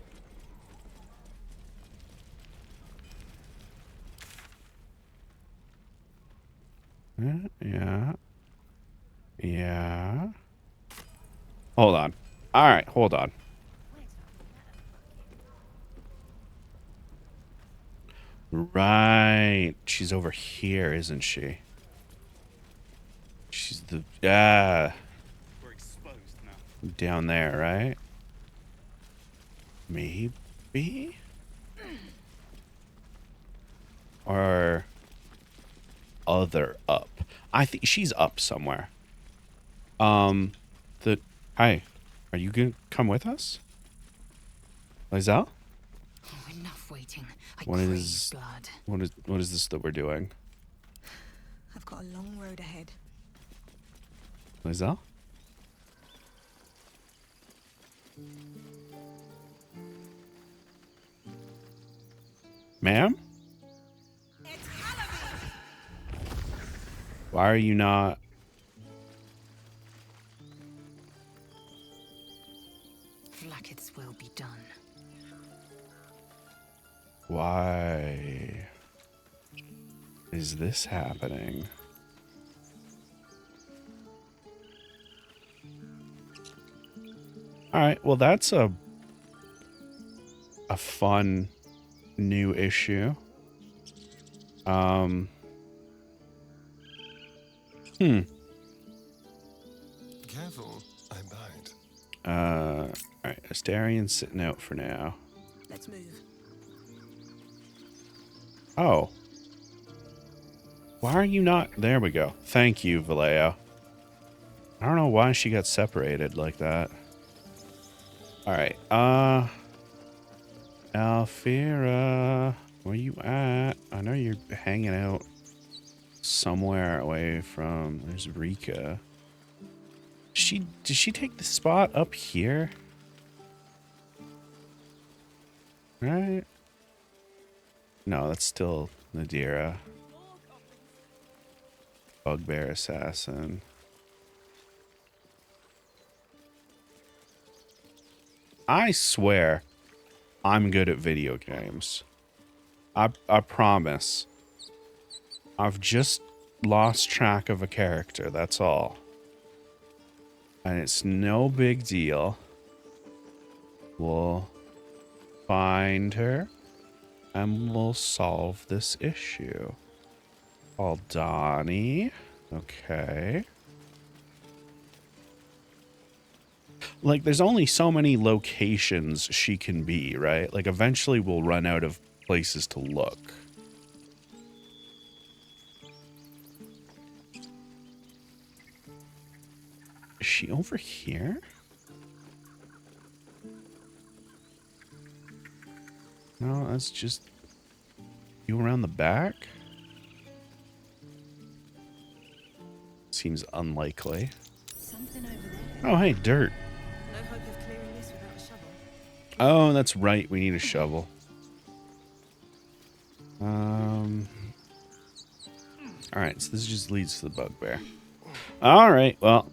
[SPEAKER 1] Yeah. Yeah. Hold on. All right, hold on. Right. She's over here, isn't she? She's the... We're exposed now. Down there, right? Maybe? Or... other up. I think she's up somewhere. Hi. Are you gonna come with us? Lizelle?
[SPEAKER 7] Oh, enough waiting.
[SPEAKER 1] What is this that we're doing?
[SPEAKER 4] I've got a long road ahead.
[SPEAKER 1] Lizelle? Ma'am? Why are you not?
[SPEAKER 7] Flackett's will be done.
[SPEAKER 1] Why is this happening? All right, well, that's a fun new issue.
[SPEAKER 3] Careful, I bite.
[SPEAKER 1] All right, Astarion's sitting out for now.
[SPEAKER 4] Let's move.
[SPEAKER 1] Oh. Why are you not? There we go. Thank you, Vallejo. I don't know why she got separated like that. All right. Alfira, where you at? I know you're hanging out somewhere away from... There's Rika. Did she take the spot up here? Right? No, that's still Nadira. Bugbear Assassin. I swear I'm good at video games. I promise. I've just lost track of a character, that's all. And it's no big deal. We'll find her and we'll solve this issue. Aldani. Okay. Like, there's only so many locations she can be, right? Like, eventually we'll run out of places to look. Is she over here? No, that's just... You around the back? Seems unlikely.
[SPEAKER 7] Something over there.
[SPEAKER 1] Oh, hey, dirt.
[SPEAKER 13] No hope of clearing this without a shovel.
[SPEAKER 1] Oh, that's right. We need a shovel. Alright, so this just leads to the bugbear. Alright, well.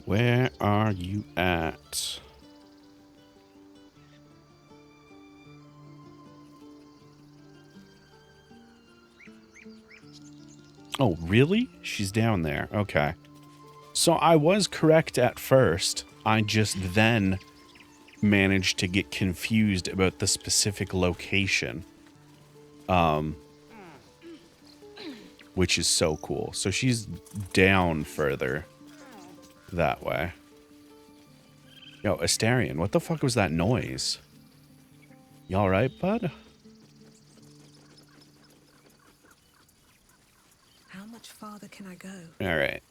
[SPEAKER 1] Where are you at? Oh, really? She's down there. Okay. So I was correct at first. I just then managed to get confused about the specific location. Which is so cool. So she's down further that way. Yo, Astarion, what the fuck was that noise? You alright, bud?
[SPEAKER 4] How much farther can I go?
[SPEAKER 1] Alright.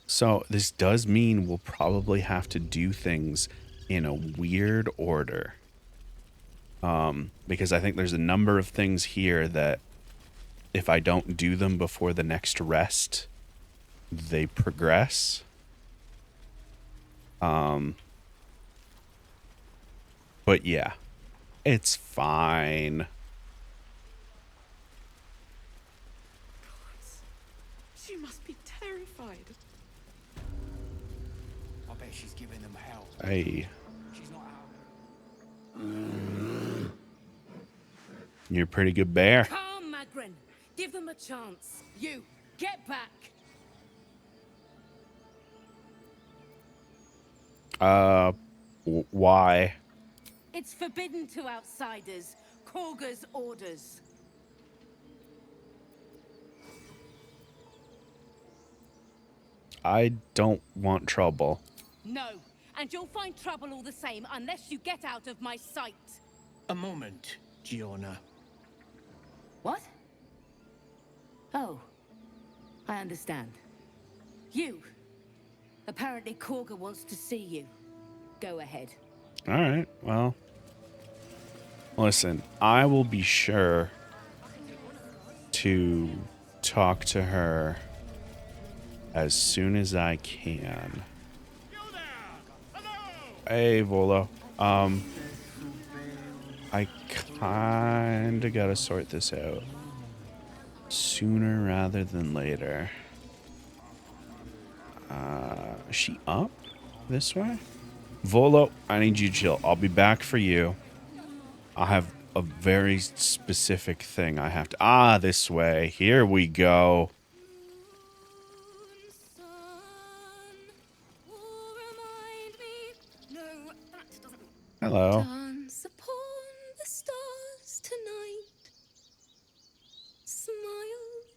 [SPEAKER 1] So this does mean we'll probably have to do things in a weird order. Because I think there's a number of things here that if I don't do them before the next rest, they progress. But yeah, it's fine.
[SPEAKER 15] She must be terrified.
[SPEAKER 19] I bet she's giving them hell.
[SPEAKER 1] Hey.
[SPEAKER 19] She's not out.
[SPEAKER 1] You're a pretty good bear.
[SPEAKER 18] Calm, Magrin. Give them a chance. You, get back.
[SPEAKER 1] Why?
[SPEAKER 18] It's forbidden to outsiders. Korga's orders.
[SPEAKER 1] I don't want trouble.
[SPEAKER 18] No, and you'll find trouble all the same unless you get out of my sight.
[SPEAKER 19] A moment, Giona.
[SPEAKER 18] What? Oh, I understand. You. Apparently Korga wants to see you. Go ahead.
[SPEAKER 1] Alright, well. Listen, I will be sure to talk to her as soon as I can. Hey, Volo. I kinda gotta sort this out sooner rather than later. Is she up this way? Volo, I need you to chill. I'll be back for you. I have a very specific thing I have to... this way. Here we go. Hello.
[SPEAKER 5] Dance upon the stars tonight. Smile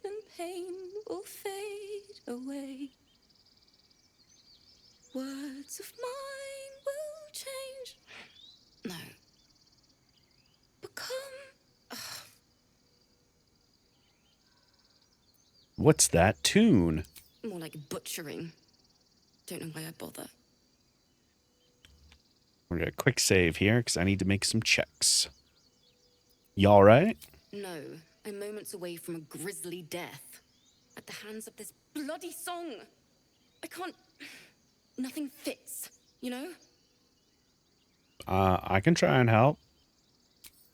[SPEAKER 5] and pain will fade away. Words of mine will change. No. Become.
[SPEAKER 1] What's that tune?
[SPEAKER 5] More like butchering. Don't know why I bother.
[SPEAKER 1] We're gonna quick save here because I need to make some checks. You alright?
[SPEAKER 5] No, I'm moments away from a grisly death. At the hands of this bloody song. I can't... Nothing fits, you know?
[SPEAKER 1] I can try and help.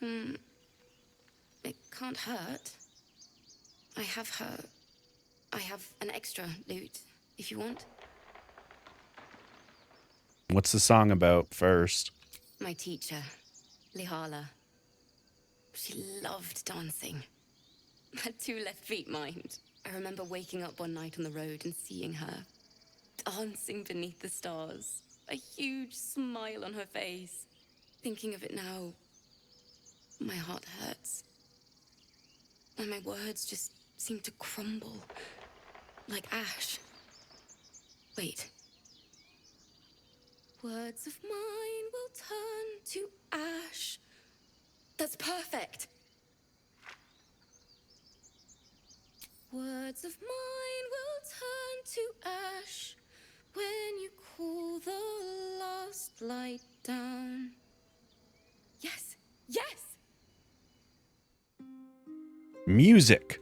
[SPEAKER 5] It can't hurt. I have an extra loot, if you want.
[SPEAKER 1] What's the song about first?
[SPEAKER 5] My teacher, Lihala. She loved dancing. Had 2 left feet, mind. I remember waking up one night on the road and seeing her dancing beneath the stars. A huge smile on her face. Thinking of it now, my heart hurts. And my words just seem to crumble. Like ash. Wait. Words of mine will turn to ash. That's perfect. Words of mine will turn to ash when you cool the last light down.
[SPEAKER 1] Music.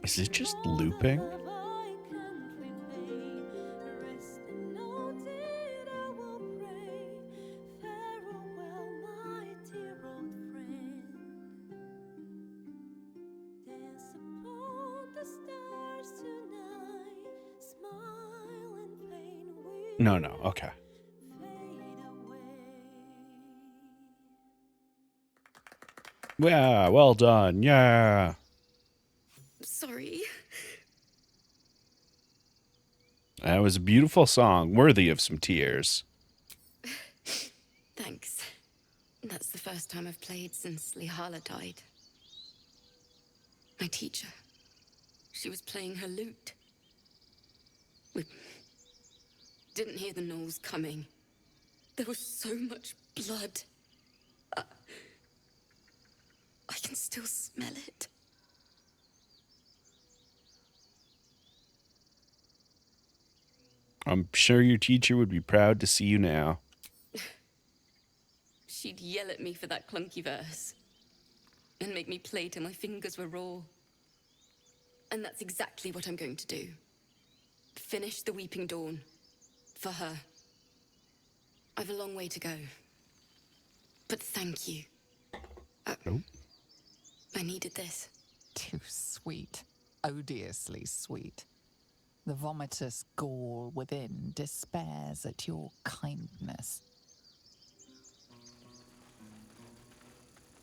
[SPEAKER 1] Is it just looping? No, okay. Yeah, well done. Yeah.
[SPEAKER 16] Sorry.
[SPEAKER 1] That was a beautiful song, worthy of some tears.
[SPEAKER 16] Thanks. That's the first time I've played since Lihala died. My teacher. She was playing her lute. We didn't hear the gnolls coming. There was so much blood. I can still smell it.
[SPEAKER 1] I'm sure your teacher would be proud to see you now.
[SPEAKER 16] She'd yell at me for that clunky verse and make me play till my fingers were raw. And that's exactly what I'm going to do. Finish the Weeping Dawn. For her. I've a long way to go. But thank you.
[SPEAKER 1] Nope.
[SPEAKER 16] I needed this.
[SPEAKER 5] Too sweet. Odiously sweet. The vomitous gall within despairs at your kindness.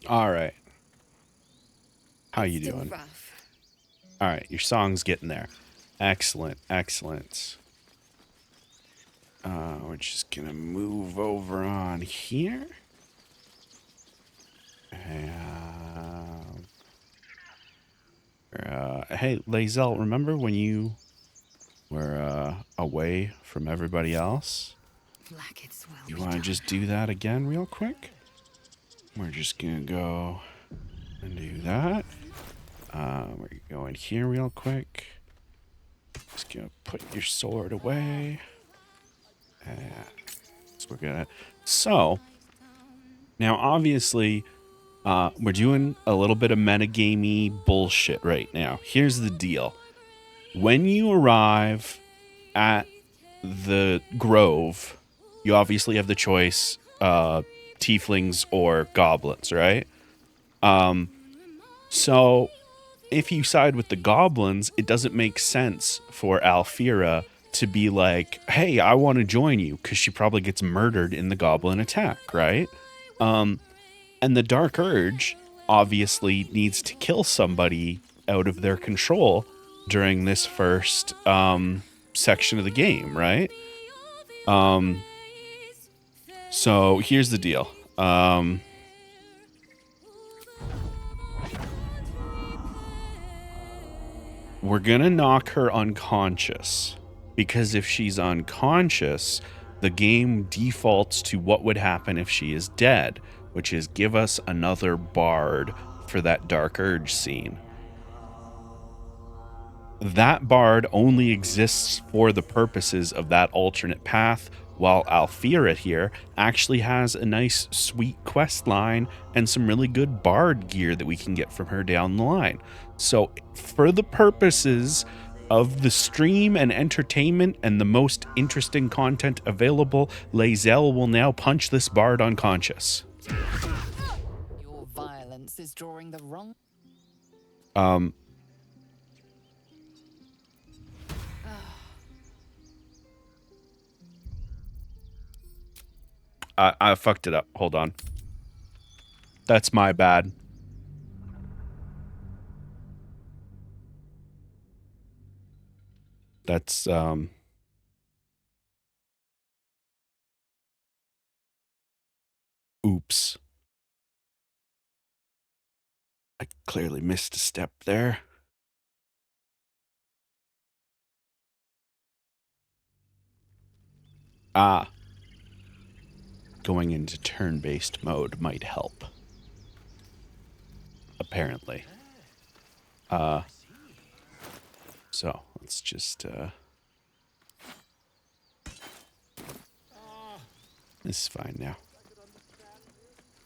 [SPEAKER 1] All right. How you
[SPEAKER 16] Still
[SPEAKER 1] doing?
[SPEAKER 16] rough.
[SPEAKER 1] All right, your song's getting there. Excellent, excellent. We're just gonna move over on here. Hey, Lae'zel, remember when you were away from everybody else? You want to just do that again real quick? We're just gonna go and do that. We're going here real quick. Just gonna put your sword away. So we're gonna. So now, obviously, we're doing a little bit of meta-gamey bullshit right now. Here's the deal: when you arrive at the grove, you obviously have the choice: tieflings or goblins, right? So if you side with the goblins, it doesn't make sense for Alfira to be like, hey, I want to join you, because she probably gets murdered in the goblin attack, right? And the Dark Urge obviously needs to kill somebody out of their control during this first section of the game, right? So here's the deal. We're gonna knock her unconscious, because if she's unconscious, the game defaults to what would happen if she is dead, which is give us another bard for that Dark Urge scene. That bard only exists for the purposes of that alternate path, while Alfira here actually has a nice sweet quest line and some really good bard gear that we can get from her down the line. So for the purposes of the stream and entertainment and the most interesting content available, Lae'zel will now punch this bard unconscious.
[SPEAKER 5] Your violence is drawing the wrong.
[SPEAKER 1] I fucked it up. Hold on. That's my bad. That's, oops. I clearly missed a step there. Going into turn-based mode might help. Apparently. So let's just, this is fine now.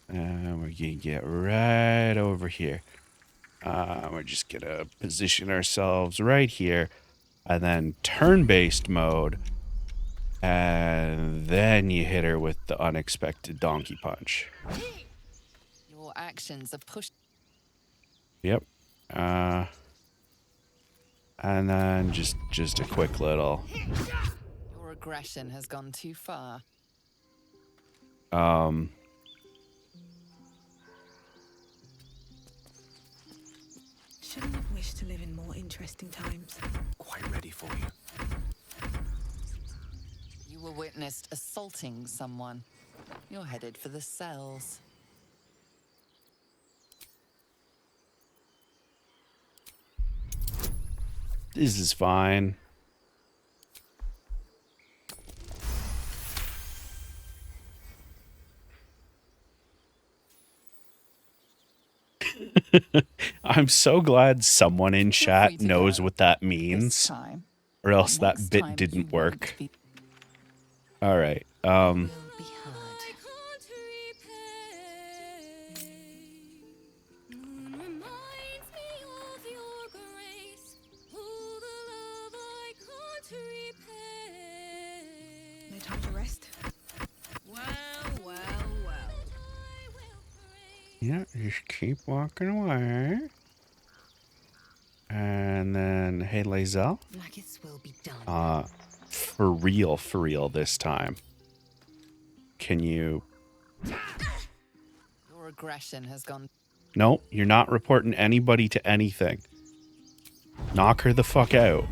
[SPEAKER 1] We're gonna get right over here. We're just gonna position ourselves right here, and then turn-based mode, and then you hit her with the unexpected donkey punch.
[SPEAKER 5] Your actions are pushed.
[SPEAKER 1] Yep. And then just a quick little.
[SPEAKER 5] Your aggression has gone too far.
[SPEAKER 4] Shouldn't have wished to live in more interesting times.
[SPEAKER 19] Quite ready for you.
[SPEAKER 5] You were witnessed assaulting someone. You're headed for the cells.
[SPEAKER 1] This is fine. I'm so glad someone in chat knows what that means, or else that bit didn't work. All right.
[SPEAKER 4] No time to rest.
[SPEAKER 18] Well, well, well.
[SPEAKER 1] Yeah, just keep walking away. And then, hey, Lae'zel.
[SPEAKER 18] Nuggets will be done.
[SPEAKER 1] For real this time. Can you...
[SPEAKER 5] Your aggression has gone...
[SPEAKER 1] No, you're not reporting anybody to anything. Knock her the fuck out.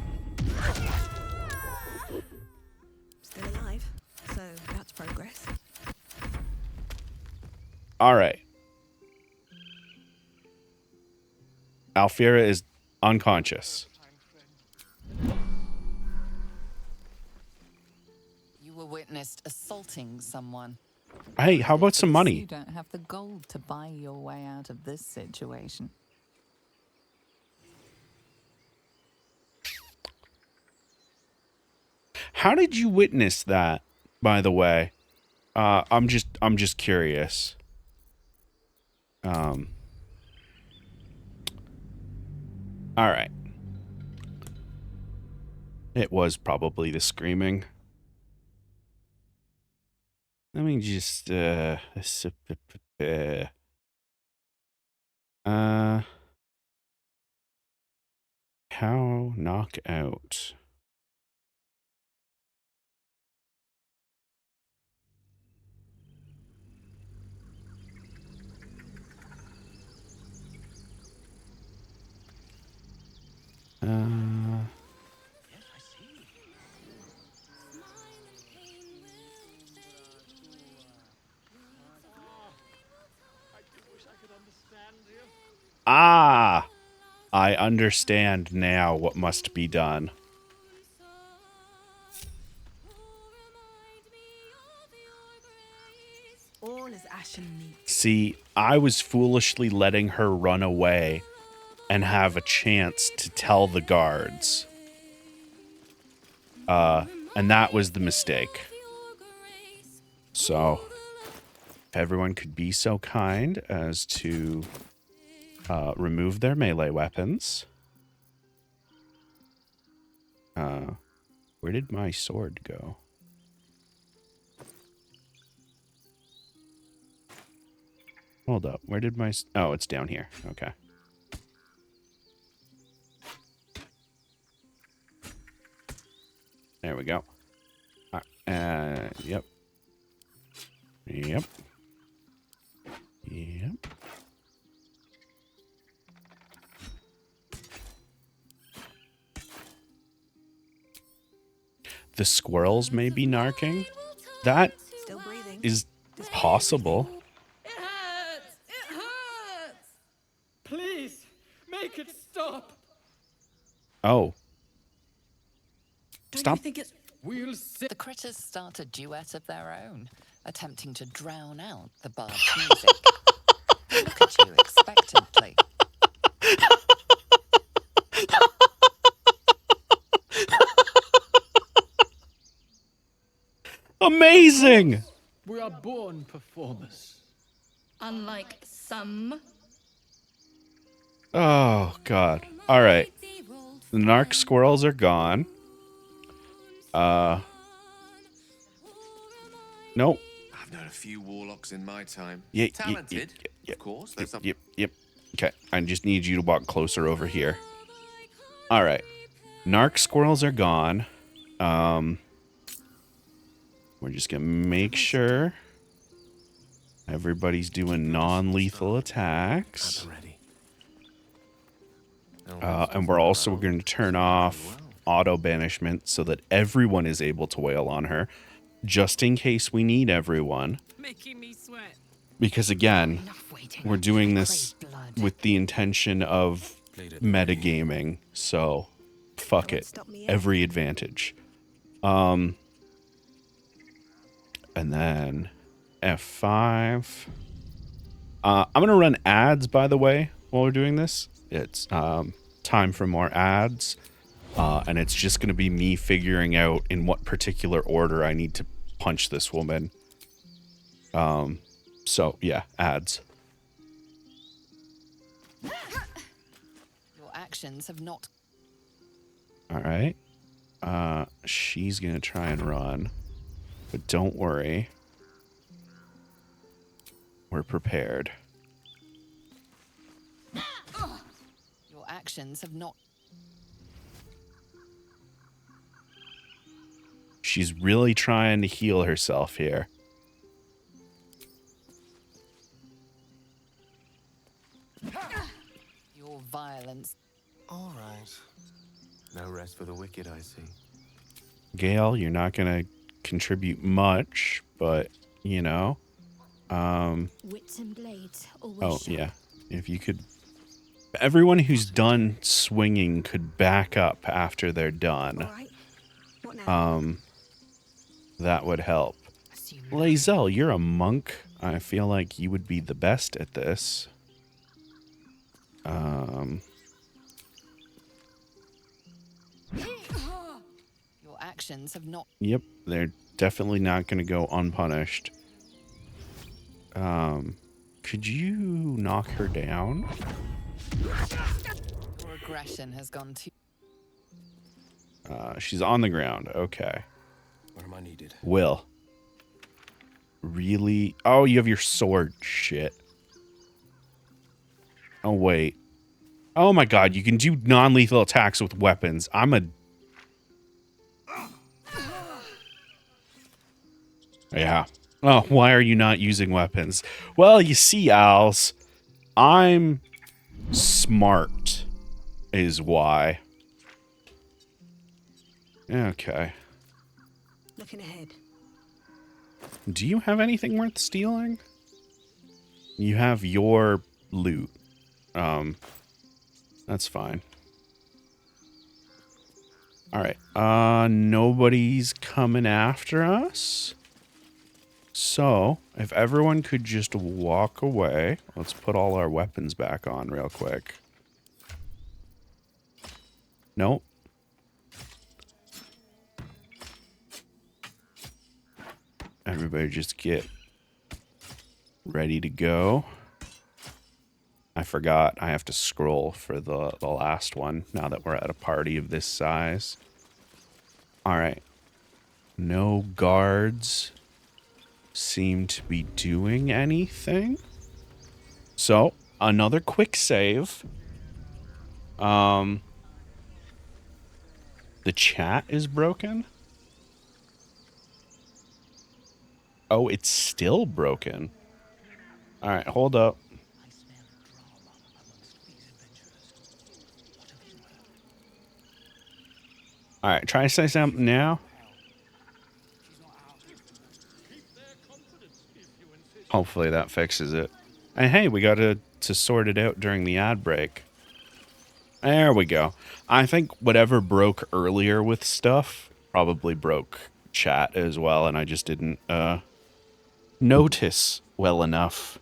[SPEAKER 4] Still alive, so that's progress.
[SPEAKER 1] All right. Alfira is unconscious.
[SPEAKER 5] You were witnessed assaulting someone.
[SPEAKER 1] Hey, how about some money?
[SPEAKER 5] You don't have the gold to buy your way out of this situation.
[SPEAKER 1] How did you witness that, by the way? I'm just curious. All right. It was probably the screaming. Let me just How knockout. Ah! I understand now what must be done.
[SPEAKER 13] All is ashen meat.
[SPEAKER 1] See, I was foolishly letting her run away and have a chance to tell the guards. And that was the mistake. So, if everyone could be so kind as to remove their melee weapons. Where did my sword go? Hold up. Where did my... Oh, it's down here. Okay. There we go. Yep. Yep. Yep. The squirrels may be narking. That is possible.
[SPEAKER 12] It hurts! It hurts! Please, make it stop!
[SPEAKER 1] Oh.
[SPEAKER 5] Don't
[SPEAKER 1] Stop.
[SPEAKER 5] you think it's... We'll the critters start a duet of their own, attempting to drown out the bard's music. Look at you expectantly.
[SPEAKER 1] Amazing!
[SPEAKER 19] We are born performers.
[SPEAKER 18] Unlike some.
[SPEAKER 1] Oh, God. All right. The narc squirrels are gone. Nope.
[SPEAKER 8] I've known a few warlocks in my time.
[SPEAKER 1] Yeah,
[SPEAKER 8] Talented, of course. There's some...
[SPEAKER 1] Yep. Okay, I just need you to walk closer over here. All right. Narc squirrels are gone. We're just going to make sure everybody's doing non-lethal attacks. And we're also going to turn off auto banishment so that everyone is able to wail on her, just in case we need everyone.
[SPEAKER 15] Making me sweat.
[SPEAKER 1] Because again, we're doing this with the intention of metagaming, so fuck it. Every advantage. And then F5. I'm going to run ads, by the way, while we're doing this. It's time for more ads. And it's just going to be me figuring out in what particular order I need to punch this woman. So, yeah, ads.
[SPEAKER 5] Your actions have not...
[SPEAKER 1] All right. She's going to try and run. But don't worry. We're prepared.
[SPEAKER 5] Your actions have not...
[SPEAKER 1] She's really trying to heal herself here.
[SPEAKER 5] Your violence...
[SPEAKER 3] All right. No rest for the wicked, I see.
[SPEAKER 1] Gale, you're not going to contribute much, but, you know.
[SPEAKER 9] Wits and blades.
[SPEAKER 1] Oh, yeah. If you could... Everyone who's done swinging could back up after they're done.
[SPEAKER 4] Right. What now?
[SPEAKER 1] That would help. Lae'zel, you're a monk. I feel like you would be the best at this.
[SPEAKER 5] Your actions have not...
[SPEAKER 1] Yep, they're definitely not going to go unpunished. Could you knock her down?
[SPEAKER 5] Your aggression has gone too...
[SPEAKER 1] She's on the ground. Okay.
[SPEAKER 3] Where am I needed?
[SPEAKER 1] Will. Really? Oh, you have your sword. Shit. Oh, wait. Oh my god, you can do non-lethal attacks with weapons. Yeah. Oh, why are you not using weapons? Well, you see, Owls, I'm smart is why. Okay.
[SPEAKER 4] Looking ahead.
[SPEAKER 1] Do you have anything worth stealing? You have your loot. That's fine. All right. Nobody's coming after us. So, if everyone could just walk away. Let's put all our weapons back on real quick. Nope. Everybody just get ready to go. I forgot I have to scroll for the last one now that we're at a party of this size. All right. No guards seem to be doing anything. So, another quick save. The chat is broken. Oh, it's still broken. All right, hold up. All right, try to say something now. Hopefully that fixes it. And hey, we got to sort it out during the ad break. There we go. I think whatever broke earlier with stuff probably broke chat as well, and I just didn't notice well enough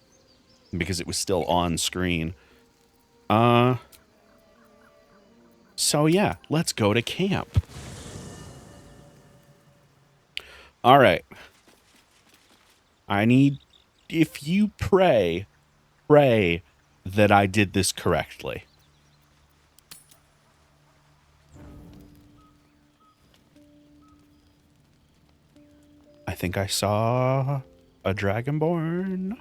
[SPEAKER 1] because it was still on screen. So yeah, let's go to camp. All right. I need, if you pray that I did this correctly. I think I saw a Dragonborn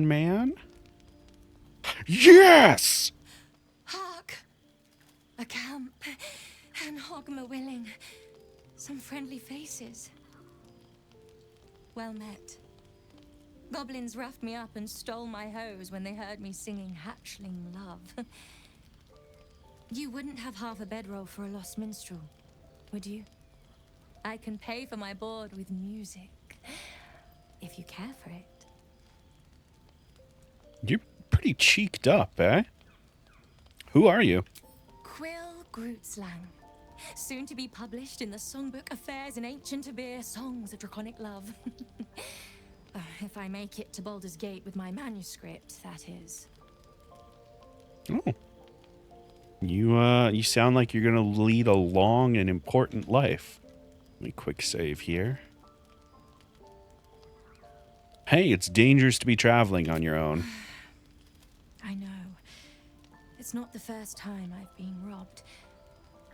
[SPEAKER 1] man. Yes!
[SPEAKER 18] Hark! A camp, and Hogma willing. Some friendly faces. Well met. Goblins roughed me up and stole my hose when they heard me singing hatchling love. You wouldn't have half a bedroll for a lost minstrel, would you? I can pay for my board with music, if you care for it.
[SPEAKER 1] You're pretty cheeked up, eh? Who are you?
[SPEAKER 18] Quill Grootslang. Soon to be published in the songbook Affairs in Ancient Abir, Songs of Draconic Love. If I make it to Baldur's Gate with my manuscript, that is.
[SPEAKER 1] Oh. You sound like you're gonna lead a long and important life. Let me quick save here. Hey, it's dangerous to be traveling on your own.
[SPEAKER 18] I know. It's not the first time I've been robbed.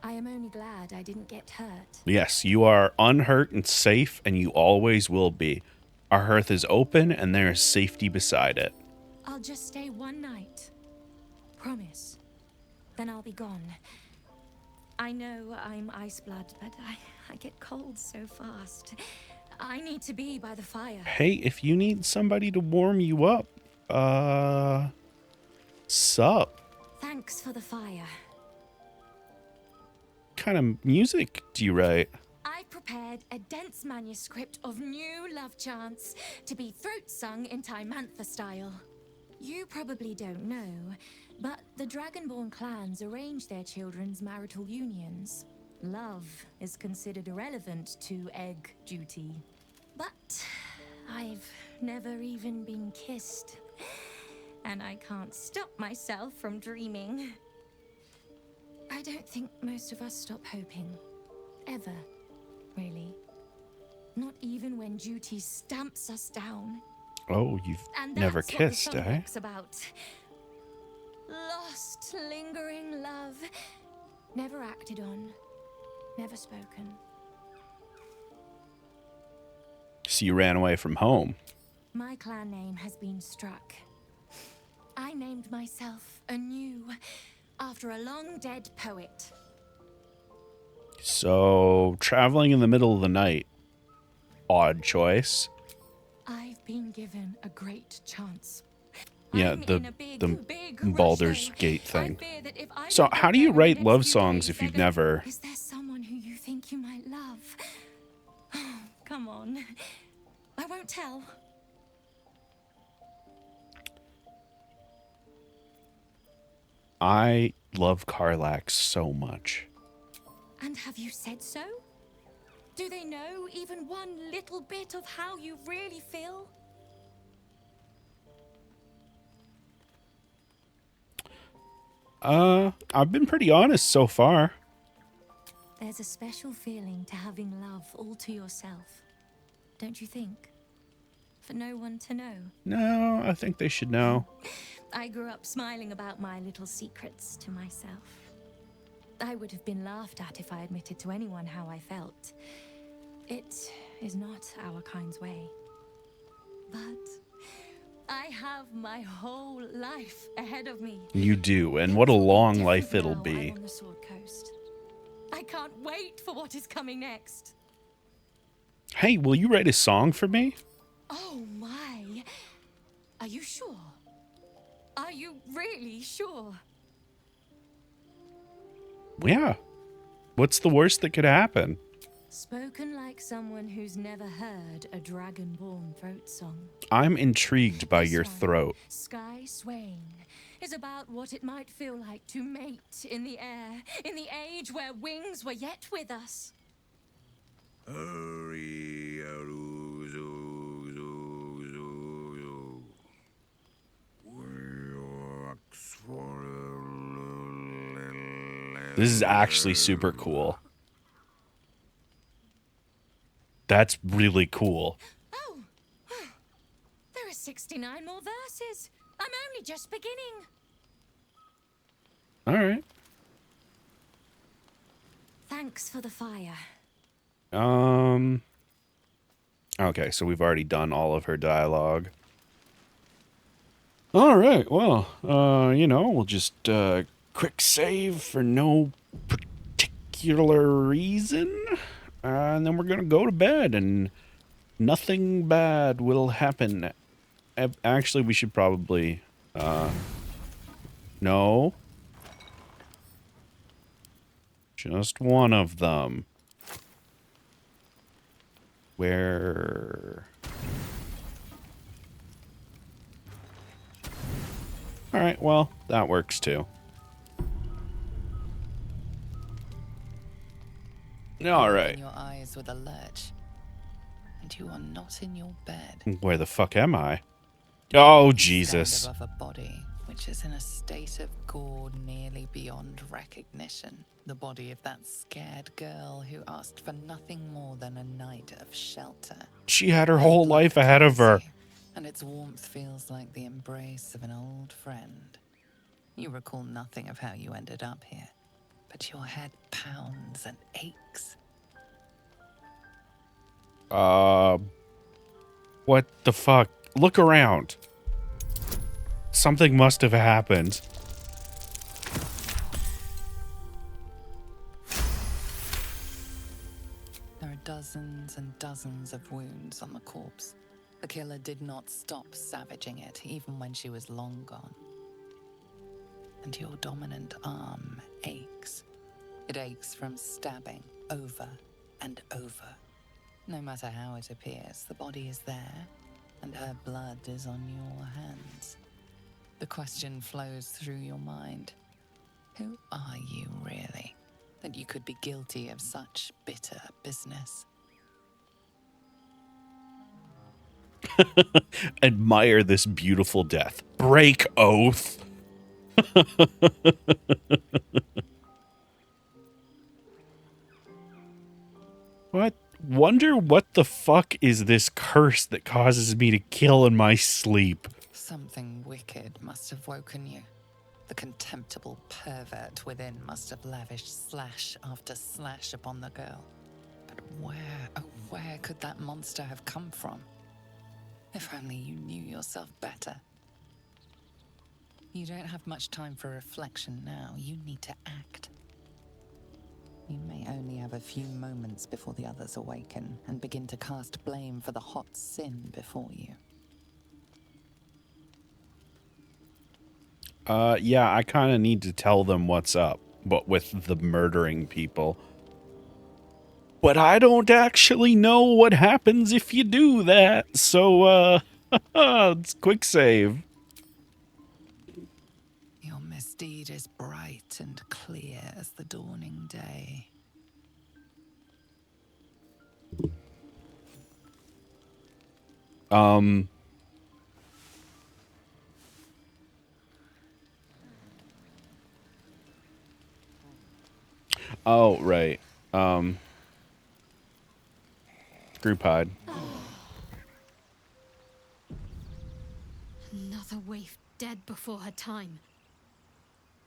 [SPEAKER 18] I am only glad I didn't get hurt.
[SPEAKER 1] Yes, you are unhurt and safe, and you always will be. Our hearth is open, and there is safety beside it.
[SPEAKER 18] I'll just stay one night. Promise. Then I'll be gone. I know I'm ice blood, but I get cold so fast. I need to be by the fire.
[SPEAKER 1] Hey, if you need somebody to warm you up, sup?
[SPEAKER 18] Thanks for the fire.
[SPEAKER 1] What kind of music do you write?
[SPEAKER 18] I prepared a dense manuscript of new love chants to be throat sung in Timantha style. You probably don't know, but the Dragonborn clans arrange their children's marital unions. Love is considered irrelevant to egg duty. But I've never even been kissed, and I can't stop myself from dreaming. I don't think most of us stop hoping. Ever, really. Not even when duty stamps us down.
[SPEAKER 1] Oh, you've never kissed,
[SPEAKER 18] what the
[SPEAKER 1] eh?
[SPEAKER 18] songbook's about. Lost, lingering love. Never acted on. Never spoken.
[SPEAKER 1] So you ran away from home.
[SPEAKER 18] My clan name has been struck.
[SPEAKER 4] I named myself anew after a long dead poet.
[SPEAKER 1] So, traveling in the middle of the night. Odd choice.
[SPEAKER 4] I've been given a great chance.
[SPEAKER 1] Yeah,
[SPEAKER 4] I'm
[SPEAKER 1] the
[SPEAKER 4] in a big
[SPEAKER 1] Baldur's
[SPEAKER 4] rush, though.
[SPEAKER 1] Gate
[SPEAKER 4] I
[SPEAKER 1] thing.
[SPEAKER 4] fear that if I
[SPEAKER 1] So,
[SPEAKER 4] don't
[SPEAKER 1] how
[SPEAKER 4] get
[SPEAKER 1] do you
[SPEAKER 4] there in the
[SPEAKER 1] write
[SPEAKER 4] next
[SPEAKER 1] love
[SPEAKER 4] few
[SPEAKER 1] songs
[SPEAKER 4] days,
[SPEAKER 1] if you've
[SPEAKER 4] they're gonna-
[SPEAKER 1] never...
[SPEAKER 4] Is there someone who you think you might love? Oh, come on. I won't tell.
[SPEAKER 1] I love Karlach so much.
[SPEAKER 4] And have you said so? Do they know even one little bit of how you really feel?
[SPEAKER 1] I've been pretty honest so far.
[SPEAKER 4] There's a special feeling to having love all to yourself, don't you think? For no one to know.
[SPEAKER 1] No, I think they should know.
[SPEAKER 4] I grew up smiling about my little secrets to myself. I would have been laughed at if I admitted to anyone how I felt. It is not our kind's way. But I have my whole life ahead of me.
[SPEAKER 1] You do, and what a long life it'll be.
[SPEAKER 4] I'm on the Sword Coast. I can't wait for what is coming next.
[SPEAKER 1] Hey, will you write a song for me?
[SPEAKER 4] Oh my. Are you sure? Are you really sure?
[SPEAKER 1] Yeah. What's the worst that could happen?
[SPEAKER 4] Spoken like someone who's never heard a dragonborn throat song.
[SPEAKER 1] I'm intrigued by your
[SPEAKER 4] This one,
[SPEAKER 1] throat.
[SPEAKER 4] Sky Swaying, is about what it might feel like to mate in the air, in the age where wings were yet with us.
[SPEAKER 1] This is actually super cool. That's really cool.
[SPEAKER 4] Oh, there are 69 more verses. I'm only just beginning.
[SPEAKER 1] All right.
[SPEAKER 4] Thanks for the fire.
[SPEAKER 1] Okay, so we've already done all of her dialogue. All right, well, you know, we'll just quick save for no particular reason, and then we're gonna go to bed, and nothing bad will happen. Actually, we should probably, no. Just one of them. Where... Alright, well, that works too. Alright.
[SPEAKER 5] Open your eyes with a lurch, and you are not in your bed.
[SPEAKER 1] Where the fuck am I? Oh,
[SPEAKER 5] You
[SPEAKER 1] Jesus.
[SPEAKER 5] stand above a body which is in a state of gore nearly beyond recognition. The body of that scared girl who asked for nothing more than a night of shelter.
[SPEAKER 1] She had her whole life ahead of her.
[SPEAKER 5] And its warmth feels like the embrace of an old friend. You recall nothing of how you ended up here, but your head pounds and aches.
[SPEAKER 1] What the fuck? Look around. Something must have happened.
[SPEAKER 5] There are dozens and dozens of wounds on the corpse. The killer did not stop savaging it, even when she was long gone. And your dominant arm aches. It aches from stabbing over and over. No matter how it appears, the body is there, and her blood is on your hands. The question flows through your mind. Who are you, really, that you could be guilty of such bitter business?
[SPEAKER 1] Admire this beautiful death. Break oath. What? Wonder what the fuck is this curse that causes me to kill in my sleep?
[SPEAKER 5] Something wicked must have woken you. The contemptible pervert within must have lavished slash after slash upon the girl. But where, oh where could that monster have come from? If only you knew yourself better. You don't have much time for reflection now. You need to act. You may only have a few moments before the others awaken and begin to cast blame for the hot sin before you.
[SPEAKER 1] Yeah, I kind of need to tell them what's up, but with the murdering people. But I don't actually know what happens if you do that, so, it's quick save.
[SPEAKER 5] Your misdeed is bright and clear as the dawning day.
[SPEAKER 1] Oh, right. Group hide.
[SPEAKER 9] Another waif dead before her time.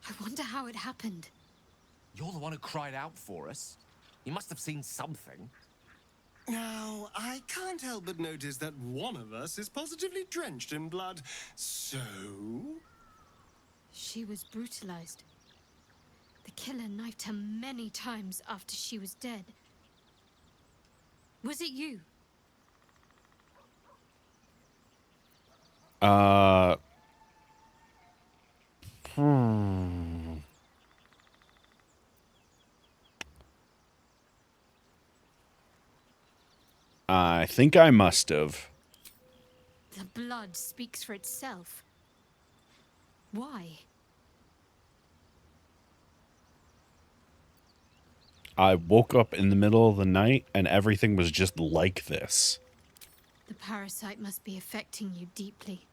[SPEAKER 9] I wonder how it happened.
[SPEAKER 8] You're the one who cried out for us. You must have seen something.
[SPEAKER 3] Now, I can't help but notice that one of us is positively drenched in blood. So?
[SPEAKER 9] She was brutalized. The killer knifed her many times after she was dead. Was it you?
[SPEAKER 1] I think I must have.
[SPEAKER 9] The blood speaks for itself. Why?
[SPEAKER 1] I woke up in the middle of the night and everything was just like this.
[SPEAKER 9] The parasite must be affecting you deeply.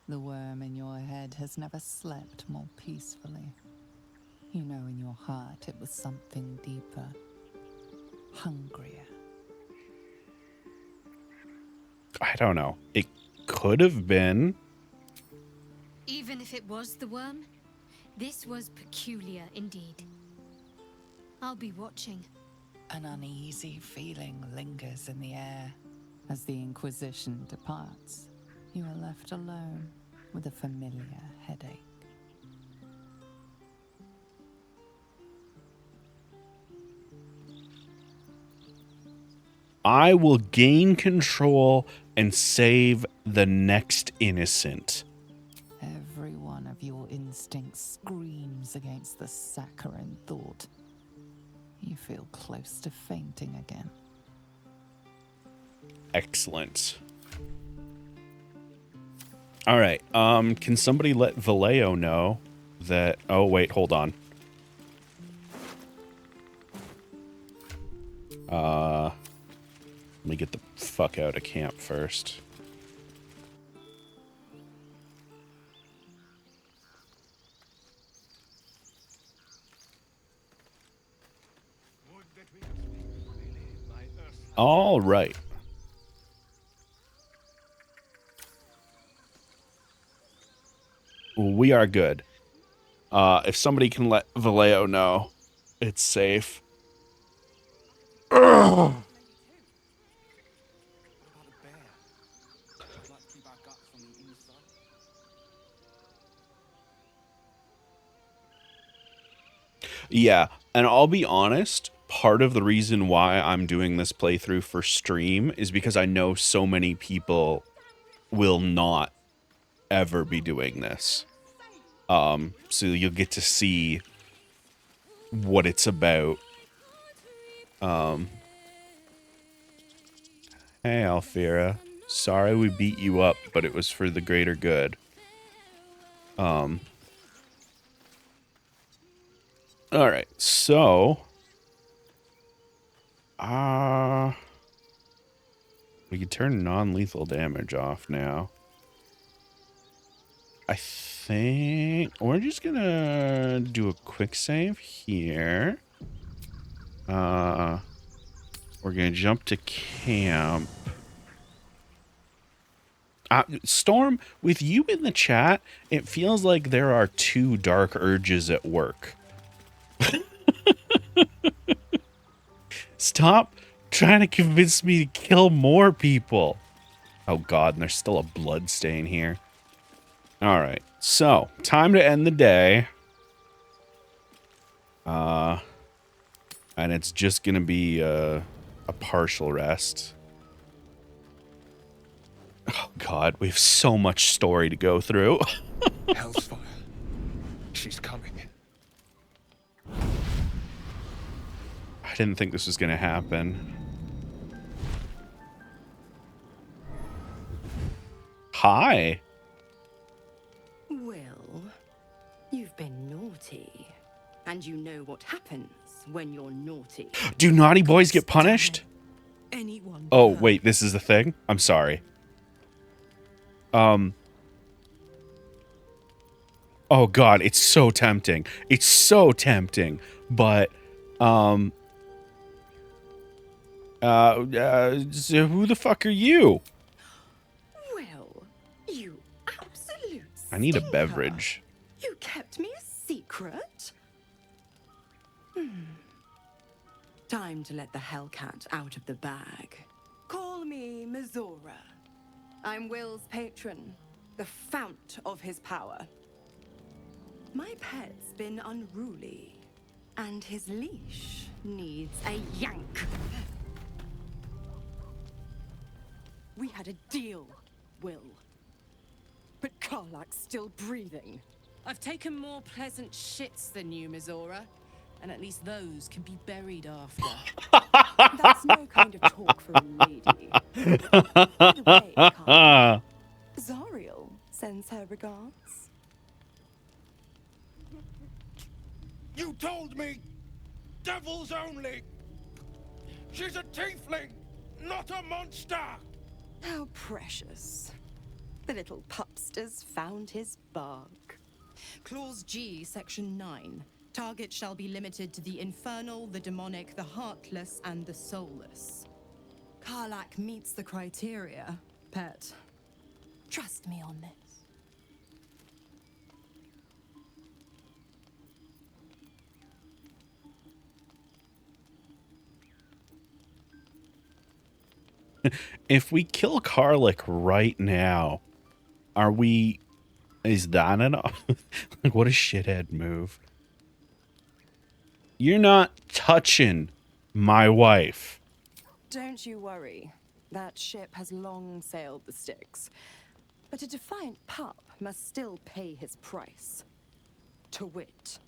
[SPEAKER 5] The worm in your head has never slept more peacefully. You know in your heart it was something deeper, hungrier.
[SPEAKER 1] I don't know. It could have been.
[SPEAKER 9] Even if it was the worm, this was peculiar indeed. I'll be watching.
[SPEAKER 5] An uneasy feeling lingers in the air. As the Inquisition departs, you are left alone with a familiar headache.
[SPEAKER 1] I will gain control and save the next innocent.
[SPEAKER 5] Every one of your instincts screams against the saccharine thought. You feel close to fainting again.
[SPEAKER 1] Excellent. All right. Can somebody let Vallejo know that... Oh, wait, hold on. Let me get the fuck out of camp first. All right. We are good. If somebody can let Vallejo know, it's safe. Ugh. Yeah, and I'll be honest, part of the reason why I'm doing this playthrough for stream is because I know so many people will not ever be doing this. So you'll get to see what it's about. Hey, Alfira. Sorry we beat you up, but it was for the greater good. Alright, so... we can turn non-lethal damage off now. I think we're just gonna do a quick save here. We're gonna jump to camp. Storm, with you in the chat, it feels like there are two dark urges at work. Stop trying to convince me to kill more people. Oh god, and there's still a blood stain here. Alright. So, time to end the day. And it's just gonna be a partial rest. Oh god, we have so much story to go through.
[SPEAKER 17] Hellsfire. She's coming.
[SPEAKER 1] I didn't think this was gonna happen. Hi.
[SPEAKER 16] Will, you've been naughty. And you know what happens when you're naughty.
[SPEAKER 1] Do naughty boys get punished?
[SPEAKER 15] Anyone.
[SPEAKER 1] Oh, wait, this is the thing? I'm sorry. Oh god, it's so tempting. It's so tempting. But, so who the fuck are you?
[SPEAKER 16] Will, you absolute
[SPEAKER 1] I need a
[SPEAKER 16] stinker.
[SPEAKER 1] beverage.
[SPEAKER 16] You kept me a secret? Time to let the Hellcat out of the bag. Call me Mizora. I'm Will's patron, the fount of his power. My pet's been unruly, and his leash needs a yank. We had a deal, Will. But Karlak's still breathing.
[SPEAKER 15] I've taken more pleasant shits than you, Mizora. And at least those can be buried after.
[SPEAKER 16] That's no kind of talk for a lady. By the way, Karlak, Zariel sends her regards.
[SPEAKER 17] You told me! Devils only! She's a tiefling, not a monster!
[SPEAKER 16] How precious. The little pupster's found his bark. Clause G, Section 9. Target shall be limited to the infernal, the demonic, the heartless, and the soulless. Karlak meets the criteria, pet. Trust me on this.
[SPEAKER 1] If we kill Karlak right now, is that enough? Like, what a shithead move. You're not touching my wife.
[SPEAKER 16] Don't you worry. That ship has long sailed the Styx. But a defiant pup must still pay his price. To wit.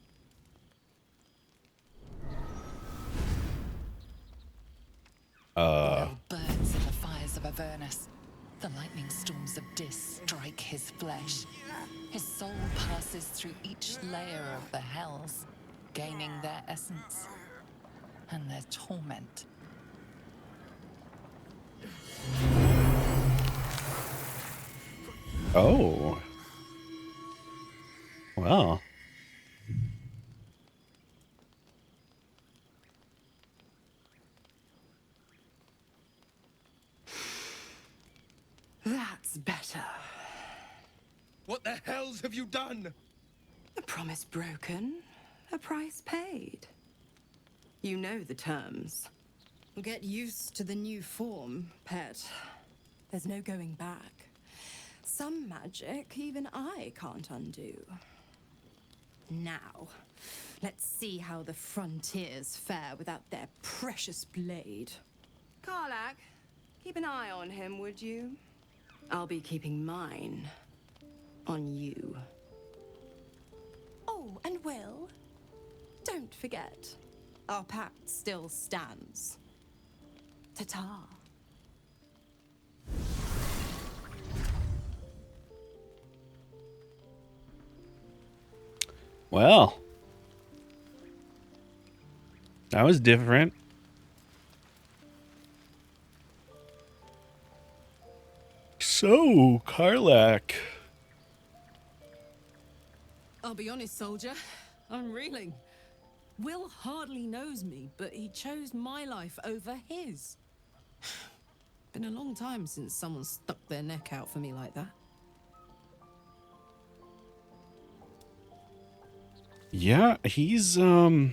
[SPEAKER 5] Oil burns in the fires of Avernus. The lightning storms of Dis strike his flesh. His soul passes through each layer of the hells, gaining their essence and their torment.
[SPEAKER 1] Oh. Well.
[SPEAKER 16] That's better.
[SPEAKER 17] What the hells have you done?
[SPEAKER 16] A promise broken, a price paid. You know the terms. Get used to the new form, pet. There's no going back. Some magic even I can't undo. Now, let's see how the frontiers fare without their precious blade. Karlak, keep an eye on him, would you? I'll be keeping mine on you. Oh, and Will, don't forget, our pact still stands. Ta-ta.
[SPEAKER 1] Well. That was different. So, Karlak.
[SPEAKER 15] I'll be honest, soldier. I'm reeling. Will hardly knows me, but he chose my life over his. Been a long time since someone stuck their neck out for me like that.
[SPEAKER 1] Yeah, he's a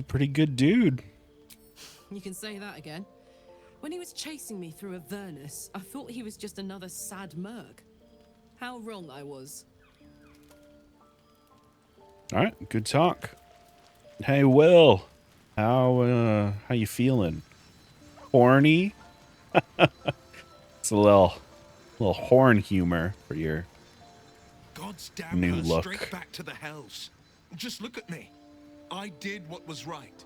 [SPEAKER 1] pretty good dude.
[SPEAKER 15] You can say that again. When he was chasing me through Avernus, I thought he was just another sad merc. How wrong I was.
[SPEAKER 1] All right, good talk. Hey, Will, how you feeling? Horny? It's a little horn humor for your
[SPEAKER 17] God's damn
[SPEAKER 1] new
[SPEAKER 17] her straight
[SPEAKER 1] look.
[SPEAKER 17] back to the hells. Just look at me. I did what was right,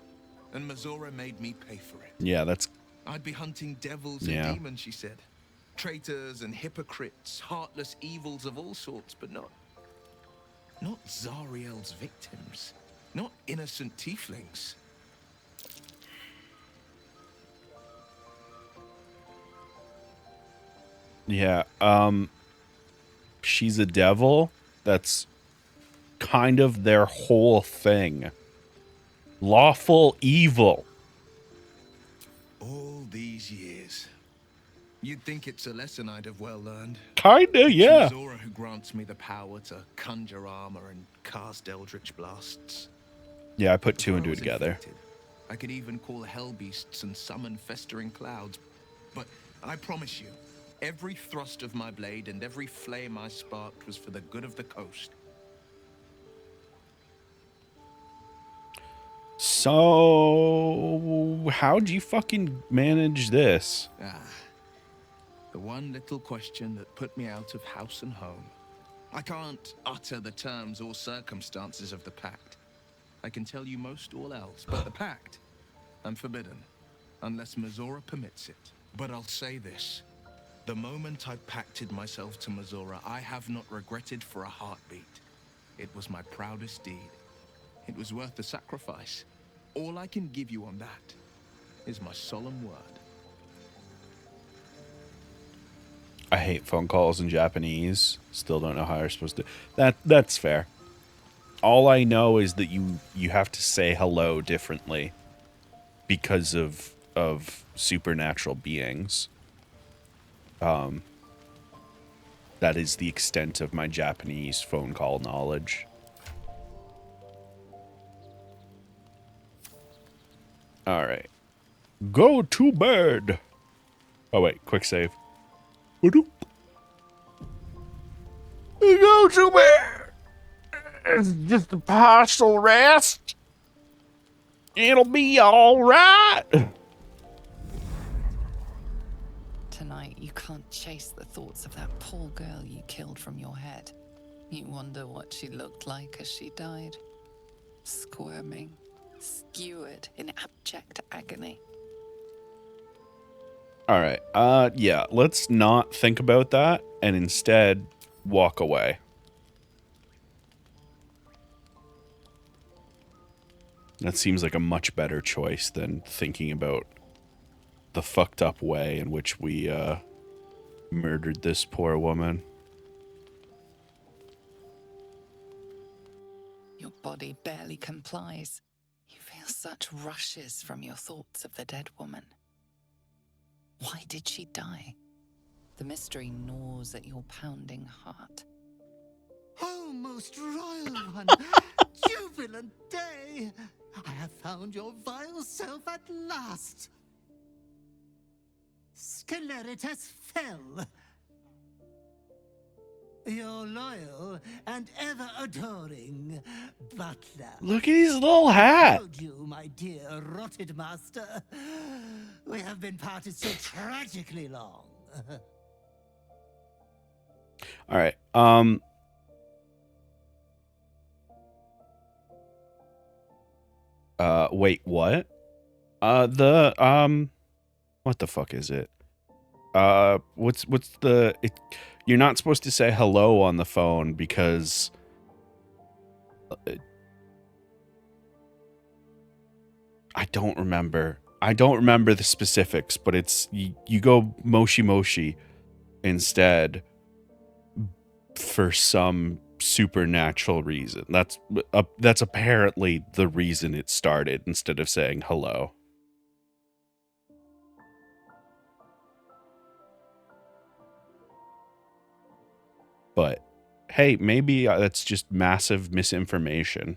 [SPEAKER 17] and Mazora made me pay for it.
[SPEAKER 1] Yeah, that's...
[SPEAKER 17] I'd be hunting devils
[SPEAKER 1] Yeah.
[SPEAKER 17] and demons, she said. Traitors and hypocrites, heartless evils of all sorts, but not Zariel's victims. Not innocent tieflings.
[SPEAKER 1] Yeah, she's a devil. That's kind of their whole thing. Lawful evil.
[SPEAKER 17] All these years. You'd think it's a lesson I'd have well learned.
[SPEAKER 1] Kinda, yeah.
[SPEAKER 17] It's Mazora who grants me the power to conjure armor and cast eldritch blasts.
[SPEAKER 1] Yeah, I put two
[SPEAKER 17] Before
[SPEAKER 1] and
[SPEAKER 17] I
[SPEAKER 1] two
[SPEAKER 17] was
[SPEAKER 1] together.
[SPEAKER 17] infected, I could even call hell beasts and summon festering clouds. But I promise you, every thrust of my blade and every flame I sparked was for the good of the coast.
[SPEAKER 1] So, how'd you fucking manage this?
[SPEAKER 17] The one little question that put me out of house and home. I can't utter the terms or circumstances of the pact. I can tell you most all else, but the pact, I'm forbidden, unless Mazora permits it. But I'll say this. The moment I pacted myself to Mazora, I have not regretted for a heartbeat. It was my proudest deed. It was worth the sacrifice. All I can give you on that is my solemn word.
[SPEAKER 1] I hate phone calls in Japanese. Still don't know how you're supposed to... That's fair. All I know is that you have to say hello differently because of supernatural beings. That is the extent of my Japanese phone call knowledge. All right. Go to bed. Oh, wait. Quick save. Go to bed. It's just a partial rest. It'll be all right.
[SPEAKER 5] Tonight, you can't chase the thoughts of that poor girl you killed from your head. You wonder what she looked like as she died. Squirming, skewered in abject agony.
[SPEAKER 1] All right. Yeah, let's not think about that and instead walk away. That seems like a much better choice than thinking about the fucked up way in which we murdered this poor woman.
[SPEAKER 5] Your body barely complies. You feel such rushes from your thoughts of the dead woman. Why did she die? The mystery gnaws at your pounding heart.
[SPEAKER 20] Oh, most royal one, jubilant day! I have found your vile self at last. Sceleritas fell. Your loyal and ever adoring butler.
[SPEAKER 1] Look at his little hat.
[SPEAKER 20] I told you, my dear rotted master, we have been parted so tragically long.
[SPEAKER 1] All right. Wait, what? What the fuck is it? What's the... You're not supposed to say hello on the phone because... I don't remember. I don't remember the specifics, but it's... You go moshi moshi instead for some supernatural reason. That's apparently the reason it started instead of saying hello. But hey, maybe that's just massive misinformation.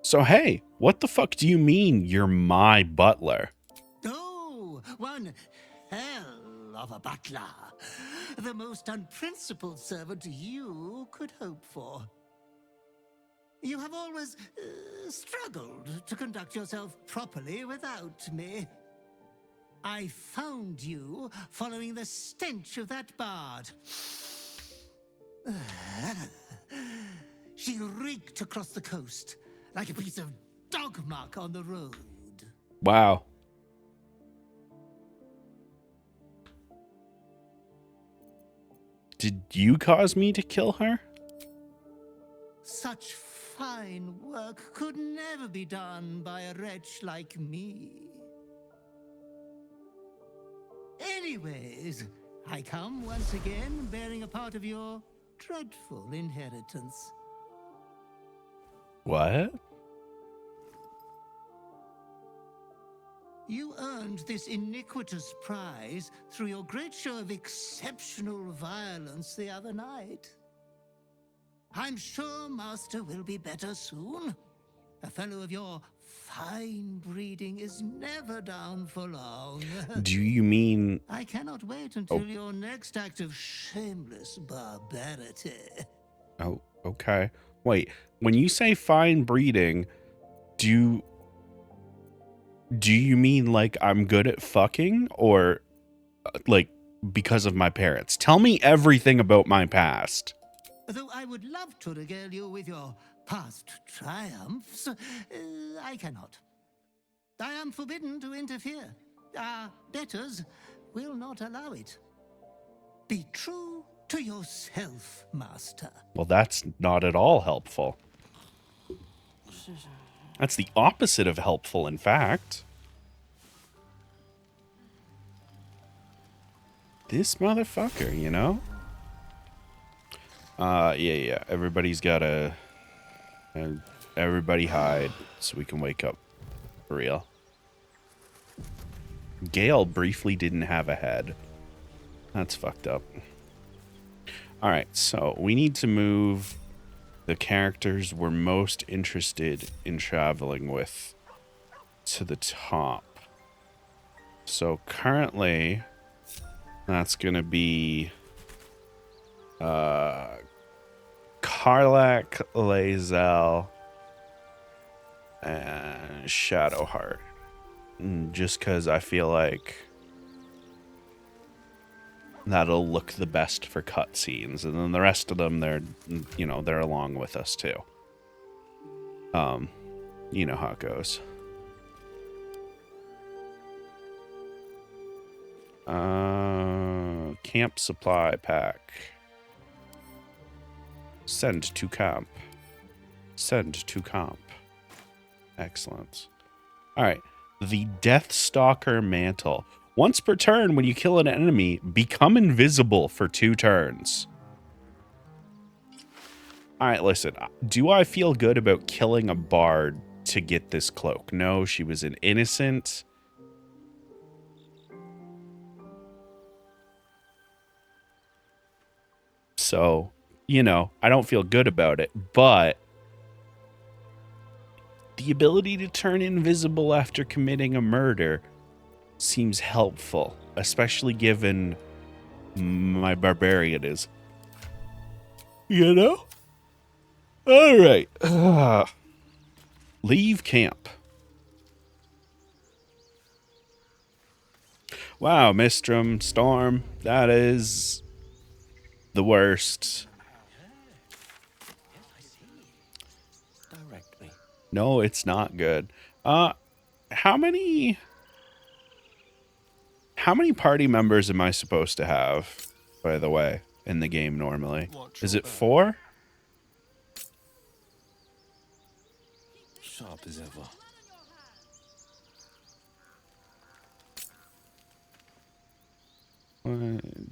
[SPEAKER 1] So hey, what the fuck do you mean you're my butler?
[SPEAKER 20] Oh, one hell of a butler. the most unprincipled servant you could hope for. You have always struggled to conduct yourself properly without me. I found you following the stench of that bard. She reeked across the coast like a piece of dog muck on the road.
[SPEAKER 1] Wow. Did you cause me to kill her?
[SPEAKER 20] Such fine work could never be done by a wretch like me. Anyways, I come once again bearing a part of your dreadful inheritance.
[SPEAKER 1] What?
[SPEAKER 20] You earned this iniquitous prize through your great show of exceptional violence the other night. I'm sure Master will be better soon. A fellow of your fine breeding is never down for long.
[SPEAKER 1] Do you mean...
[SPEAKER 20] I cannot wait until your next act of shameless barbarity.
[SPEAKER 1] Oh, okay. Wait, when you say fine breeding, do you mean like I'm good at fucking, or like because of my parents? Tell me everything about my past.
[SPEAKER 20] Though I would love to regale you with your past triumphs, I cannot. I am forbidden to interfere. Our betters will not allow it. Be true to yourself, Master.
[SPEAKER 1] Well, that's not at all helpful. That's the opposite of helpful, in fact. This motherfucker, you know? Yeah. Everybody's gotta... everybody hide so we can wake up for real. Gale briefly didn't have a head. That's fucked up. Alright, so we need to move the characters we're most interested in traveling with to the top. So currently, that's going to be Karlak, Lae'zel, and Shadowheart. Just because I feel like that'll look the best for cutscenes, and then the rest of them, they're along with us too. You know how it goes. Camp supply pack. Send to camp. Send to camp. Excellent. All right. The Deathstalker Mantle. Once per turn, when you kill an enemy, become invisible for 2 turns. Alright, listen. Do I feel good about killing a bard to get this cloak? No, she was an innocent. So, I don't feel good about it, but the ability to turn invisible after committing a murder seems helpful, especially given my barbarian is. All right. Leave camp. Wow, Mistrum, Storm, that is the worst.
[SPEAKER 19] Direct me.
[SPEAKER 1] No, it's not good. How many party members am I supposed to have, by the way, in the game normally? Is it 4?
[SPEAKER 19] Sharp as ever.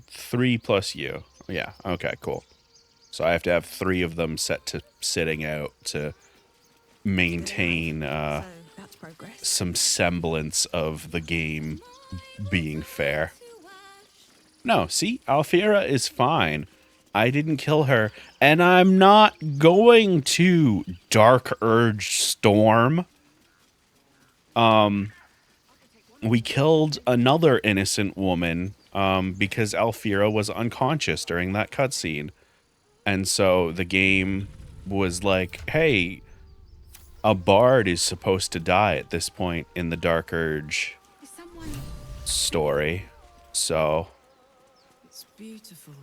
[SPEAKER 1] 3 plus you. Yeah, okay, cool. So I have to have 3 of them set to sitting out to maintain some semblance of the game being fair. No, see, Alfira is fine. I didn't kill her, and I'm not going to Dark Urge Storm. We killed another innocent woman because Alfira was unconscious during that cutscene. And so the game was like, hey, a bard is supposed to die at this point in the Dark Urge story. So
[SPEAKER 15] It's beautiful.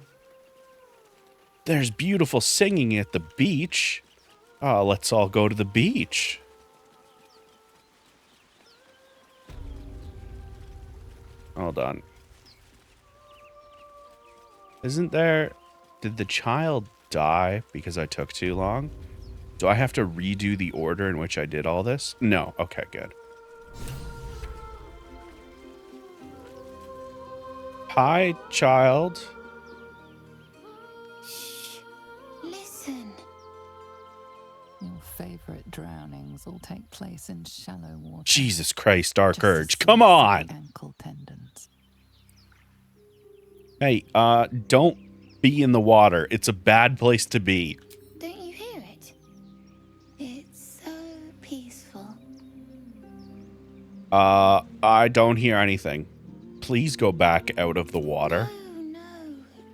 [SPEAKER 1] there's beautiful singing at the beach. Oh, let's all go to the beach. Hold on. Isn't there... Did the child die because I took too long? Do I have to redo the order in which I did all this? No. Okay, good. Hi, child.
[SPEAKER 4] Listen.
[SPEAKER 5] Your favorite drownings all take place in shallow water.
[SPEAKER 1] Jesus Christ, Dark Urge. Come on!
[SPEAKER 5] Ankle tendons.
[SPEAKER 1] Hey, don't be in the water. It's a bad place to be.
[SPEAKER 4] Don't you hear it? It's so peaceful.
[SPEAKER 1] I don't hear anything. Please go back out of the water.
[SPEAKER 4] No,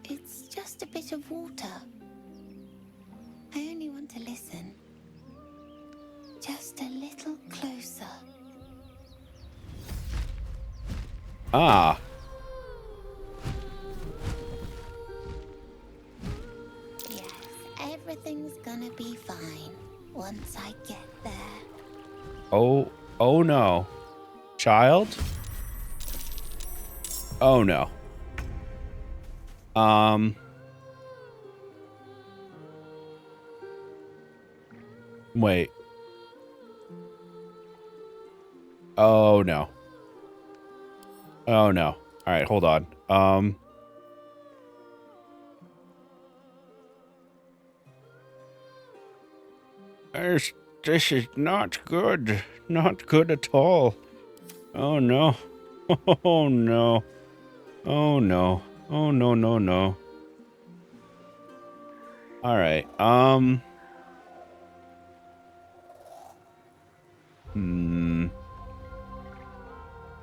[SPEAKER 4] it's just a bit of water. I only want to listen. Just a little closer.
[SPEAKER 1] Ah.
[SPEAKER 4] Yes, everything's gonna be fine once I get there.
[SPEAKER 1] Oh no. Child? Oh no. Wait. Oh no. Oh no. All right, hold on. This is not good. Not good at all. Oh no. Oh no. Oh no. Oh no, no, no. All right. All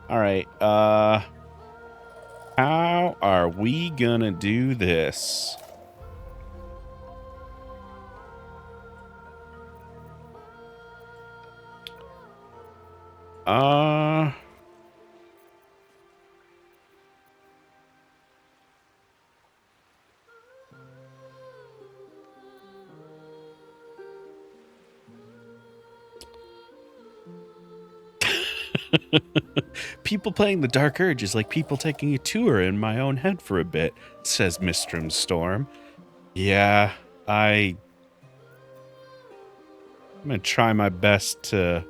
[SPEAKER 1] right. How are we gonna do this? People playing the Dark Urge is like people taking a tour in my own head for a bit, says Mistrum Storm. Yeah, I'm gonna try my best to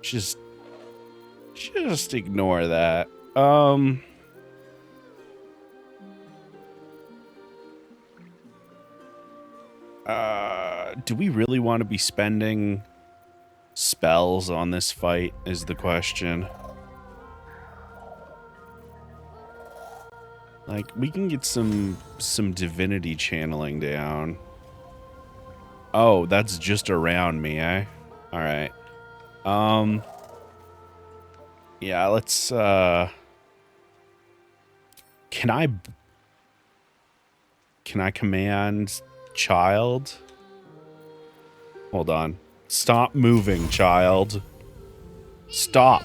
[SPEAKER 1] just ignore that. Do we really want to be spending spells on this fight is the question. Like, we can get some divinity channeling down. Oh, that's just around me, eh? All right. Yeah, let's can I command child? Hold on. Stop moving, child. Stop.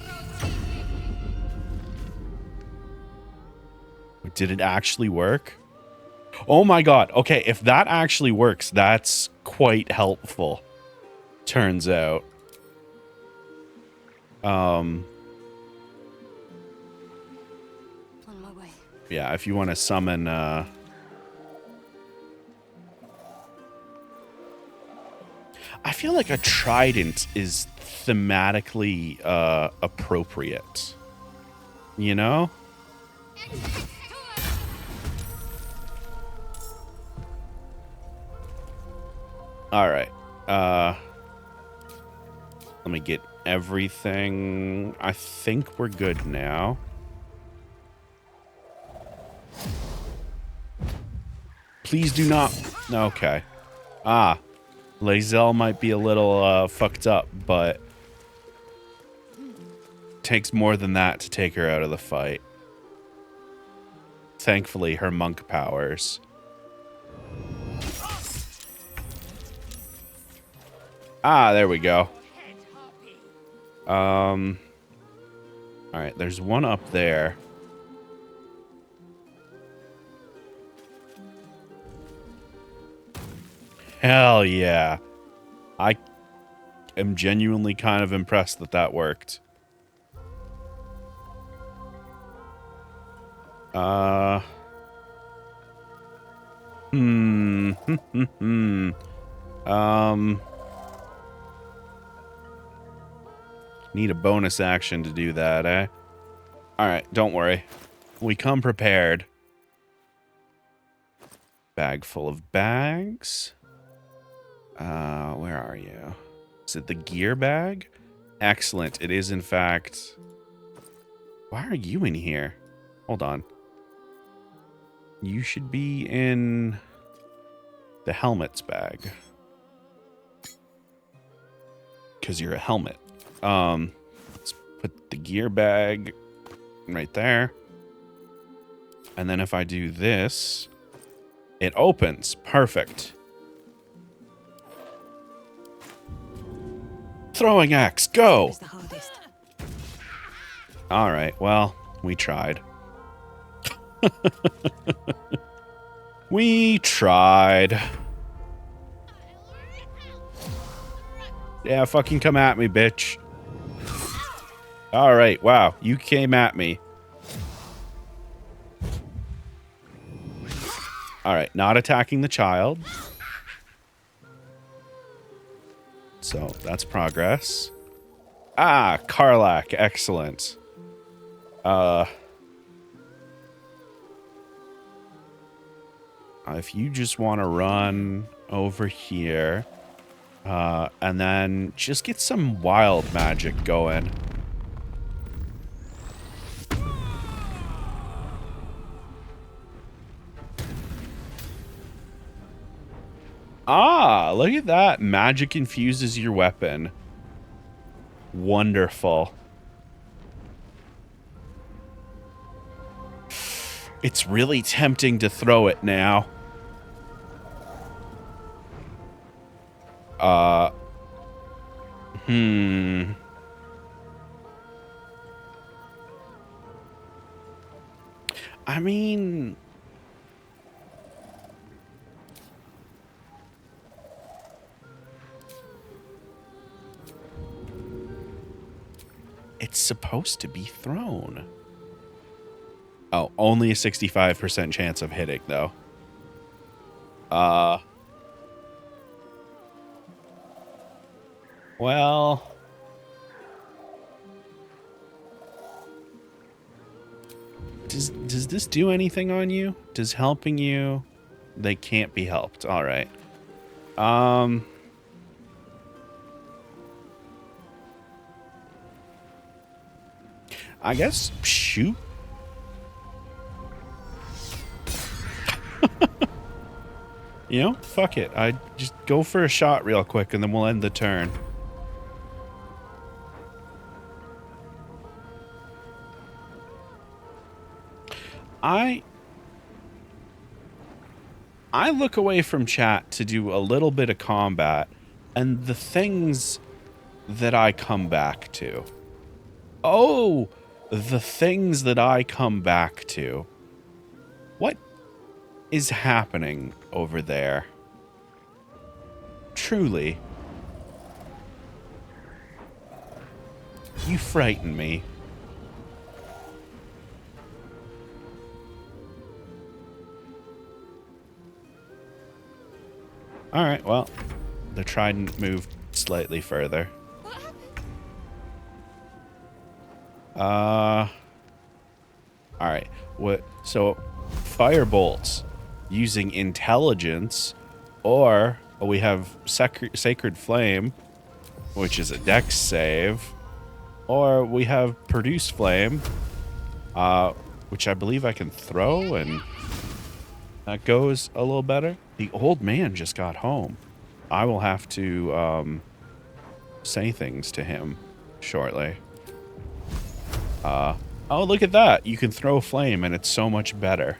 [SPEAKER 1] Did it actually work? Oh my god. Okay, if that actually works, that's quite helpful. Turns out.
[SPEAKER 10] On my way.
[SPEAKER 1] Yeah, if you want to summon I feel like a trident is thematically appropriate. You know? All right. Let me get everything. I think we're good now. Please do not. Okay. Ah. Lae'zel might be a little fucked up, but takes more than that to take her out of the fight. thankfully, her monk powers. Ah, there we go. Alright, there's one up there. Hell yeah. I am genuinely kind of impressed that that worked. Need a bonus action to do that, eh? Alright, don't worry. We come prepared. Bag full of bags. Where are you? Is it the gear bag? Excellent. It is, in fact... Why are you in here? Hold on. You should be in the helmets bag. Because you're a helmet. Let's put the gear bag right there. And then if I do this, it opens. Perfect. Throwing axe, go! Alright, well, we tried. We tried. Yeah, fucking come at me, bitch. Alright, wow, you came at me. Alright, not attacking the child. So, that's progress. Ah, Karlach, excellent. If you just want to run over here, and then just get some wild magic going. Ah, look at that. Magic infuses your weapon. Wonderful. It's really tempting to throw it now. I mean... It's supposed to be thrown. Oh, only a 65% chance of hitting, though. Well... Does this do anything on you? Does helping you... They can't be helped. Alright. I guess shoot. You know, fuck it. I just go for a shot real quick and then we'll end the turn. I look away from chat to do a little bit of combat, and the things that I come back to. Oh, the things that I come back to. What is happening over there? Truly. You frighten me. Alright, well, the trident moved slightly further. Alright, what? So, fire bolts using intelligence, or we have Sacred Flame, which is a dex save, or we have Produce Flame, which I believe I can throw, and that goes a little better. The old man just got home. I will have to say things to him shortly. Oh, look at that. You can throw flame and it's so much better.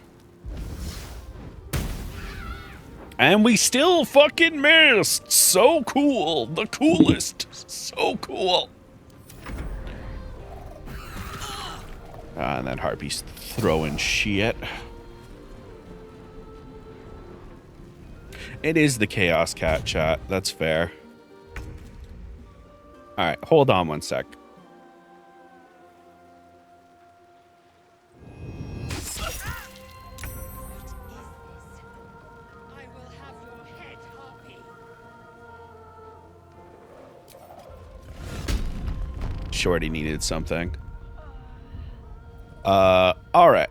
[SPEAKER 1] And we still fucking missed. So cool. The coolest. So cool. And then Harpy's throwing shit. It is the Chaos Cat, chat. That's fair. Alright, hold on one sec. Shorty needed something. Alright.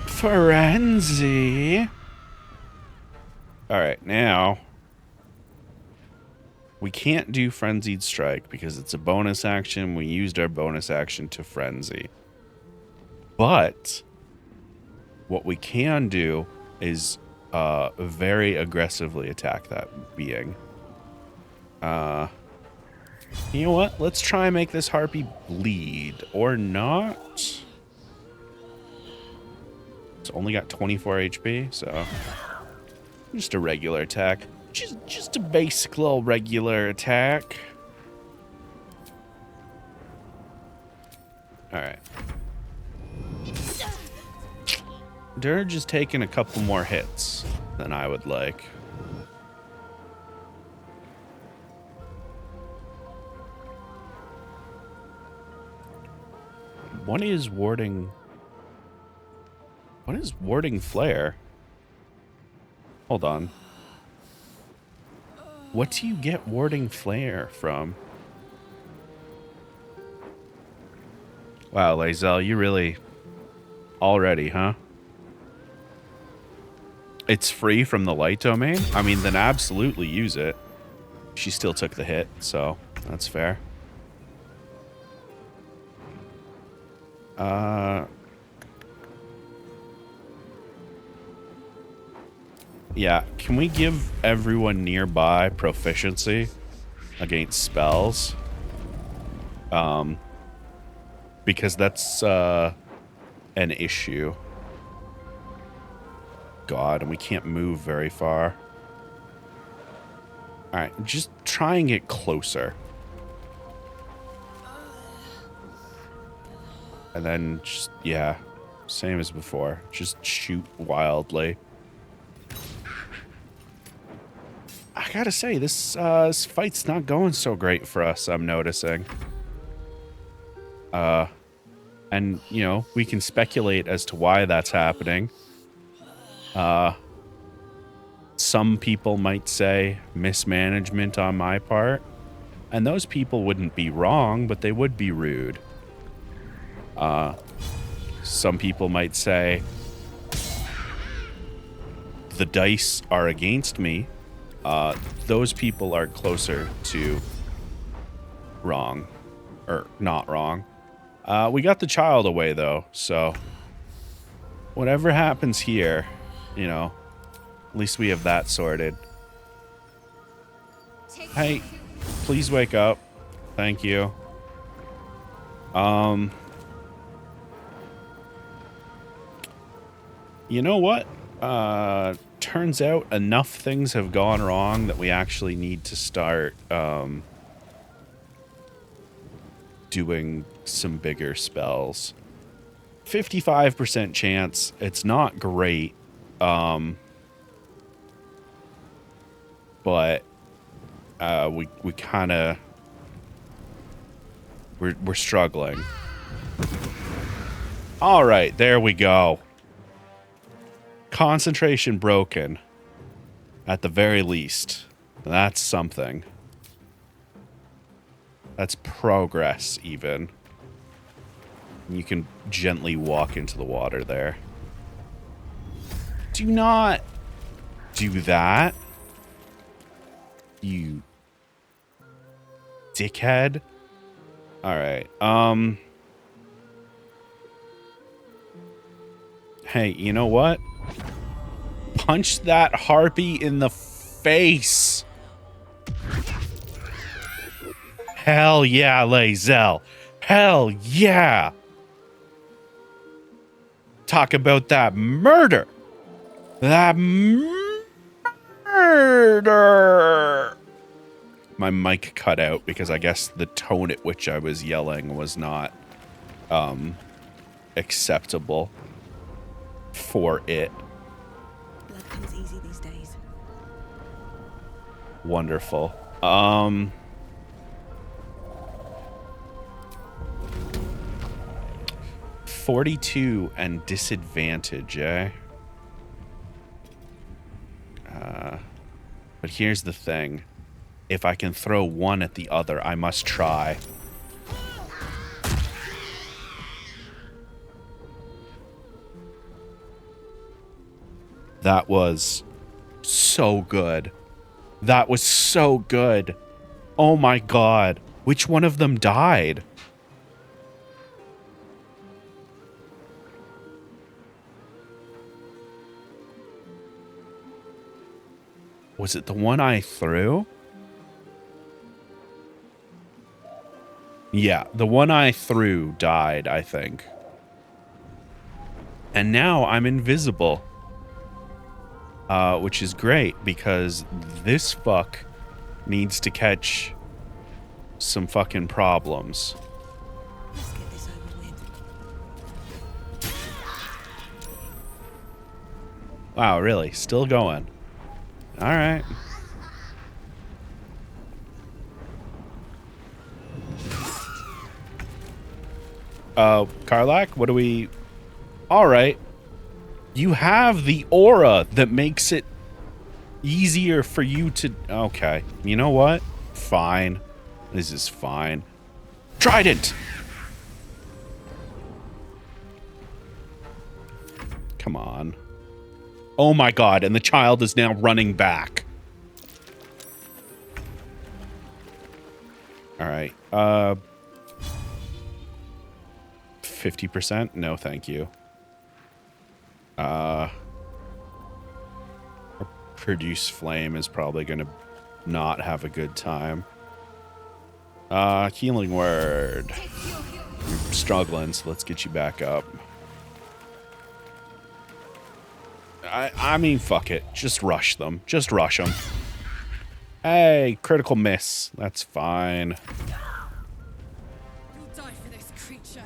[SPEAKER 1] Frenzy. Alright, now we can't do Frenzied Strike because it's a bonus action. We used our bonus action to Frenzy. But what we can do is very aggressively attack that being. You know what? Let's try and make this Harpy bleed. Or not. It's only got 24 HP, so just a regular attack. Just a basic little regular attack. Alright. Durge is taking a couple more hits than I would like. What is warding flare? Hold on. What do you get warding flare from? Wow, Lae'zel, you really already, huh? It's free from the light domain? I mean, then absolutely use it. She still took the hit, so that's fair. Yeah, can we give everyone nearby proficiency against spells? Because that's an issue. God, and we can't move very far. Alright, just try and get closer. And then just, yeah, same as before. Just shoot wildly. I gotta say, this fight's not going so great for us, I'm noticing. And, you know, we can speculate as to why that's happening. Some people might say mismanagement on my part. And those people wouldn't be wrong, but they would be rude. Some people might say the dice are against me. Those people are closer to wrong, or not wrong. We got the child away though, so whatever happens here, you know, at least we have that sorted. Hey, please wake up. Thank you. You know what? Turns out enough things have gone wrong that we actually need to start doing some bigger spells. 55% chance. It's not great. But we kind of we're struggling. All right, there we go. Concentration broken, at the very least. That's something. That's progress, even. You can gently walk into the water there. Do not do that, you dickhead. All right. Hey, you know what? Punch that harpy in the face. Hell yeah, Lae'zel. Hell yeah. Talk about that murder. That murder! My mic cut out because I guess the tone at which I was yelling was not acceptable for it.
[SPEAKER 15] Blood comes easy these days.
[SPEAKER 1] Wonderful. 42 and disadvantage, eh? But here's the thing. If I can throw one at the other, I must try. That was so good. That was so good. Oh my god. Which one of them died? Was it the one I threw? Yeah, the one I threw died, I think. And now I'm invisible. Which is great because this fuck needs to catch some fucking problems.
[SPEAKER 15] Let's get this over with.
[SPEAKER 1] Wow, really? Still going. All right. Karlak, what do we... All right. You have the aura that makes it easier for you to... Okay. You know what? Fine. This is fine. Trident! Come on. Oh my god, and the child is now running back. Alright, 50%? No, thank you. Produce flame is probably gonna not have a good time. Healing word. You're struggling, so let's get you back up. I mean, fuck it. Just rush them. Just rush them. Hey, critical miss. That's fine.
[SPEAKER 16] You'll die for this creature.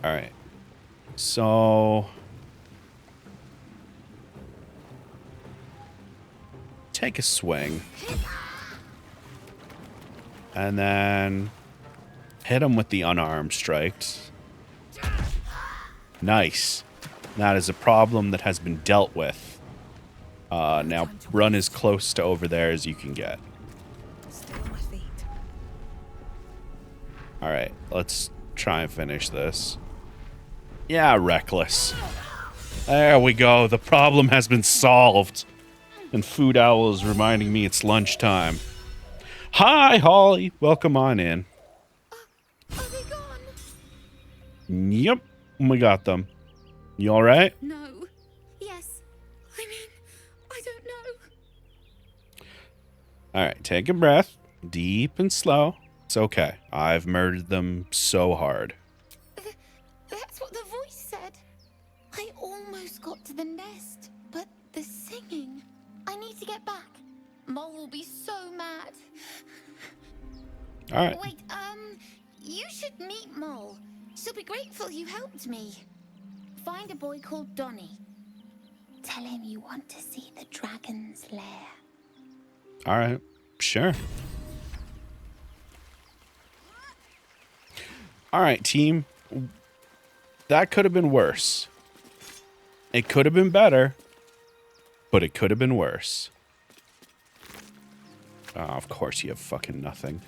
[SPEAKER 1] Alright. So... take a swing. And then... hit him with the unarmed strikes. Nice. That is a problem that has been dealt with. Now run as close to over there as you can get. Alright, let's try and finish this. Yeah, reckless. There we go. The problem has been solved. And Food Owl is reminding me it's lunchtime. Hi, Holly. Welcome on in.
[SPEAKER 9] Are they gone?
[SPEAKER 1] Yep. We got them. You alright?
[SPEAKER 9] No. Yes. I mean, I don't know.
[SPEAKER 1] Alright, take a breath. Deep and slow. It's okay. I've murdered them so hard.
[SPEAKER 18] That's what the voice said. I almost got to the nest, but the singing. I need to get back. Mole will be so mad.
[SPEAKER 1] Alright.
[SPEAKER 18] Wait, you should meet Mole. She'll be grateful you helped me. Find a boy called Donny. Tell him you want to see the dragon's lair.
[SPEAKER 1] Alright. Sure. Alright, team. That could have been worse. It could have been better. But it could have been worse. Oh, of course you have fucking nothing.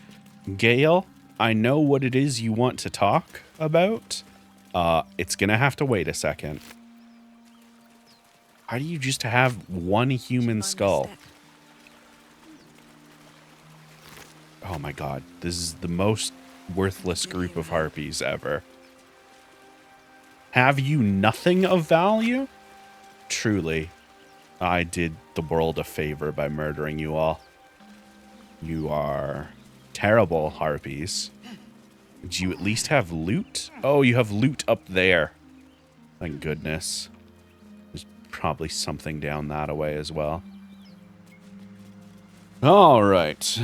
[SPEAKER 1] Gale, I know what it is you want to talk about. It's gonna have to wait a second. How do you just have one human skull? Oh my god, this is the most worthless group of harpies ever. Have you nothing of value? Truly, I did the world a favor by murdering you all. You are terrible harpies. Do you at least have loot? Oh, you have loot up there. Thank goodness. There's probably something down that way as well. All right.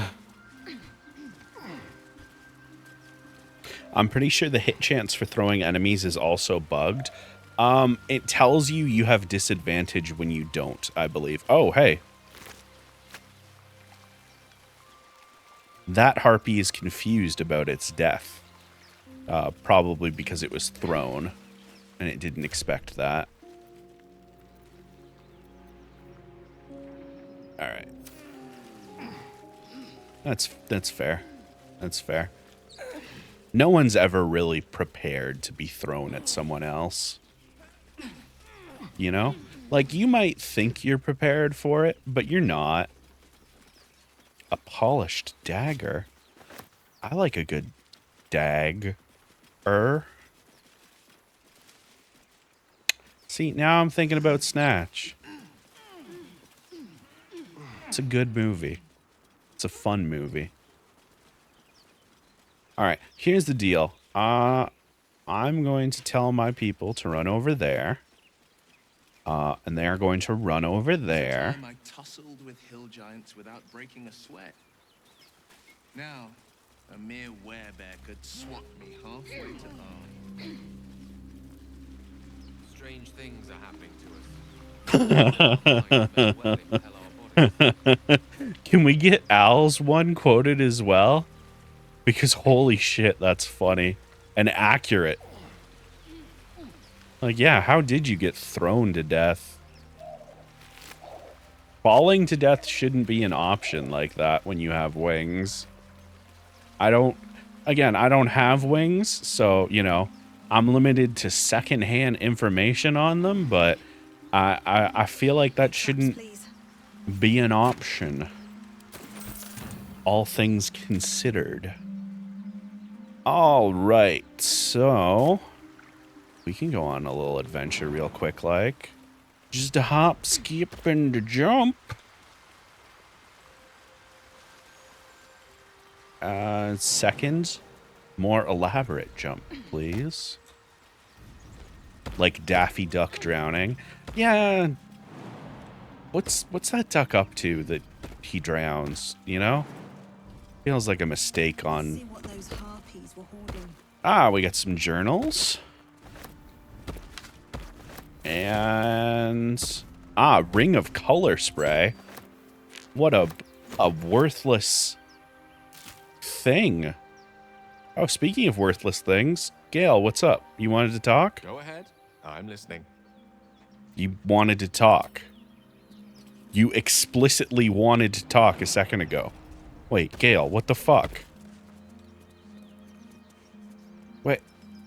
[SPEAKER 1] I'm pretty sure the hit chance for throwing enemies is also bugged. It tells you you have disadvantage when you don't, I believe. Oh, hey. That harpy is confused about its death. Probably because it was thrown, and it didn't expect that. All right. That's fair. That's fair. No one's ever really prepared to be thrown at someone else. You know? Like, you might think you're prepared for it, but you're not. A polished dagger? I like a good dagger. See, now I'm thinking about Snatch. It's a good movie. It's a fun movie. Alright, here's the deal. I'm going to tell my people to run over there. And they are going to run over there.
[SPEAKER 8] I tussled with hill giants without breaking a sweat. Now, a mere werebear could swat me halfway to home. Strange things are happening to us.
[SPEAKER 1] Can we get Al's one quoted as well? Because holy shit, that's funny. And accurate. Like, yeah, how did you get thrown to death? Falling to death shouldn't be an option like that when you have wings. I don't have wings, so, you know, I'm limited to secondhand information on them, but I feel like that shouldn't be an option. All things considered. All right, so we can go on a little adventure real quick, like. Just a hop, skip, and a jump. Second, more elaborate jump, please. Like Daffy Duck drowning. Yeah. What's that duck up to that he drowns, you know? Feels like a mistake on...
[SPEAKER 13] See what those harpies were hoarding.
[SPEAKER 1] Ah, we got some journals. And... Ah, ring of color spray. What a worthless thing. Oh, speaking of worthless things, Gale, what's up? You wanted to talk?
[SPEAKER 8] Go ahead. I'm listening.
[SPEAKER 1] You wanted to talk. You explicitly wanted to talk a second ago. Wait, Gale, what the fuck? Wait.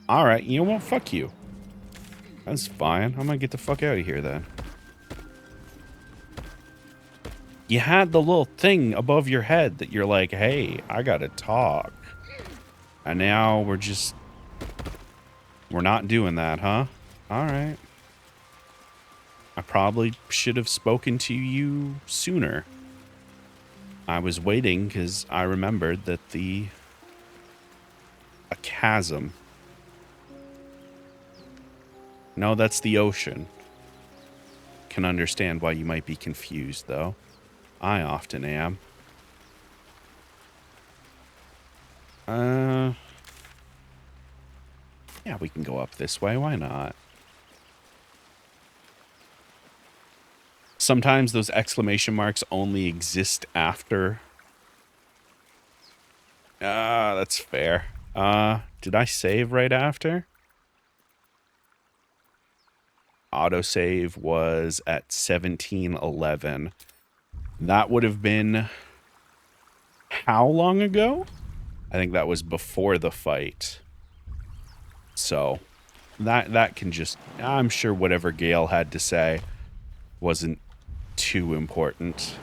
[SPEAKER 1] Alright, you know what? Fuck you. That's fine. I'm gonna get the fuck out of here then. You had the little thing above your head that you're like, hey, I gotta talk. And now we're not doing that, huh? Alright. I probably should have spoken to you sooner. I was waiting because I remembered that a chasm. No, that's the ocean. Can understand why you might be confused, though. I often am. Yeah, we can go up this way. Why not? Sometimes those exclamation marks only exist after. That's fair. Did I save right after? Autosave was at 1711. That would have been how long ago? I think that was before the fight. So that can just, I'm sure whatever Gale had to say wasn't too important.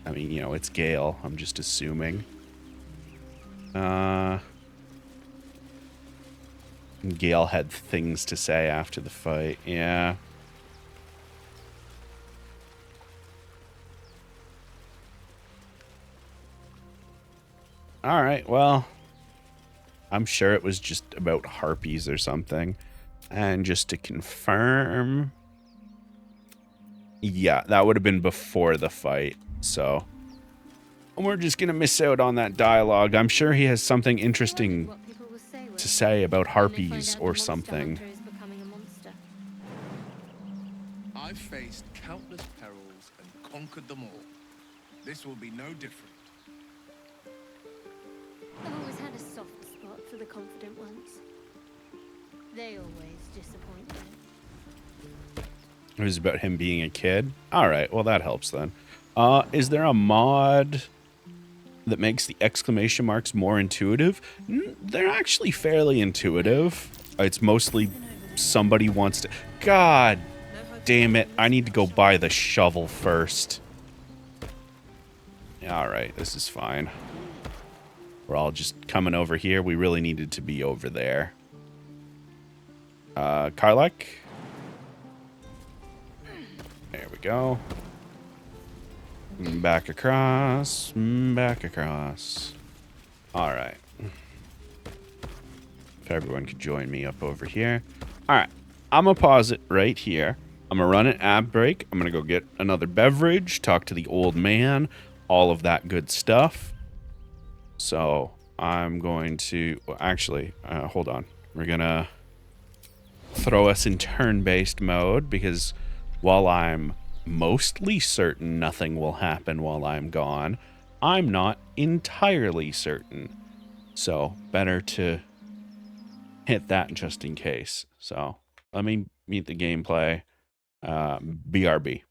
[SPEAKER 1] I mean, you know, it's Gale. I'm just assuming. Gale had things to say after the fight. Yeah. All right, well, I'm sure it was just about harpies or something. And just to confirm, yeah, that would have been before the fight. So we're just going to miss out on that dialogue. I'm sure he has something interesting to say about harpies or something.
[SPEAKER 17] I've faced countless perils and conquered them all. This will be no different.
[SPEAKER 10] I've always had a soft spot for the confident ones. They always disappoint me.
[SPEAKER 1] It was about him being a kid. All right, well, that helps then. Is there a mod that makes the exclamation marks more intuitive? They're actually fairly intuitive. It's mostly somebody wants to... God damn it. I need to go buy the shovel first. All right, this is fine. We're all just coming over here. We really needed to be over there. Karlak? There we go. Back across. Back across. All right. If everyone could join me up over here. All right. I'm going to pause it right here. I'm going to run an ad break. I'm going to go get another beverage, talk to the old man, all of that good stuff. So I'm going to... Well, actually, hold on. We're going to throw us in turn-based mode because while I'm mostly certain nothing will happen while I'm gone, I'm not entirely certain. So better to hit that just in case. So let me meet the gameplay. BRB.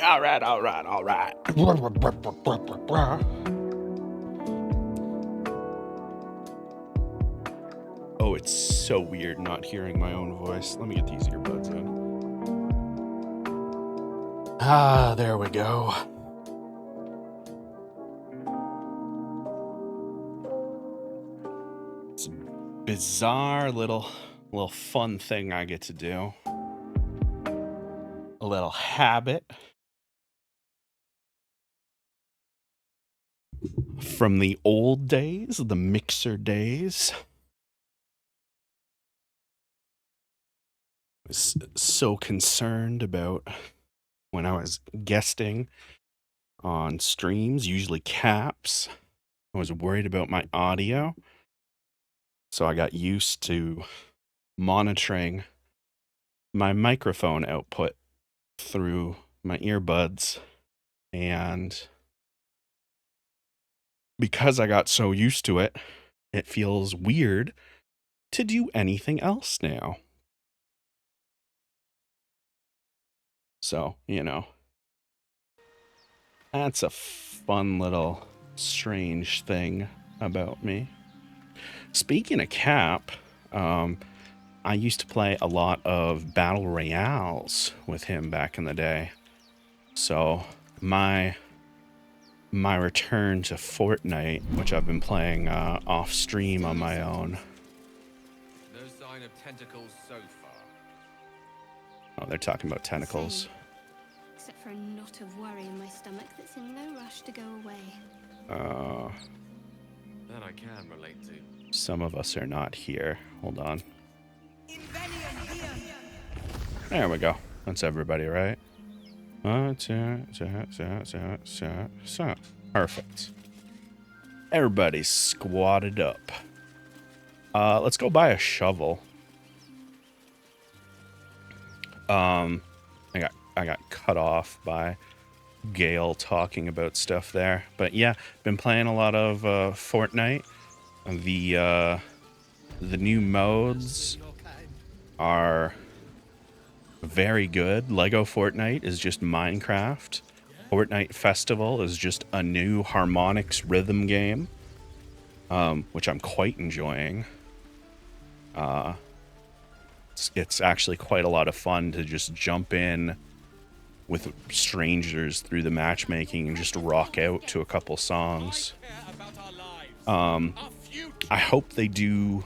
[SPEAKER 1] All right. Oh, it's so weird not hearing my own voice. Let me get these earbuds in. Ah, there we go. It's a bizarre little fun thing I get to do. A little habit from the old days, the mixer days. I was so concerned about when I was guesting on streams, usually caps. I was worried about my audio. So I got used to monitoring my microphone output through my earbuds. And because I got so used to it, it feels weird to do anything else now. So, that's a fun little strange thing about me. Speaking of Cap, I used to play a lot of battle royales with him back in the day. So my return to Fortnite, which I've been playing off stream on my own.
[SPEAKER 8] No sign of tentacles so far.
[SPEAKER 1] Oh, they're talking about tentacles.
[SPEAKER 9] Same. Except for a knot of worry in my stomach that's in no rush to go away.
[SPEAKER 8] That I can relate to.
[SPEAKER 1] Some of us are not here. Hold on. There we go. That's everybody, right? Perfect. Everybody's squatted up. Let's go buy a shovel. I got cut off by Gale talking about stuff there, but yeah, been playing a lot of Fortnite. The new modes are very good. Lego Fortnite is just Minecraft. Fortnite Festival is just a new harmonics rhythm game, which I'm quite enjoying. It's actually quite a lot of fun to just jump in with strangers through the matchmaking and just rock out to a couple songs. I hope they do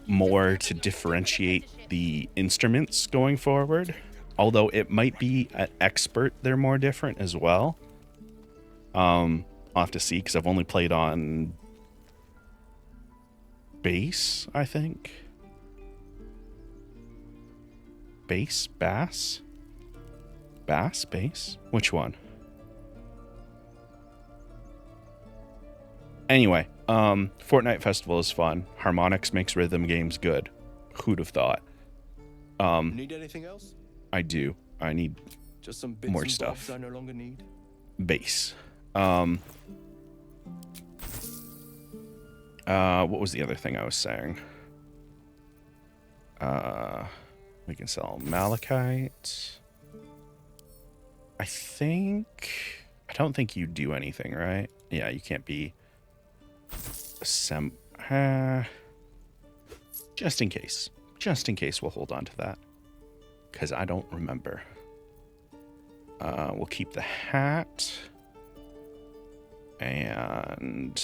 [SPEAKER 1] more to differentiate the instruments going forward, although it might be at expert they're more different as well. I'll have to see, because I've only played on bass, I think. Bass? Bass? Which one? Anyway, Fortnite Festival is fun. Harmonix makes rhythm games good. Who'd have thought?
[SPEAKER 17] Need anything else?
[SPEAKER 1] I do. I need
[SPEAKER 17] Just some bits
[SPEAKER 1] more
[SPEAKER 17] and
[SPEAKER 1] stuff.
[SPEAKER 17] bobs I no longer need.
[SPEAKER 1] Bass. What was the other thing I was saying? We can sell malachite. I don't think you do anything, right? Yeah, you can't be just in case. Just in case, we'll hold on to that, because I don't remember. We'll keep the hat. And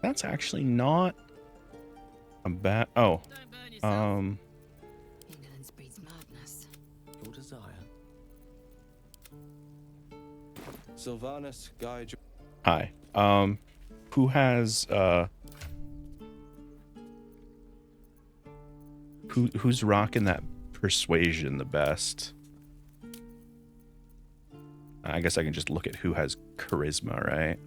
[SPEAKER 1] that's actually not a bad. Oh,
[SPEAKER 7] Ignorance breeds madness.
[SPEAKER 14] Your desire. Sylvanus, guide your...
[SPEAKER 1] hi. Who has who's rocking that persuasion the best? I guess I can just look at who has charisma, right?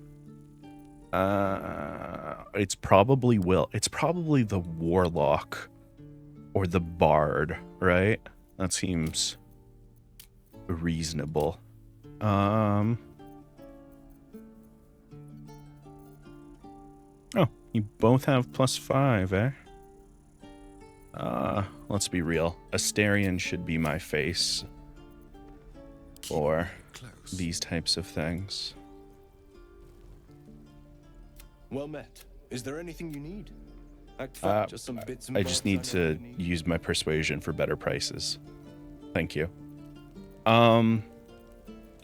[SPEAKER 1] It's probably Will. It's probably the warlock or the bard, right? That seems reasonable. Oh, you both have +5, eh? Let's be real. Astarion should be my face for these types of things.
[SPEAKER 17] Well met. Is there anything you need? Act 5, just some bits and
[SPEAKER 1] I just
[SPEAKER 17] bobs
[SPEAKER 1] need
[SPEAKER 17] know
[SPEAKER 1] to
[SPEAKER 17] you
[SPEAKER 1] use my persuasion for better prices. Thank you. All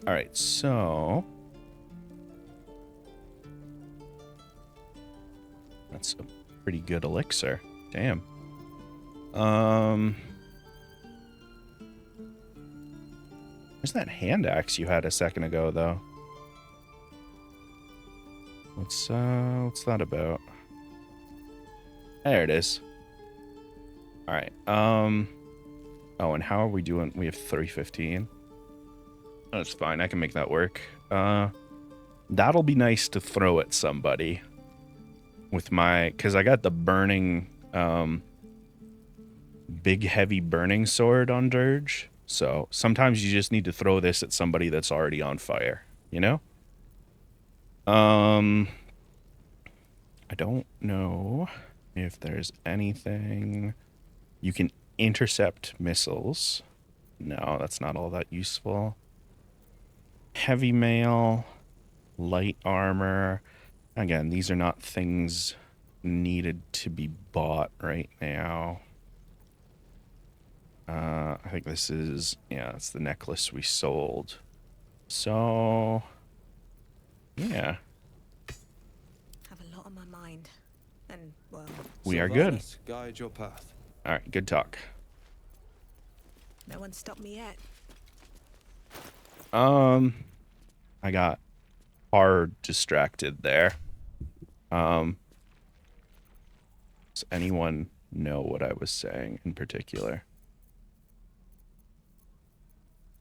[SPEAKER 1] right, so that's a pretty good elixir. Damn. Where's that hand axe you had a second ago, though? What's that about? There it is. All right. Oh, and how are we doing? We have 315. That's fine. I can make that work. That'll be nice to throw at somebody with my, because I got the burning, big heavy burning sword on Durge. So sometimes you just need to throw this at somebody that's already on fire, you know? I don't know if there's anything. You can intercept missiles. No, that's not all that useful. Heavy mail, light armor. Again, these are not things needed to be bought right now. I think this is, yeah, it's the necklace we sold. So, yeah.
[SPEAKER 21] Have a lot on my mind. And, well...
[SPEAKER 1] We are good.
[SPEAKER 6] Guide your path.
[SPEAKER 1] All right, good talk.
[SPEAKER 21] No one stopped me yet.
[SPEAKER 1] I got hard distracted there. Does anyone know what I was saying in particular?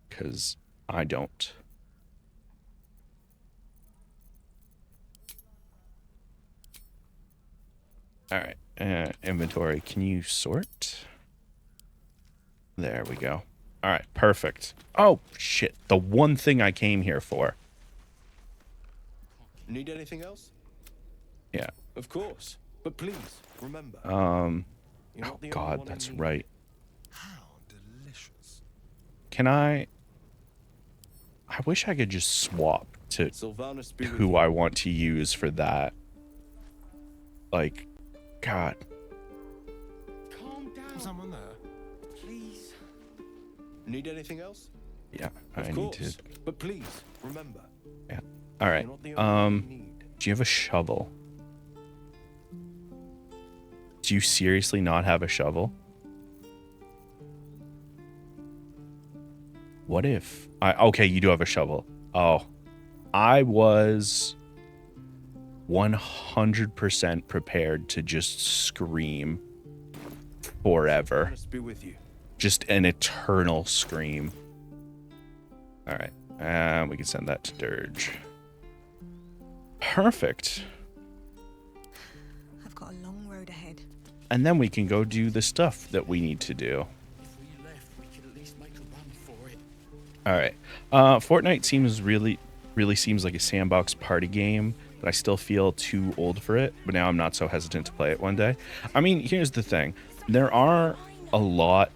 [SPEAKER 1] Because I don't. All right, inventory. Can you sort? There we go. All right, perfect. Oh, shit. The one thing I came here for.
[SPEAKER 6] Need anything else?
[SPEAKER 1] Yeah.
[SPEAKER 6] Of course. But please, remember.
[SPEAKER 1] Oh, God, that's right. Can I wish I could just swap to who I want to use for that. Like, God.
[SPEAKER 6] Calm down. Someone there. Please. Need anything else?
[SPEAKER 1] Yeah,
[SPEAKER 6] Of
[SPEAKER 1] I
[SPEAKER 6] course.
[SPEAKER 1] need to.
[SPEAKER 6] But please, remember.
[SPEAKER 1] Yeah. All right. Do you have a shovel? Do you seriously not have a shovel? What if okay, you do have a shovel. Oh, I was 100% prepared to just scream forever.
[SPEAKER 6] Be with you.
[SPEAKER 1] Just an eternal scream. All right, and we can send that to Durge. Perfect.
[SPEAKER 21] I've got a long road ahead.
[SPEAKER 1] And then we can go do the stuff that we need to do. All right. Fortnite seems really seems like a sandbox party game, but I still feel too old for it. But now I'm not so hesitant to play it one day. I mean, here's the thing. There are a lot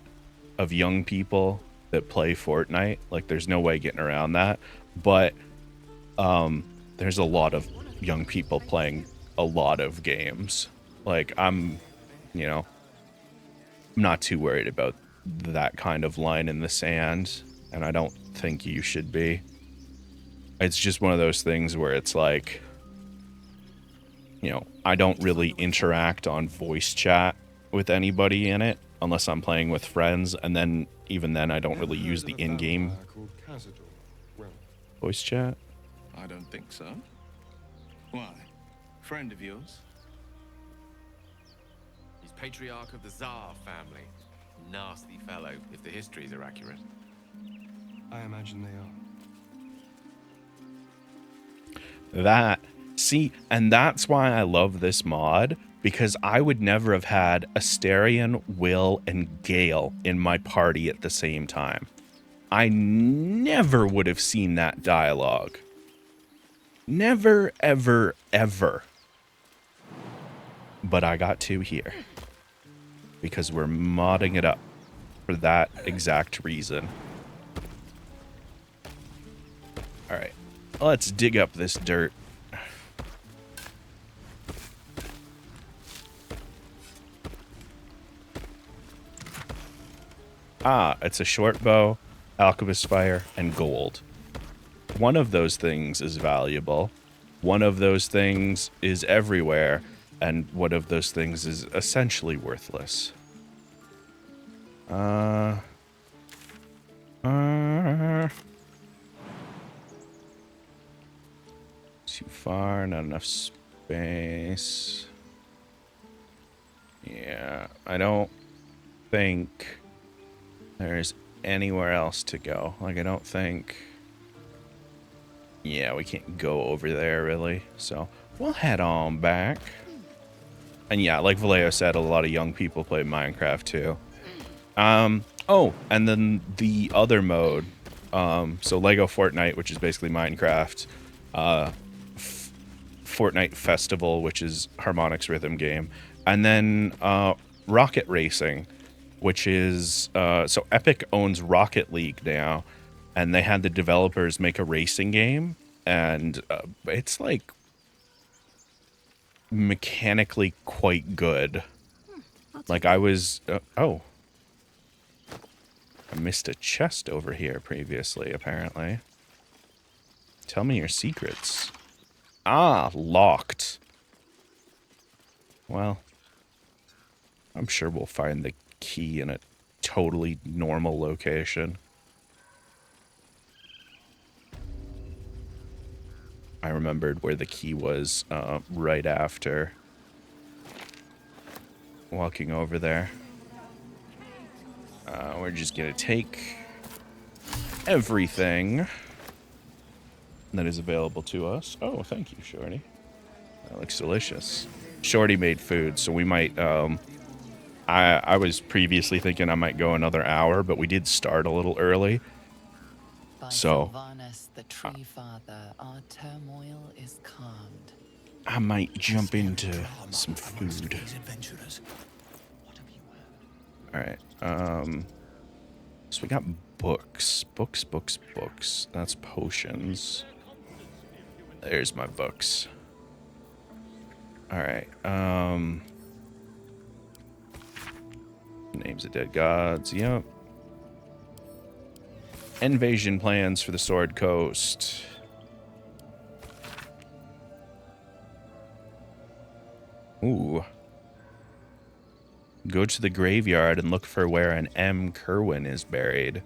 [SPEAKER 1] of young people that play Fortnite. Like, there's no way getting around that. But there's a lot of young people playing a lot of games. Like, I'm not too worried about that kind of line in the sand. And I don't think you should be. It's just one of those things where it's like, I don't really interact on voice chat with anybody in it unless I'm playing with friends. And then, even then, I don't really use the in-game voice chat.
[SPEAKER 8] I don't think so. Why? Friend of yours? He's patriarch of the Tsar family. Nasty fellow, if the histories are accurate.
[SPEAKER 6] I imagine they are.
[SPEAKER 1] And that's why I love this mod, because I would never have had Astarion, Will, and Gale in my party at the same time. I never would have seen that dialogue. Never, ever, ever. But I got to here. because we're modding it up for that exact reason. All right, let's dig up this dirt. Ah, it's a short bow, alchemist fire, and gold. One of those things is valuable. One of those things is everywhere, and one of those things is essentially worthless. Too far, not enough space. Yeah, I don't think there's anywhere else to go. Like, I don't think... Yeah, we can't go over there, really. So, we'll head on back. And yeah, like Vallejo said, a lot of young people play Minecraft, too. Oh, and then the other mode. So Lego Fortnite, which is basically Minecraft. Fortnite Festival, which is Harmonix rhythm game. And then Rocket Racing, which is... so Epic owns Rocket League now. And they had the developers make a racing game. And it's like mechanically quite good. Like I was... oh. I missed a chest over here previously, apparently. Tell me your secrets. Ah, locked. Well, I'm sure we'll find the key in a totally normal location. I remembered where the key was right after walking over there. We're just gonna take everything that is available to us. Oh, thank you, Shorty. That looks delicious. Shorty made food, so we might... I was previously thinking I might go another hour, but we did start a little early. So...
[SPEAKER 5] the tree father, our turmoil is calmed.
[SPEAKER 1] I might jump into some food. Alright, so we got books. Books. That's potions. There's my books. Alright, names of dead gods, yep. Invasion plans for the Sword Coast. Ooh. Go to the graveyard and look for where an M. Kerwin is buried.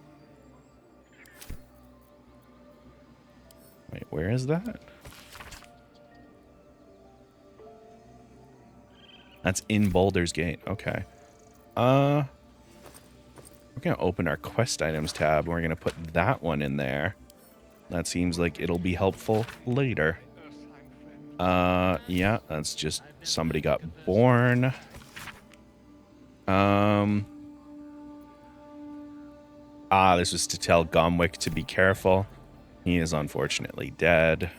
[SPEAKER 1] Wait, where is that? That's in Baldur's Gate. Okay. We're going to open our quest items tab. And we're going to put that one in there. That seems like it'll be helpful later. Yeah, that's just somebody got born. This was to tell Gomwick to be careful. He is unfortunately dead.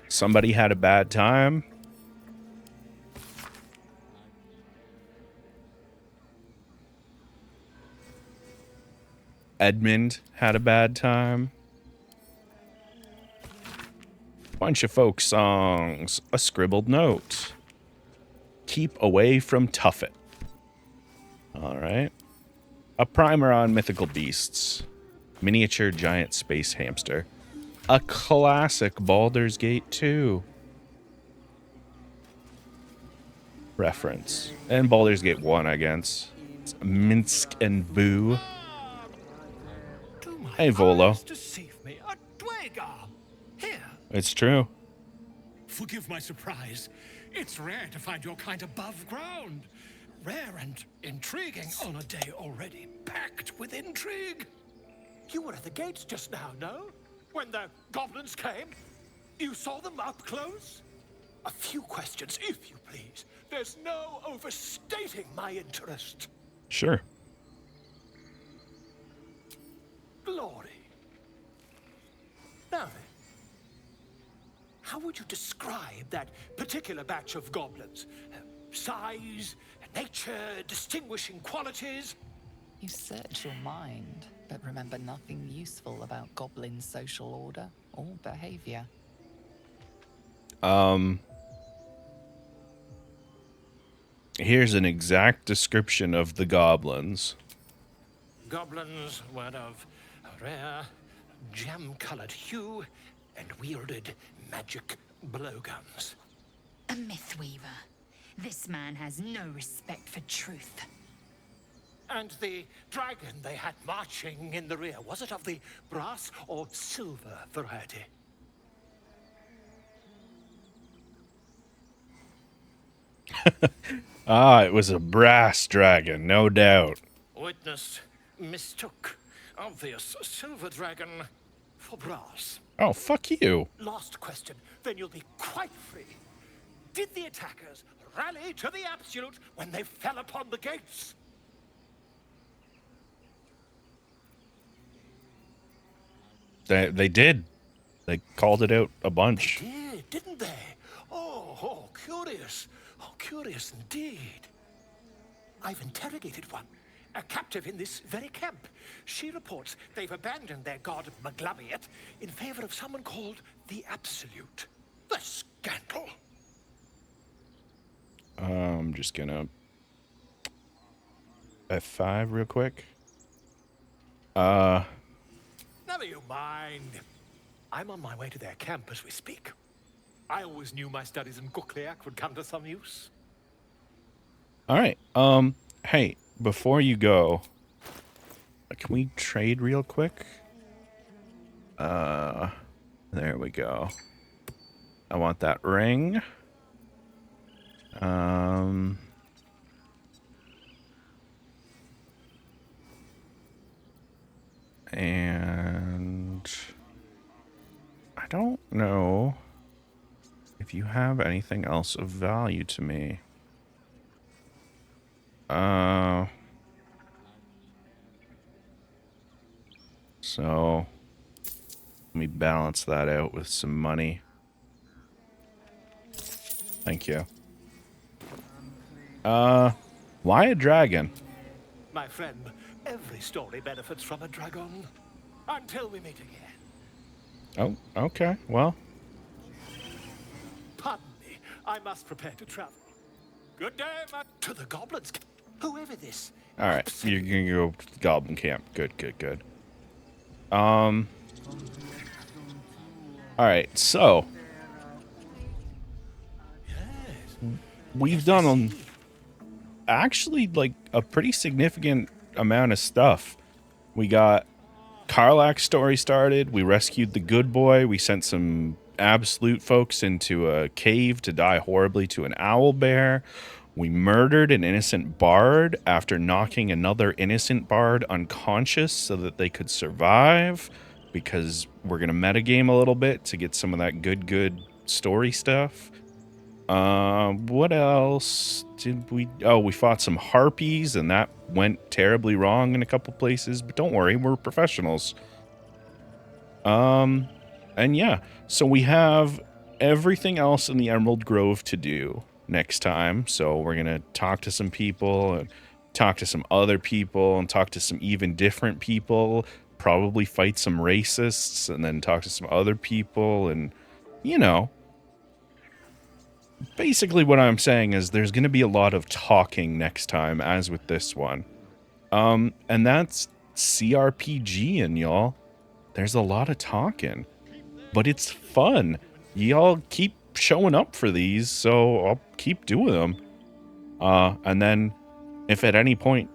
[SPEAKER 1] Somebody had a bad time. Edmund had a bad time. Bunch of folk songs. A scribbled note. Keep away from Tuffet. Alright. A primer on mythical beasts. Miniature giant space hamster. A classic Baldur's Gate 2 reference. And Baldur's Gate 1, I guess. It's Minsk and Boo. Hey, Volo. It's true.
[SPEAKER 11] Forgive my surprise. It's rare to find your kind above ground. Rare and intriguing on a day already packed with intrigue. You were at the gates just now, no? When the goblins came? You saw them up close? A few questions, if you please. There's no overstating my interest.
[SPEAKER 1] Sure.
[SPEAKER 11] Glory. Now then, How would you describe that particular batch of goblins? Size, nature, distinguishing qualities?
[SPEAKER 5] You search your mind, but remember nothing useful about goblin social order or behavior.
[SPEAKER 1] Here's an exact description of the goblins.
[SPEAKER 11] Goblins were of a rare, jam-colored hue and wielded magic blowguns.
[SPEAKER 7] A mythweaver. This man has no respect for truth.
[SPEAKER 11] And the dragon they had marching in the rear, was it of the brass or silver variety?
[SPEAKER 1] Ah, it was a brass dragon, no doubt.
[SPEAKER 11] Witness mistook obvious silver dragon for brass.
[SPEAKER 1] Oh, fuck you.
[SPEAKER 11] Last question, then you'll be quite free. Did the attackers rally to the absolute when they fell upon the gates?
[SPEAKER 1] They did. They called it out a bunch.
[SPEAKER 11] They did, didn't they? Oh, curious. Oh, curious indeed. I've interrogated one, a captive in this very camp. She reports they've abandoned their god Maglabiet in favor of someone called the Absolute. The scandal.
[SPEAKER 1] I'm just gonna F5 real quick.
[SPEAKER 11] Never you mind. I'm on my way to their camp as we speak. I always knew my studies in Gukliak would come to some use.
[SPEAKER 1] All right. Hey, before you go, can we trade real quick? There we go. I want that ring. And I don't know if you have anything else of value to me. So let me balance that out with some money. Thank you. Why a dragon?
[SPEAKER 11] My friend, every story benefits from a dragon. Until we meet again.
[SPEAKER 1] Oh, okay. Well,
[SPEAKER 11] Pardon me, I must prepare to travel. Good day, to the goblins. Whoever this.
[SPEAKER 1] all right. You're gonna go to the goblin camp. Good, good, good. All right. So we've done actually like a pretty significant amount of stuff. We got Karlak's story started. We rescued the good boy. We sent some absolute folks into a cave to die horribly to an owl bear. We murdered an innocent bard after knocking another innocent bard unconscious so that they could survive, because we're going to metagame a little bit to get some of that good story stuff. What else did we... Oh, we fought some harpies, and that went terribly wrong in a couple places, but don't worry, we're professionals. And yeah, so we have everything else in the Emerald Grove to do next time. So we're gonna talk to some people, and talk to some other people, and talk to some even different people, probably fight some racists, and then talk to some other people, and, you know... Basically what I'm saying is there's going to be a lot of talking next time, as with this one. And that's CRPG, y'all. There's a lot of talking, but it's fun. Y'all keep showing up for these, so I'll keep doing them. And then if at any point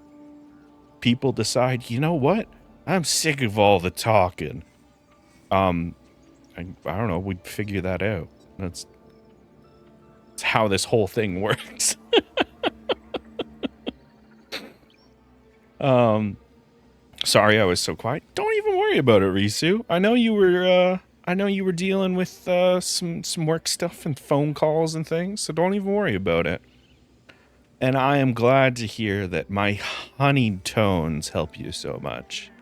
[SPEAKER 1] people decide, you know what? I'm sick of all the talking. I don't know, we'd figure that out. That's how this whole thing works. Sorry I was so quiet. Don't even worry about it, Risu. I know you were dealing with some work stuff and phone calls and things, so don't even worry about it. And I am glad to hear that my honeyed tones help you so much.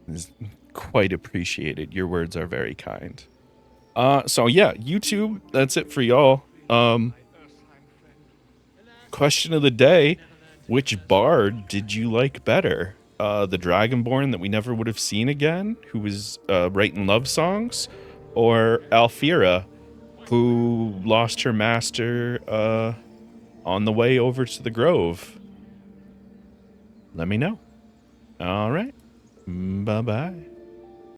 [SPEAKER 1] It's quite appreciated. Your words are very kind. So yeah, YouTube, that's it for y'all. Question of the day, which bard did you like better? The Dragonborn that we never would have seen again, who was writing love songs, or Alfira, who lost her master on the way over to the Grove? Let me know. All right. Bye-bye.